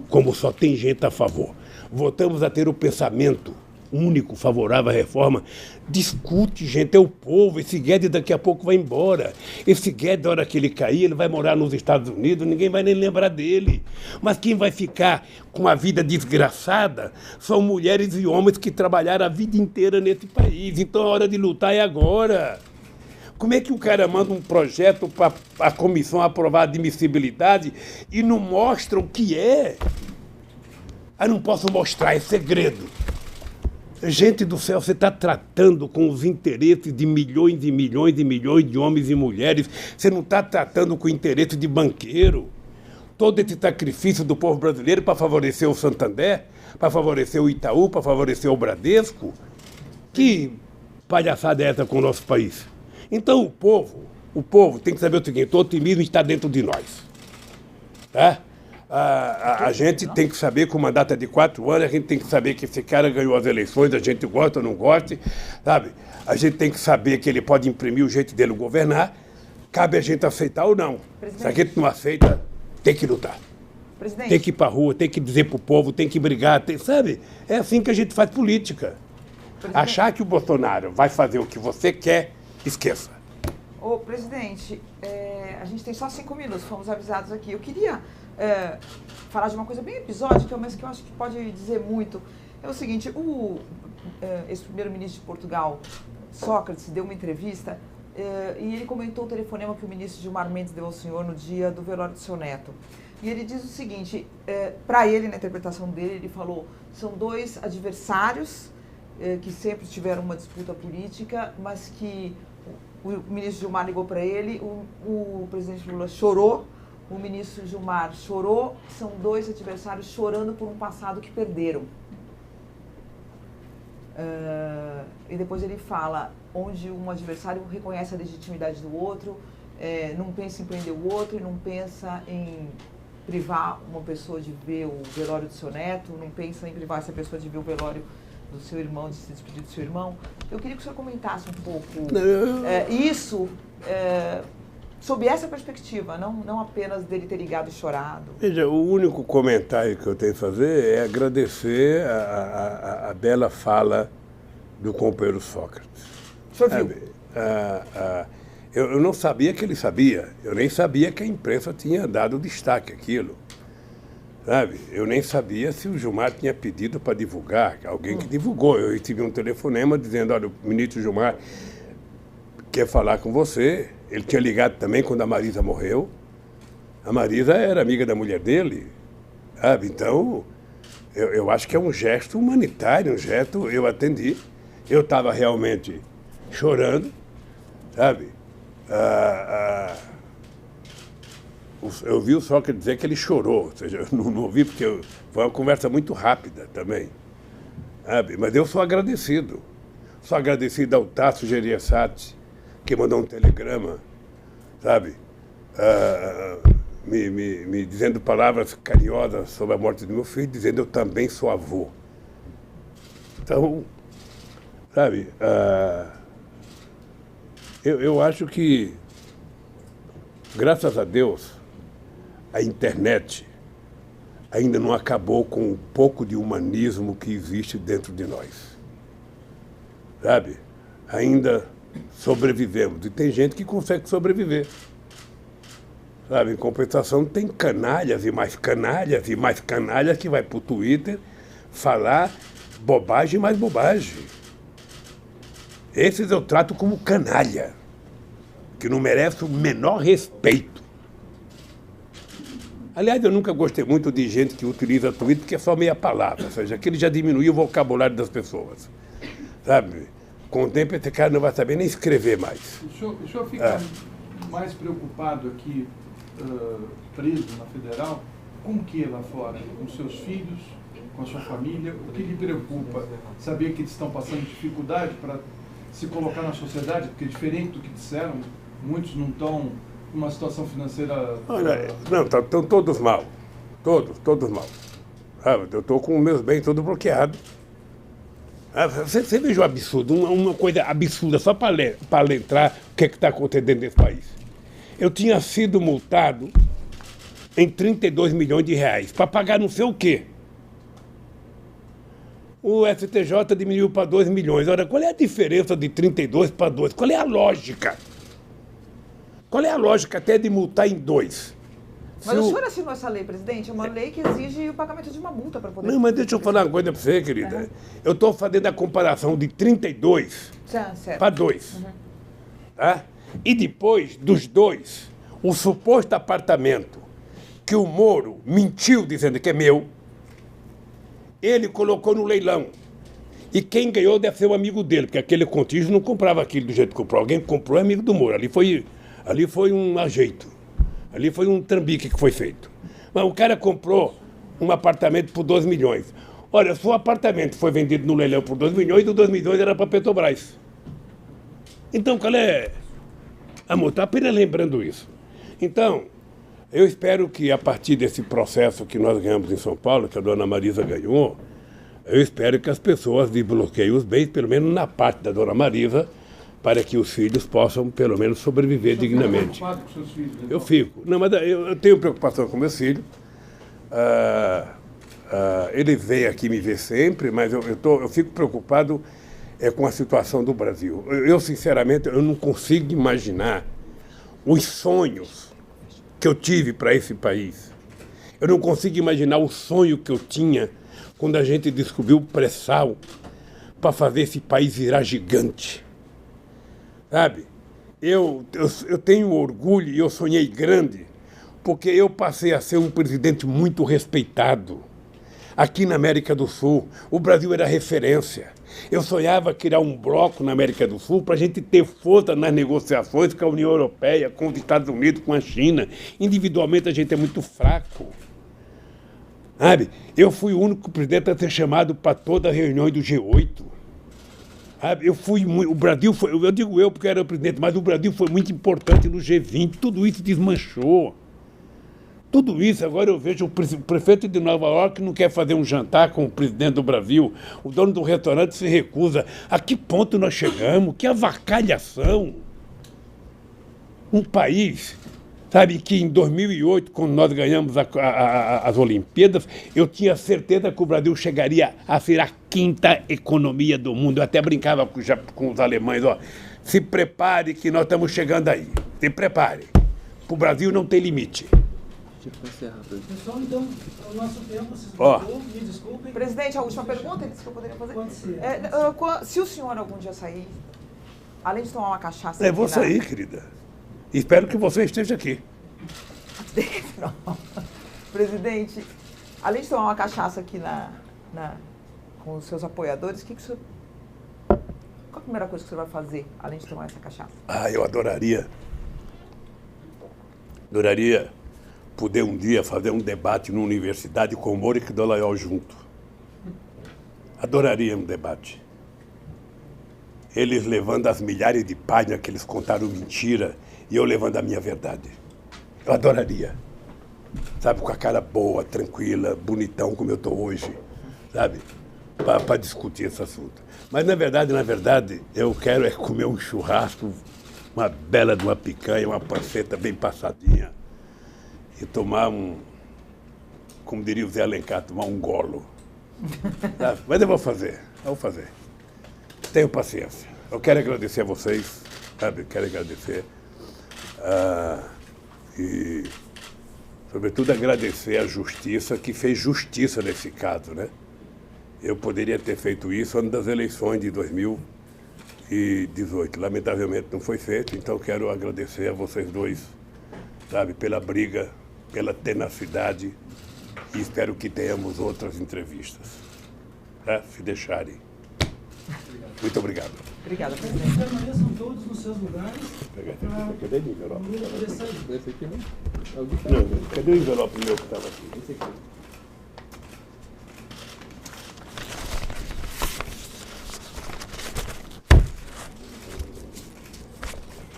Speaker 3: como só tem gente a favor. Voltamos a ter o pensamento único, favorável à reforma. Discute, gente, é o povo. Esse Guedes daqui a pouco vai embora. Esse Guedes, na hora que ele cair, ele vai morar nos Estados Unidos, ninguém vai nem lembrar dele. Mas quem vai ficar com a vida desgraçada são mulheres e homens que trabalharam a vida inteira nesse país. Então a hora de lutar é agora. Como é que o cara manda um projeto para a comissão aprovar a admissibilidade e não mostra o que é? Eu não posso mostrar, é segredo. Gente do céu, você está tratando com os interesses de milhões e milhões e milhões de homens e mulheres. Você não está tratando com o interesse de banqueiro. Todo esse sacrifício do povo brasileiro para favorecer o Santander, para favorecer o Itaú, para favorecer o Bradesco. Que palhaçada é essa com o nosso país? Então o povo tem que saber o seguinte, o otimismo está dentro de nós. Tá? A gente tem que saber que o mandato é de 4 anos, a gente tem que saber que esse cara ganhou as eleições, a gente gosta ou não gosta, sabe? A gente tem que saber que ele pode imprimir o jeito dele governar, cabe a gente aceitar ou não.
Speaker 2: Presidente.
Speaker 3: Se a gente não aceita, tem que lutar.
Speaker 2: Presidente.
Speaker 3: Tem que ir para a rua, tem que dizer para o povo, tem que brigar, sabe? É assim que a gente faz política.
Speaker 2: Presidente.
Speaker 3: Achar que o Bolsonaro vai fazer o que você quer, esqueça.
Speaker 2: Ô, presidente, a gente tem só 5 minutos, fomos avisados aqui. Eu queria falar de uma coisa bem episódica, mas que eu acho que pode dizer muito. É o seguinte, o ex-primeiro-ministro de Portugal, Sócrates, deu uma entrevista e ele comentou o telefonema que o ministro Gilmar Mendes deu ao senhor no dia do velório do seu neto. E ele diz o seguinte, para ele, na interpretação dele, ele falou, são 2 adversários que sempre tiveram uma disputa política, mas que o ministro Gilmar ligou para ele, o presidente Lula chorou, o ministro Gilmar chorou, são 2 adversários chorando por um passado que perderam. E depois ele fala, onde um adversário reconhece a legitimidade do outro, não pensa em prender o outro e não pensa em privar uma pessoa de ver o velório do seu neto, não pensa em privar essa pessoa de ver o velório do seu irmão, de se despedir do seu irmão. Eu queria que o senhor comentasse um pouco isso sob essa perspectiva, não apenas dele ter ligado e chorado.
Speaker 3: Veja, o único comentário que eu tenho a fazer é agradecer a bela fala do companheiro Sócrates.
Speaker 2: O senhor viu?
Speaker 3: Eu não sabia que ele sabia, eu nem sabia que a imprensa tinha dado destaque àquilo. Sabe? Eu nem sabia se o Gilmar tinha pedido para divulgar, alguém que divulgou. Eu recebi um telefonema dizendo, olha, o ministro Gilmar quer falar com você. Ele tinha ligado também quando a Marisa morreu. A Marisa era amiga da mulher dele. Sabe? Então, eu acho que é um gesto humanitário, um gesto, eu atendi. Eu estava realmente chorando, sabe? Eu vi o Sócrates dizer que ele chorou, ou seja, eu não ouvi porque foi uma conversa muito rápida também, sabe? Mas eu sou agradecido. Sou agradecido ao Tasso Gereissati, que mandou um telegrama, sabe? Me dizendo palavras carinhosas sobre a morte do meu filho, dizendo eu também sou avô. Então, sabe? Eu acho que, graças a Deus, a internet ainda não acabou com um pouco de humanismo que existe dentro de nós. Sabe? Ainda sobrevivemos. E tem gente que consegue sobreviver. Sabe? Em compensação, tem canalhas e mais canalhas e mais canalhas que vai para o Twitter falar bobagem e mais bobagem. Esses eu trato como canalha, que não merece o menor respeito. Aliás, eu nunca gostei muito de gente que utiliza Twitter, que é só meia palavra, ou seja, aquele já diminuiu o vocabulário das pessoas, sabe? Com o tempo, esse cara não vai saber nem escrever mais.
Speaker 4: O senhor fica mais preocupado aqui, preso na Federal, com o que lá fora? Com seus filhos, com a sua família? O que lhe preocupa? Saber que eles estão passando dificuldade para se colocar na sociedade? Porque diferente do que disseram, muitos não estão numa situação financeira...
Speaker 3: Olha, não, estão todos mal. Todos mal. Eu estou com os meus bens todos bloqueados. Você veja o absurdo, uma coisa absurda, só para lembrar o que está acontecendo nesse país. Eu tinha sido multado em 32 milhões de reais para pagar não sei o quê. O STJ diminuiu para 2 milhões. Ora, qual é a diferença de 32 para 2? Qual é a lógica? Qual é a lógica até de multar em 2?
Speaker 2: Mas o senhor assinou essa lei, presidente? É uma lei que exige o pagamento de uma multa para poder...
Speaker 3: Não, mas deixa eu falar uma coisa para você, querida. Eu estou fazendo a comparação de 32 para 2. Tá? E depois dos 2, o suposto apartamento que o Moro mentiu dizendo que é meu, ele colocou no leilão. E quem ganhou deve ser o amigo dele, porque aquele contígio não comprava aquilo do jeito que comprou. Alguém comprou é amigo do Moro. Ali foi um ajeito. Ali foi um trambique que foi feito. Mas o cara comprou um apartamento por 2 milhões. Olha, se o apartamento foi vendido no leilão por 2 milhões, e 2 milhões era para Petrobras. Então, qual é a multa? Apenas lembrando isso. Então, eu espero que a partir desse processo que nós ganhamos em São Paulo, que a dona Marisa ganhou, eu espero que as pessoas desbloqueiem os bens, pelo menos na parte da dona Marisa, para que os filhos possam, pelo menos, sobreviver dignamente.
Speaker 4: Preocupado com seus filhos, então?
Speaker 3: Eu fico. Não, mas eu tenho preocupação com meus filhos. Eles vêm aqui me ver sempre, mas eu fico preocupado com a situação do Brasil. Eu, sinceramente, eu não consigo imaginar os sonhos que eu tive para esse país. Eu não consigo imaginar o sonho que eu tinha quando a gente descobriu o pré-sal para fazer esse país virar gigante. Sabe? Eu tenho orgulho e eu sonhei grande, porque eu passei a ser um presidente muito respeitado. Aqui na América do Sul, o Brasil era referência. Eu sonhava criar um bloco na América do Sul para a gente ter força nas negociações com a União Europeia, com os Estados Unidos, com a China. Individualmente a gente é muito fraco. Sabe? Eu fui o único presidente a ser chamado para todas as reuniões do G8. O Brasil foi, eu digo eu porque era o presidente, mas o Brasil foi muito importante no G20, tudo isso desmanchou. Tudo isso, agora eu vejo o prefeito de Nova York não quer fazer um jantar com o presidente do Brasil, o dono do restaurante se recusa. A que ponto nós chegamos? Que avacalhação! Um país, sabe, que em 2008, quando nós ganhamos as Olimpíadas, eu tinha certeza que o Brasil chegaria a ser a 5ª economia do mundo. Eu até brincava com os alemães, ó, se prepare que nós estamos chegando aí. Se prepare. O Brasil não tem limite.
Speaker 5: Pessoal, então, o nosso tempo se
Speaker 3: esgotou,
Speaker 5: me desculpem.
Speaker 2: Presidente, a última pergunta que eu poderia fazer.
Speaker 5: Pode ser.
Speaker 2: Se o senhor algum dia sair, além de tomar uma cachaça...
Speaker 3: Eu vou sair, querida. Espero que você esteja aqui.
Speaker 2: Não. Presidente, além de tomar uma cachaça aqui com os seus apoiadores, qual a primeira coisa que o senhor vai fazer, além de tomar essa cachaça?
Speaker 3: Eu adoraria poder um dia fazer um debate numa universidade com o Moro e Dallagnol junto. Adoraria um debate. Eles levando as milhares de páginas que eles contaram mentira e eu levando a minha verdade. Eu adoraria. Sabe, com a cara boa, tranquila, bonitão como eu estou hoje, sabe? Para discutir esse assunto. Mas, na verdade, eu quero comer um churrasco, uma bela de uma picanha, uma panceta bem passadinha e tomar como diria o Zé Alencar, tomar um golo. Sabe? Mas eu vou fazer. Tenho paciência. Eu quero agradecer a vocês, sabe? Quero agradecer. E, sobretudo, agradecer à Justiça, que fez justiça nesse caso, né? Eu poderia ter feito isso antes das eleições de 2018. Lamentavelmente não foi feito, então quero agradecer a vocês dois, sabe, pela briga pela tenacidade e espero que tenhamos outras entrevistas. Tá? Se deixarem. Muito obrigado.
Speaker 2: Obrigada, presidente.
Speaker 5: Permaneçam todos nos seus lugares.
Speaker 3: Cadê o envelope?
Speaker 5: Esse aqui, né?
Speaker 3: Não, cadê o envelope meu que estava aqui?
Speaker 5: Esse aqui.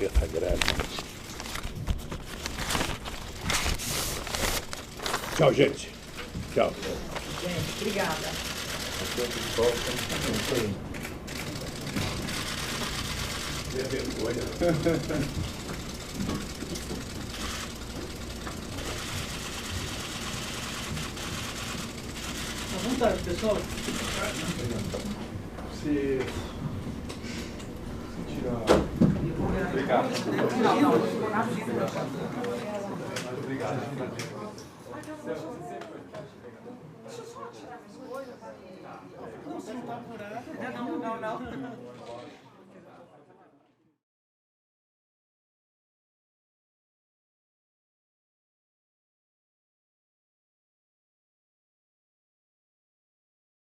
Speaker 3: Essa greve. Tchau, gente. Tchau.
Speaker 2: Gente, obrigada.
Speaker 3: É vergonha.
Speaker 5: À vontade, pessoal.
Speaker 4: Se tirar. Obrigado.
Speaker 2: Não, não, não.